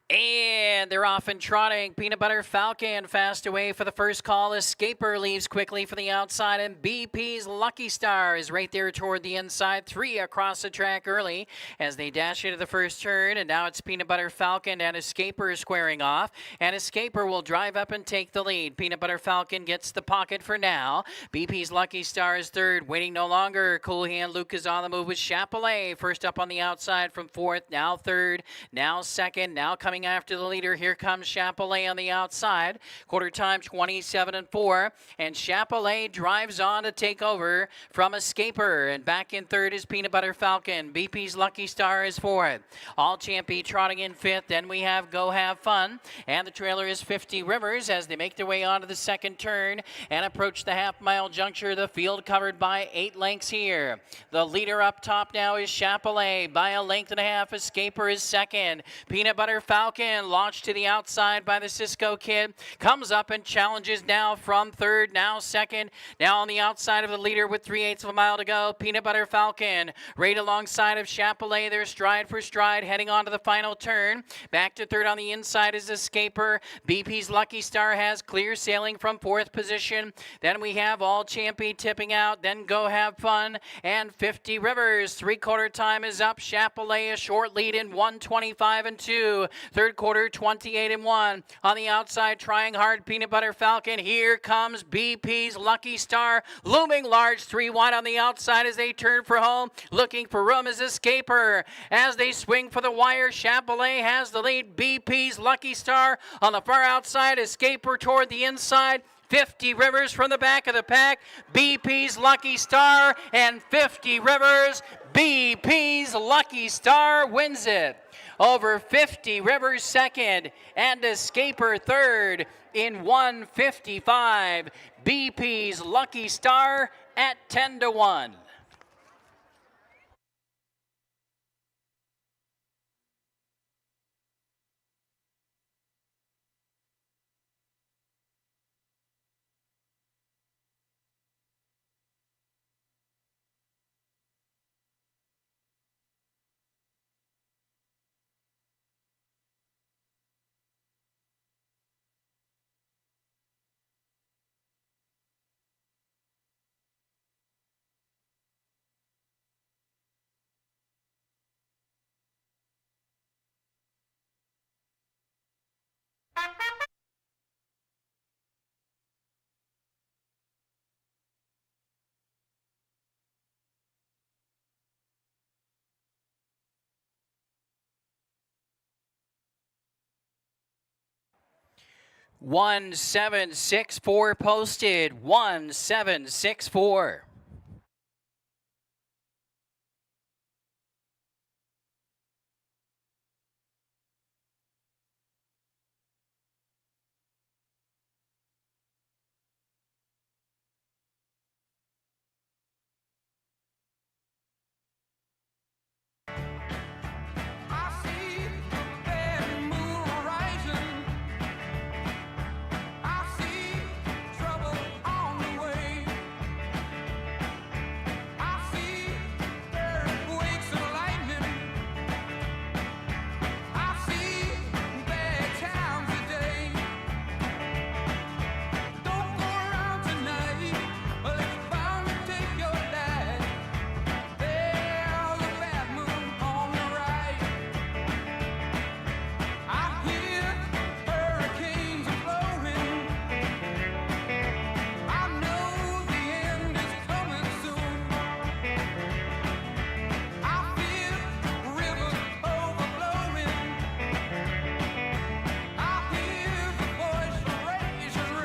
And they're off and trotting. Peanut Butter Falcon fast away for the first call. Escaper leaves quickly for the outside. And BP's Lucky Star is right there toward the inside. 3 across the track early as they dash into the first turn. And now it's Peanut Butter Falcon and Escaper squaring off. And Escaper will drive up and take the lead. Peanut Butter Falcon gets the pocket for now. BP's Lucky Star is third. Waiting no longer. Cool Hand Luke is on the move with Chapelet. First up on the outside from fourth. Now third. Now second. Now coming after the leader. Here comes Chapelet on the outside. Quarter time 27-4. And Chapelet drives on to take over from Escaper. And back in third is Peanut Butter Falcon. BP's Lucky Star is fourth. All Champy trotting in fifth. Then we have Go Have Fun. And the trailer is 50 Rivers as they make their way onto the second turn and approach the half-mile juncture. The field covered by 8 lengths here. The leader up top now is Chapelet by a length and a half. Escaper is second. Peanut Butter Falcon launched to the outside by the Cisco Kid. Comes up and challenges now from third, now second. Now on the outside of the leader with 3/8 of a mile to go. Peanut Butter Falcon right alongside of Chapelet. They're stride for stride heading on to the final turn. Back to third on the inside is Escaper. BP's Lucky Star has clear sailing from fourth position. Then we have All Champy tipping out. Then Go Have Fun and 50 Rivers. 3/4 time is up. Chapelet a short lead in 1:25-2. Third quarter 28-1. On the outside trying hard Peanut Butter Falcon. Here comes BP's Lucky Star. Looming large 3 wide on the outside as they turn for home. Looking for room is Escaper. As they swing for the wire, Chapelet has the lead. BP's Lucky Star on the far outside. Escaper toward the inside. 50 Rivers from the back of the pack. BP's Lucky Star and 50 Rivers. BP's Lucky Star wins it. Over 50 Rivers second and Escaper third in 1:55. BP's Lucky Star at 10-1. One 764 posted. 1764.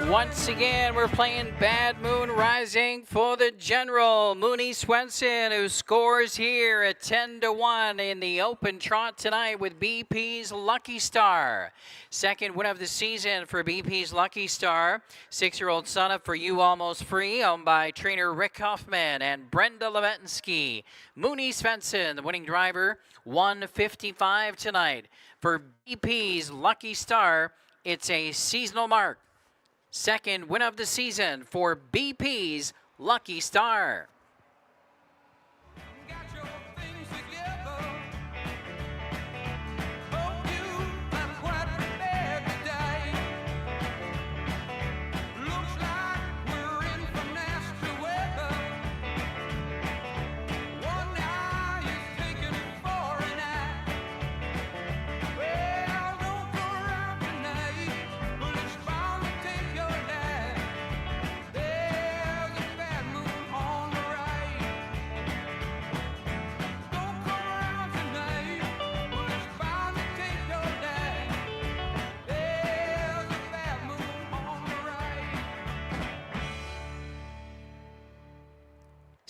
Once again, we're playing Bad Moon Rising for the General. Mooney Swenson, who scores here at 10-1 in the open trot tonight with BP's Lucky Star. Second win of the season for BP's Lucky Star. 6-year-old son of For You Almost Free, owned by trainer Rick Hoffman and Brenda Levetinsky. Mooney Swenson, the winning driver, 155 tonight. For BP's Lucky Star, it's a seasonal mark. Second win of the season for BP's Lucky Star.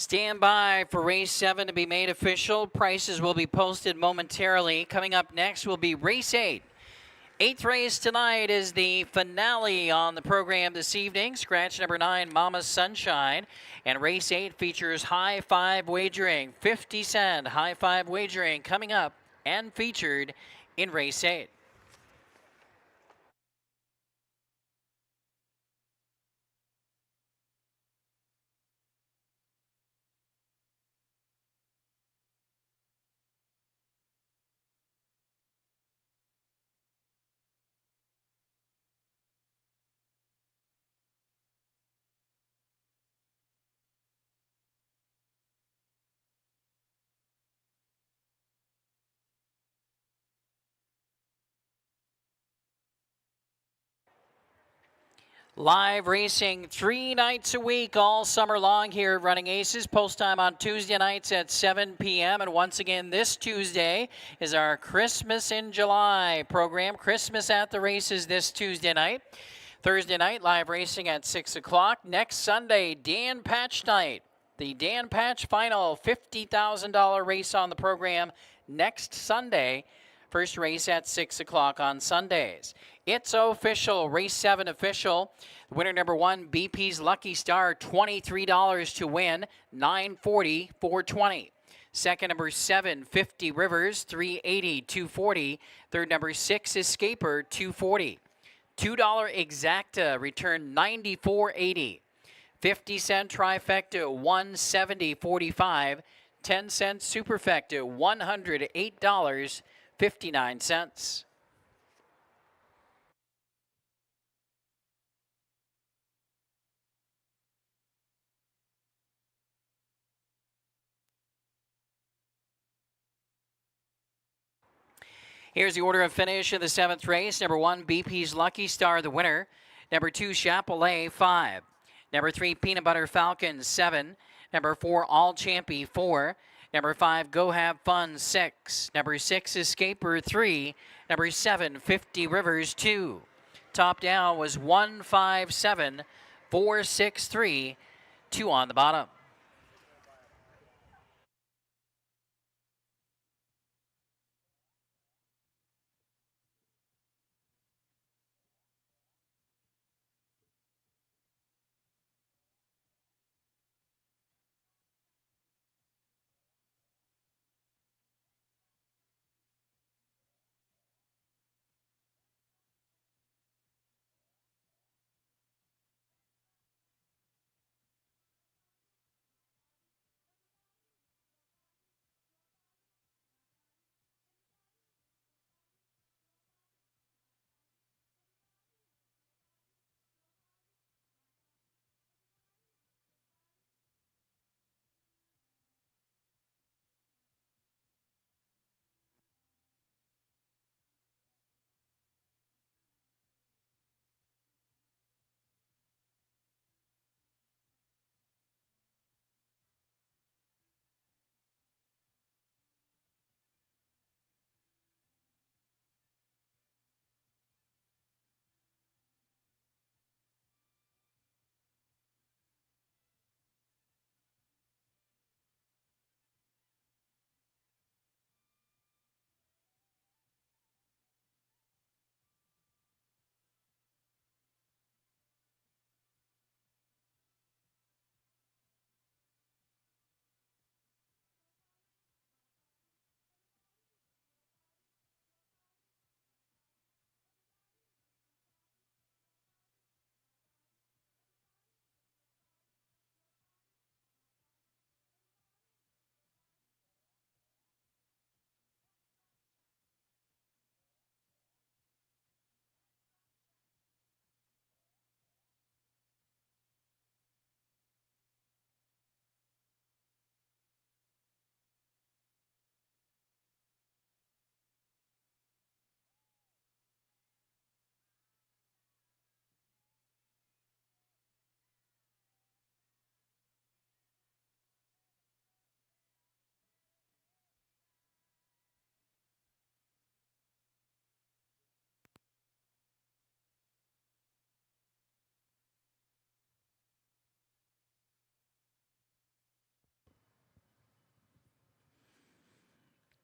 Stand by for race 7 to be made official. Prices will be posted momentarily. Coming up next will be race 8. Eighth race tonight is the finale on the program this evening. Scratch number 9, Mama's Sunshine. And race 8 features high five wagering. 50-cent high five wagering coming up and featured in race 8. Live racing 3 nights a week all summer long here at Running Aces. Post time on Tuesday nights at 7 p.m. And once again, this Tuesday is our Christmas in July program. Christmas at the Races this Tuesday night. Thursday night, live racing at 6 o'clock. Next Sunday, Dan Patch night. The Dan Patch final $50,000 race on the program next Sunday. First race at 6 o'clock on Sundays. It's official, race 7 official. Winner number 1, BP's Lucky Star, $23 to win, $940, $420. Second number 7, 50 Rivers, $380, $240. Third number 6, Escaper, $240. $2 Exacta returned $94.80. 50-cent trifecta, $170.45. 10-cent superfecta, $108.59. Here's the order of finish in the 7th race. Number 1, BP's Lucky Star, the winner. Number 2, Chapelet, 5. Number 3, Peanut Butter Falcon, 7. Number 4, All Champy, 4. Number 5, Go Have Fun, 6. Number 6, Escaper, 3. Number 7, 50 Rivers, 2. Top down was 157, 463, 2 on the bottom.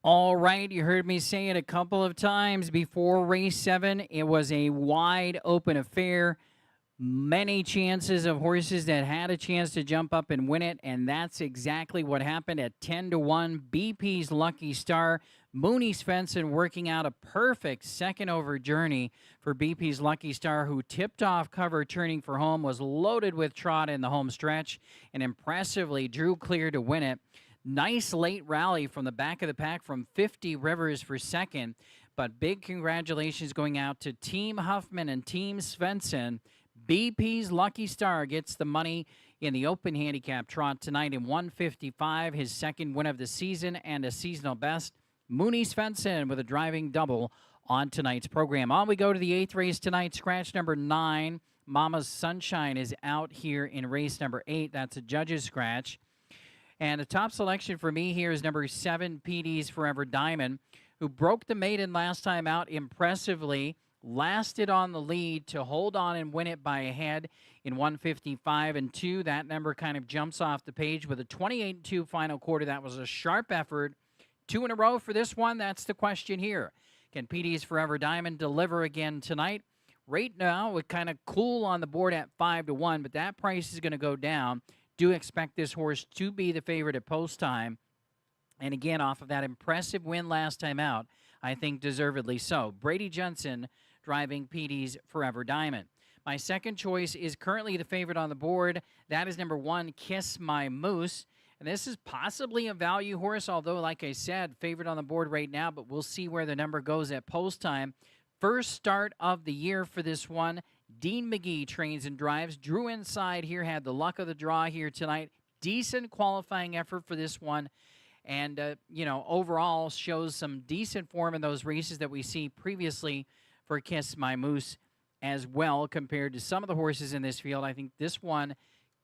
All right, you heard me say it a couple of times before race 7. It was a wide open affair. Many chances of horses that had a chance to jump up and win it, and that's exactly what happened at 10-1. BP's Lucky Star. Mooney Svensson working out a perfect second over journey for BP's Lucky Star, who tipped off cover turning for home, was loaded with trot in the home stretch, and impressively drew clear to win it. Nice late rally from the back of the pack from 50 Rivers for second, but big congratulations going out to Team Huffman and Team Svensson. BP's Lucky Star gets the money in the open handicap trot tonight in 155, his second win of the season and a seasonal best. Mooney Svensson with a driving double on tonight's program. On we go to the 8th race tonight, scratch number 9. Mama's Sunshine is out here in race number 8. That's a judge's scratch. And the top selection for me here is number 7, PD's Forever Diamond, who broke the maiden last time out impressively, lasted on the lead to hold on and win it by a head in 155-2. That number kind of jumps off the page with a 28-2 final quarter. That was a sharp effort. 2 in a row for this one. That's the question here. Can PD's Forever Diamond deliver again tonight? Right now, we're kind of cool on the board at 5-1, but that price is going to go down. Do expect this horse to be the favorite at post time. And again, off of that impressive win last time out, I think deservedly so. Brady Johnson driving PD's Forever Diamond. My second choice is currently the favorite on the board. That is number 1, Kiss My Moose. And this is possibly a value horse, although, like I said, favorite on the board right now, but we'll see where the number goes at post time. First start of the year for this one. Dean McGee trains and drives. Drew inside here, had the luck of the draw here tonight. Decent qualifying effort for this one. And, overall shows some decent form in those races that we see previously for Kiss My Moose as well compared to some of the horses in this field. I think this one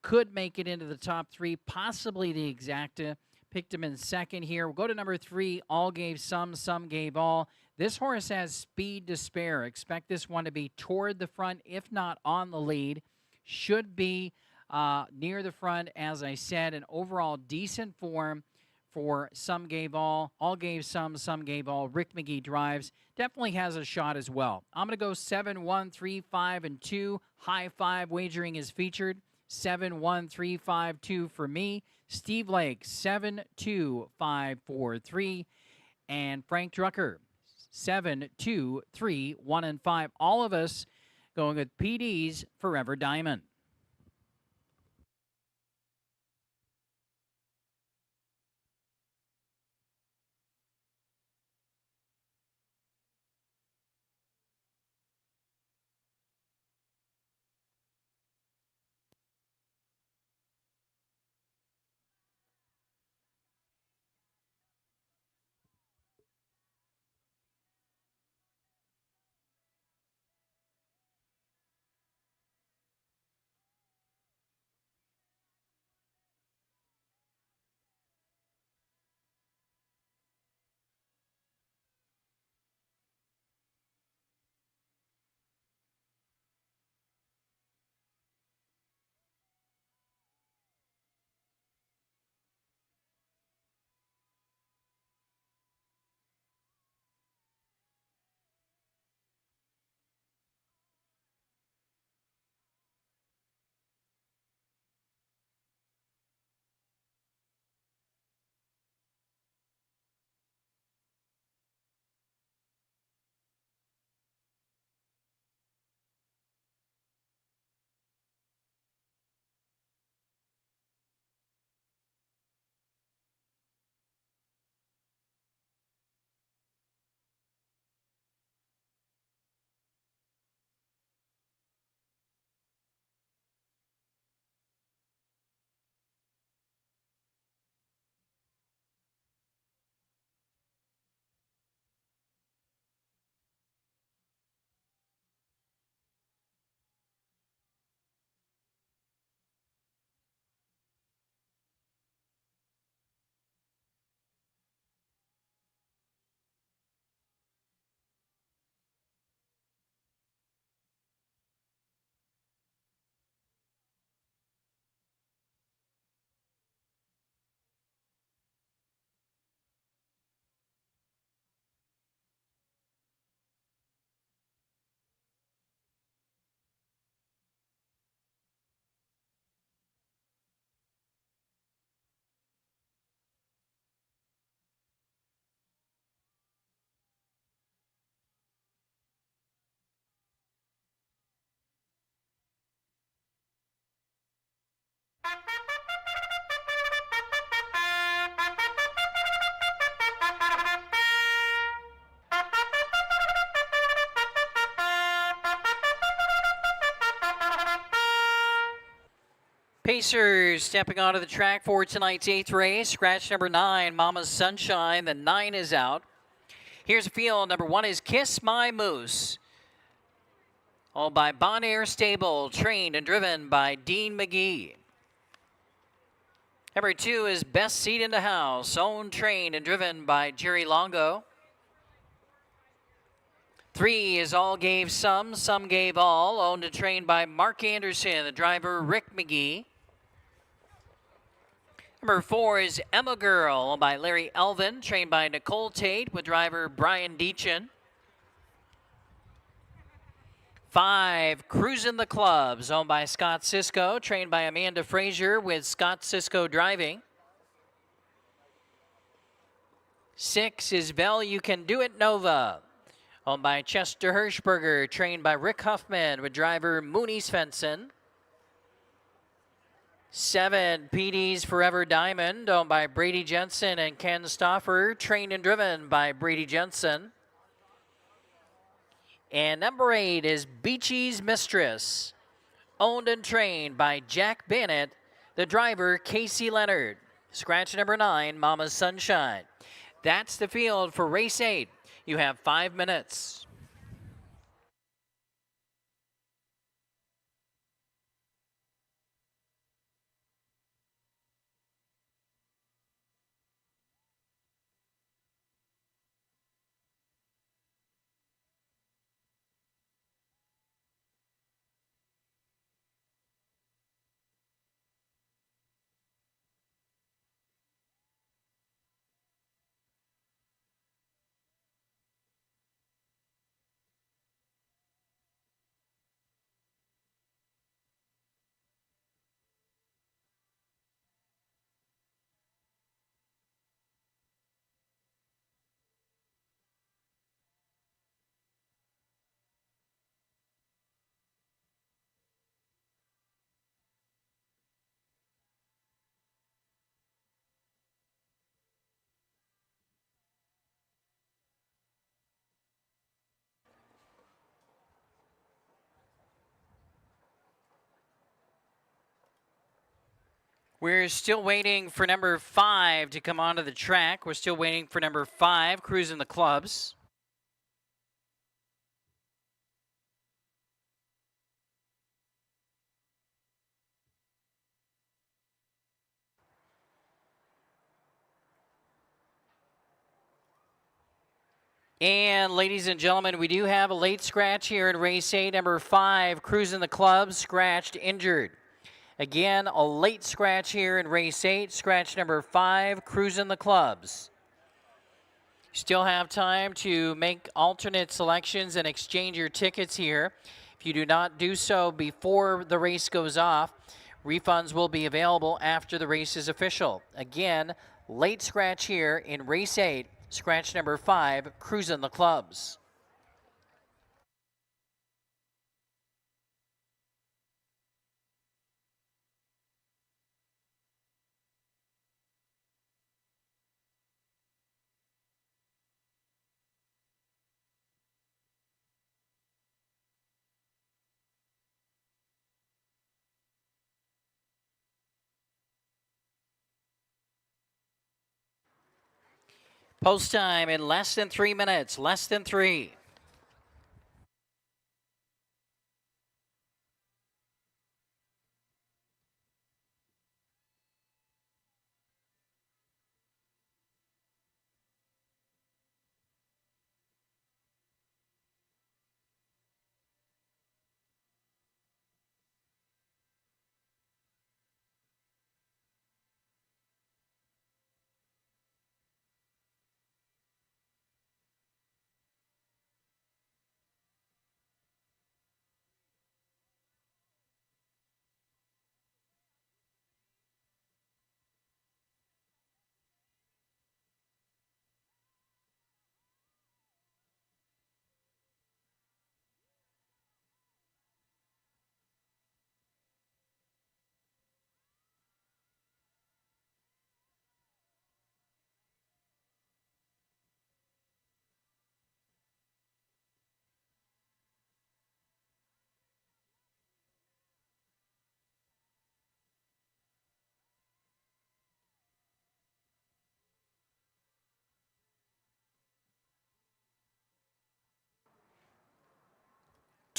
could make it into the top 3, possibly the Exacta. Picked him in second here. We'll go to number 3, All Gave Some Gave All. This horse has speed to spare. Expect this one to be toward the front, if not on the lead. Should be near the front, as I said. An overall decent form for Some Gave All. All Gave Some Gave All. Rick McGee drives. Definitely has a shot as well. I'm going to go 7, 1, 3, 5, and 2. High 5 wagering is featured. 7, 1, 3, 5, 2 for me. Steve Lake, 7, 2, 5, 4, 3. And Frank Drucker, 7, 2, 3, 1, and 5. All of us going with PD's Forever Diamond. Pacers stepping onto the track for tonight's 8th race. Scratch number 9, Mama's Sunshine. The 9 is out. Here's the field. Number 1 is Kiss My Moose. All by Bon Air Stable, trained and driven by Dean McGee. Number 2 is Best Seat in the House, owned, trained, and driven by Jerry Longo. 3 is All Gave Some Gave All, owned and trained by Mark Anderson, the driver Rick McGee. Number 4 is Emma Girl, owned by Larry Elvin, trained by Nicole Tate, with driver Brian Deachin. 5, Cruisin' the Clubs, owned by Scott Cisco, trained by Amanda Frazier with Scott Cisco driving. 6 is Vel You Can Do It Nova, owned by Chester Hirschberger, trained by Rick Huffman with driver Mooney Svensson. 7, PD's Forever Diamond, owned by Brady Jensen and Ken Stauffer, trained and driven by Brady Jensen. And number 8 is Beachy's Mistress, owned and trained by Jack Bennett, the driver Casey Leonard. Scratch number 9, Mama's Sunshine. That's the field for race 8. You have 5 minutes. We're still waiting for number 5 to come onto the track. We're still waiting for number 5, Cruising the Clubs. And ladies and gentlemen, we do have a late scratch here in race 8. Number 5, Cruising the Clubs, scratched, injured. Again, a late scratch here in race 8. Scratch number 5, Cruising the Clubs. Still have time to make alternate selections and exchange your tickets here. If you do not do so before the race goes off, refunds will be available after the race is official. Again, late scratch here in race 8. Scratch number 5, Cruising the Clubs. Post time in less than 3 minutes, less than 3.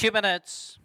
2 minutes.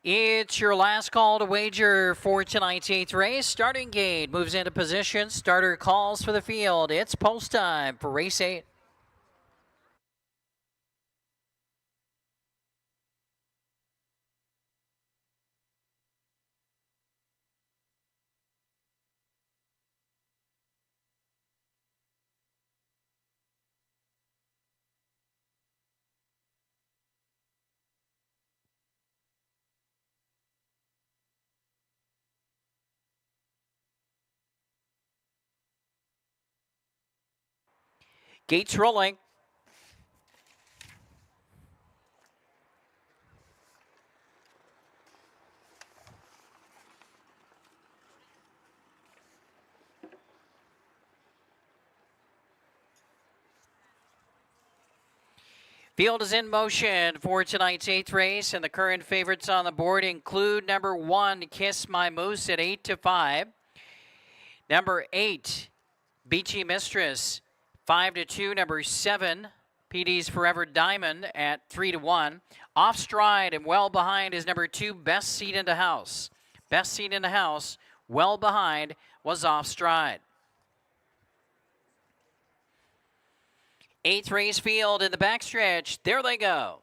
It's your last call to wager for tonight's 8th race. Starting gate moves into position. Starter calls for the field. It's post time for race 8. Gates rolling. Field is in motion for tonight's 8th race, and the current favorites on the board include number 1, Kiss My Moose at 8-5. Number 8, Beachy Mistress, 5-2. Number 7, PD's Forever Diamond at 3-1. Off stride and well behind is number 2, Best Seat in the House. Best Seat in the House, well behind, was off stride. 8th race field in the backstretch. There they go.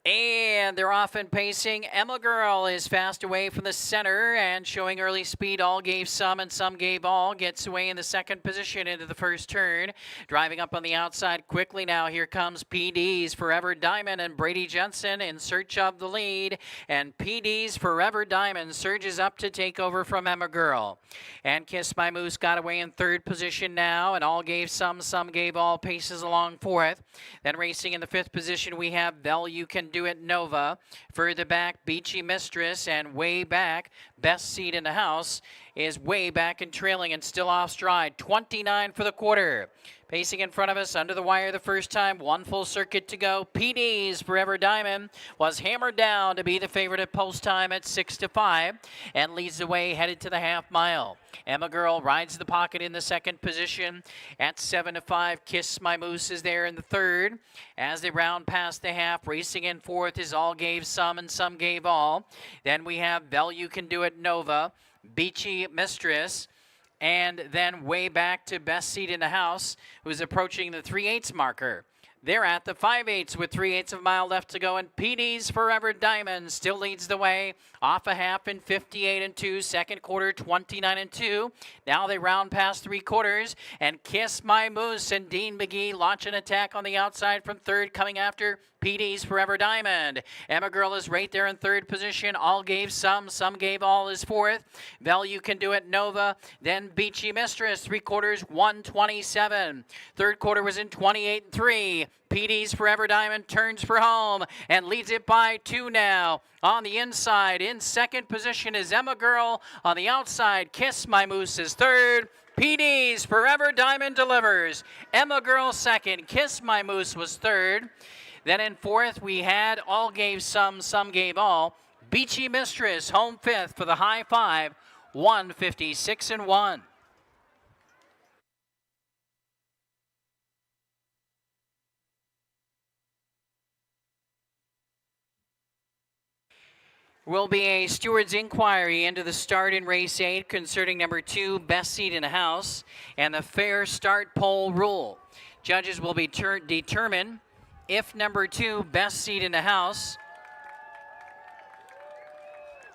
And they're off and pacing. Emma Girl is fast away from the center and showing early speed. All gave some and some gave all. Gets away in the second position into the first turn. Driving up on the outside quickly now. Here comes PD's Forever Diamond and Brady Jensen in search of the lead. And PD's Forever Diamond surges up to take over from Emma Girl. And Kiss My Moose got away in third position now. And all gave some gave all, paces along fourth. Then racing in the fifth position we have You Can Do It Nova. Further back, Beachy Mistress, and way back, Best Seat in the House is way back and trailing and still off stride. 29 for the quarter. Pacing in front of us under the wire the first time. One full circuit to go. PD's Forever Diamond was hammered down to be the favorite at post time at 6-5 and leads the way headed to the half mile. Emma Girl rides the pocket in the second position at 7-5. Kiss My Moose is there in the third. As they round past the half, racing in fourth is All Gave Some and Some Gave All. Then we have You Can Do It Nova, Beachy Mistress, and then way back to Best Seat in the House, who's approaching the 3/8 marker. They're at the 5/8 with 3/8 of a mile left to go, and PD's Forever Diamond still leads the way. Off a half in 58-2, second quarter 29-2. Now they round past three quarters, and Kiss My Moose and Dean McGee launch an attack on the outside from third, coming after PD's Forever Diamond. Emma Girl is right there in third position. All Gave Some Gave All is fourth. You Can Do It Nova, then Beachy Mistress, three quarters 127. Third quarter was in 28-3. PD's Forever Diamond turns for home and leads it by 2 now. On the inside, in second position is Emma Girl. On the outside, Kiss My Moose is third. PD's Forever Diamond delivers. Emma Girl second. Kiss My Moose was third. Then in fourth, we had All Gave Some Gave All. Beachy Mistress home fifth for the high five, 156-1. Will be a steward's inquiry into the start in race 8 concerning number 2, best seat in the house, and the fair start pole rule. Judges will be determine if number 2, best seat in the house,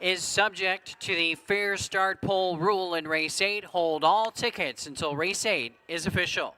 is subject to the fair start pole rule in race 8. Hold all tickets until race 8 is official.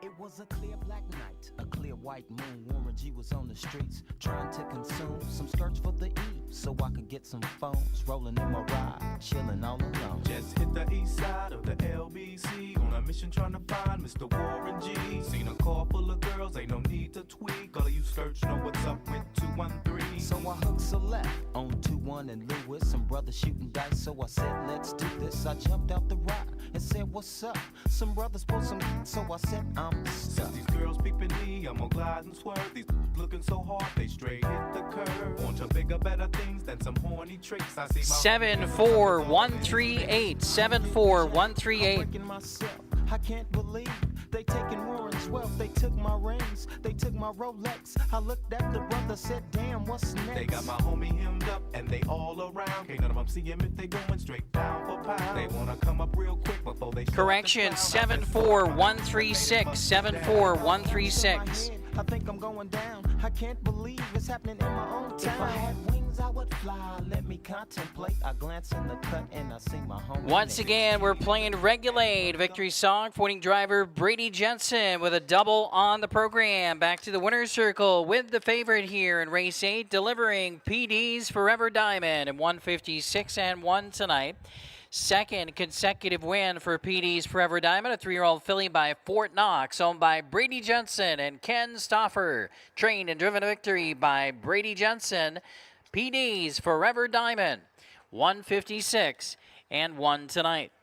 It was a clear black night, a clear white moon. Warren G was on the streets trying to consume some skirts for the eve so I could get some phones. Rolling in my ride, chilling all alone. Just hit the east side of the LBC on a mission trying to find Mr. Warren G. Seen a car full of girls, ain't no need to tweak. All of you skirts know what's up with 213. So I hooked a left on 21 and Lewis. Some brothers shooting dice, so I said, let's do this. I jumped out the ride and said, what's up? Some brothers pulled some, so I said, I'm Since these girls peeping me, I'm gonna glide and swerve. These looking so hard, they straight hit the curve. Want to bigger, better things than some horny tricks. I see my 74138. 74138. breaking myself. I can't believe they taking Warren's wealth. They took my rings, they took my Rolex. I looked at the brother, said, damn, what's next? They got my homie hemmed up and they all around. Can't none of them see him if they going straight down for pound. They wanna come up real quick before they Correction, 74136. 74136. I think I'm going down. I can't believe it's happening in my own town. If I had wings, I would fly. Let me contemplate. I glance in the cut and I see my home. Once again, we're playing Regulate. Victory song for winning driver Brady Jensen with a double on the program. Back to the winner's circle with the favorite here in race 8, delivering PD's Forever Diamond in 156 and 1 tonight. Second consecutive win for PD's Forever Diamond, a 3-year-old filly by Fort Knox, owned by Brady Jensen and Ken Stauffer. Trained and driven to victory by Brady Jensen. PD's Forever Diamond, 156 and 1 tonight.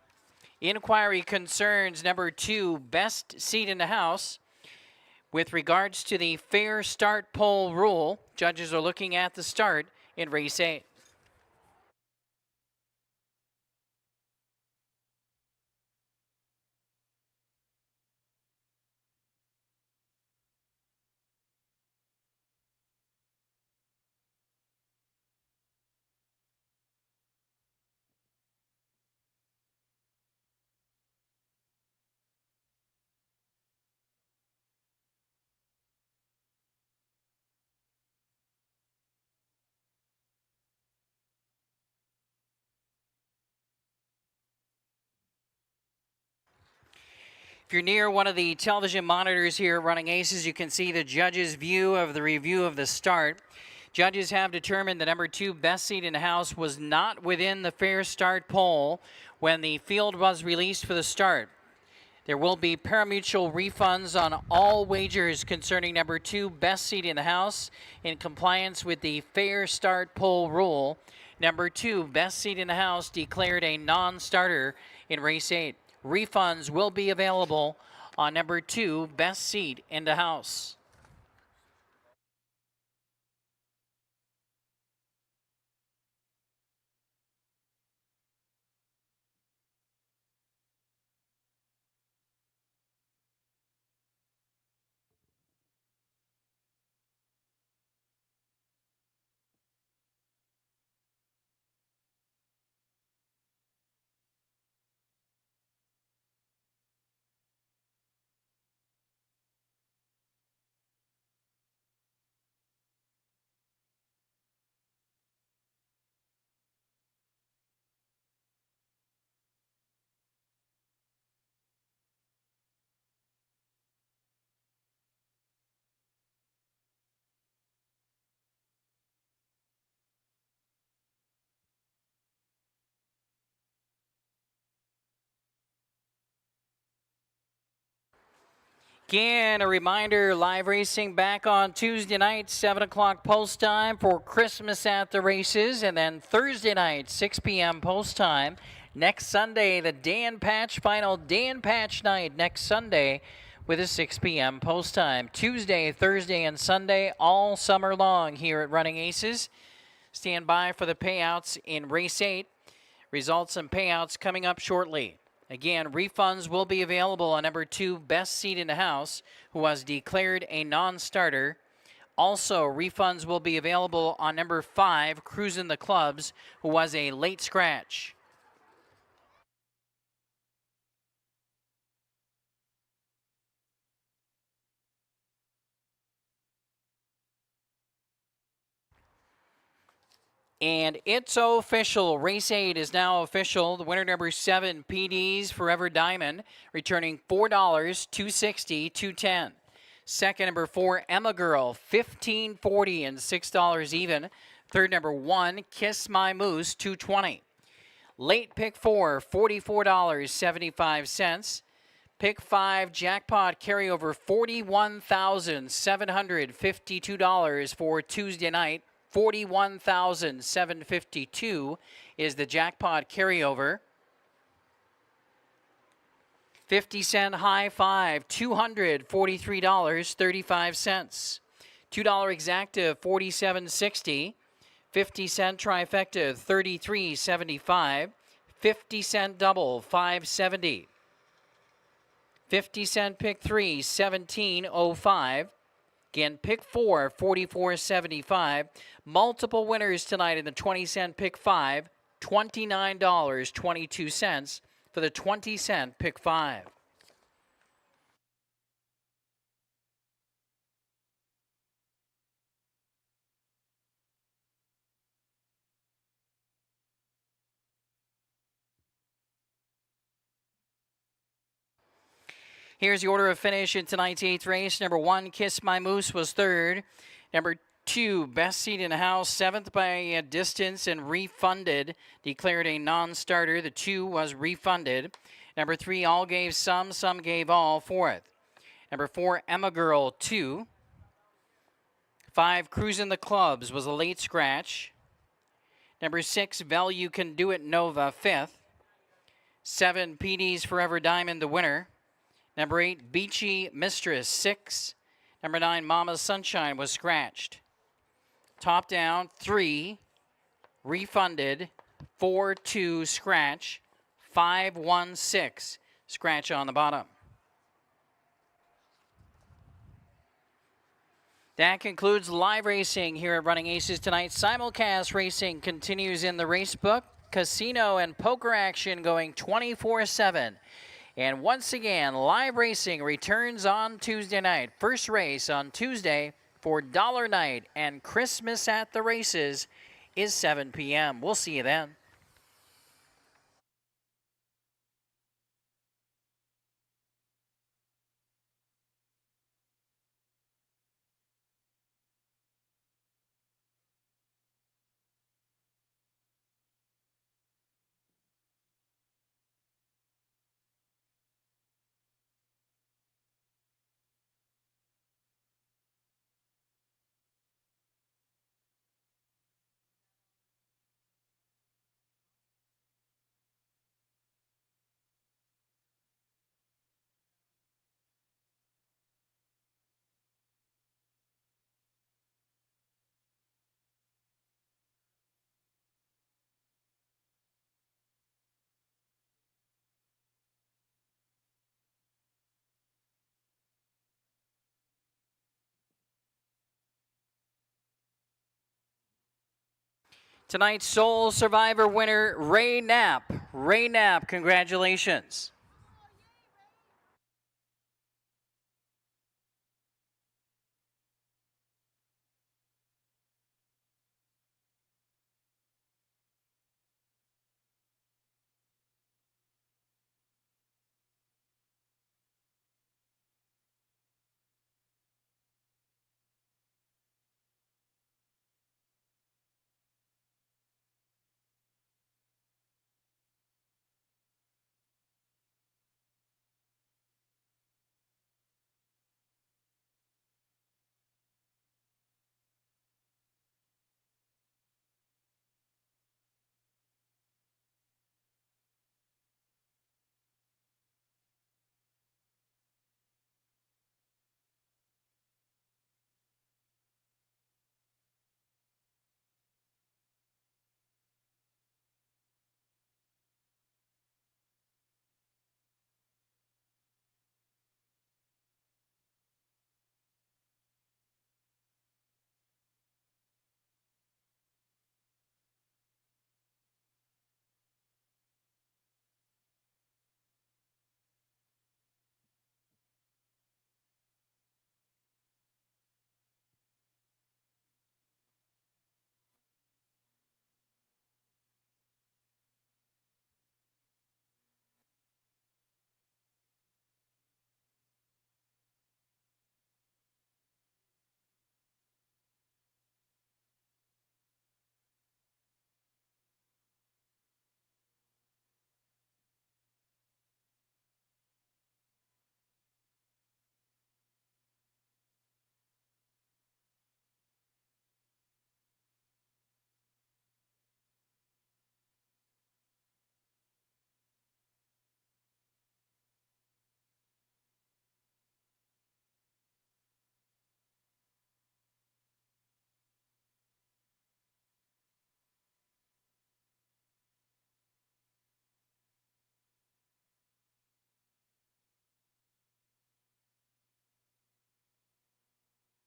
Inquiry concerns number 2, best seat in the house. With regards to the fair start pole rule, judges are looking at the start in race 8. If you're near one of the television monitors here at Running Aces, you can see the judges' view of the review of the start. Judges have determined the number 2 best seat in the house was not within the fair start poll when the field was released for the start. There will be parimutuel refunds on all wagers concerning number 2 best seat in the house in compliance with the fair start poll rule. Number 2 best seat in the house declared a non-starter in race 8. Refunds will be available on number 2 best seat in the house. Again, a reminder, live racing back on Tuesday night, 7 o'clock post time for Christmas at the Races, and then Thursday night, 6 p.m. post time. Next Sunday, the Dan Patch final, Dan Patch night next Sunday with a 6 p.m. post time. Tuesday, Thursday, and Sunday all summer long here at Running Aces. Stand by for the payouts in Race 8. Results and payouts coming up shortly. Again, refunds will be available on number 2, Best Seat in the House, who was declared a non-starter. Also, refunds will be available on number 5, Cruisin' the Clubs, who was a late scratch. And it's official. Race 8 is now official. The winner, number 7, PD's Forever Diamond, returning $4, $2.60, $2.10. Second, number 4, Emma Girl, $15.40 and $6 even. Third, number 1, Kiss My Moose, $2.20. Late pick 4, $44.75. Pick 5, jackpot carryover, $41,752 for Tuesday night. $41,752 is the jackpot carryover. 50-cent high five, $243.35. $2 exacta, $47.60. 50-cent trifecta, $33.75. 50-cent double, $5.70. 50-cent pick 3, $17.05. Again, pick 4, $44.75. Multiple winners tonight in the 20-cent pick 5, $29.22 for the 20-cent pick 5. Here's the order of finish in tonight's 8th race. Number 1, Kiss My Moose, was 3rd. Number 2, Best Seat in the House, 7th by a distance and refunded. Declared a non-starter. The 2 was refunded. Number 3, All Gave Some gave all, 4th. Number 4, Emma Girl, 2. 5, Cruisin' the Clubs, was a late scratch. Number 6, Value Can Do It, Nova, 5th. 7, PD's Forever Diamond, the winner. Number 8, Beachy Mistress, 6. Number 9, Mama's Sunshine, was scratched. Top down, 3, refunded, 4, 2, scratch, 5, 1, 6, scratch on the bottom. That concludes live racing here at Running Aces tonight. Simulcast racing continues in the race book. Casino and poker action going 24/7. And once again, live racing returns on Tuesday night. First race on Tuesday for Dollar Night and Christmas at the Races is 7 p.m. We'll see you then. Tonight's Sole Survivor winner, Ray Knapp. Ray Knapp, congratulations.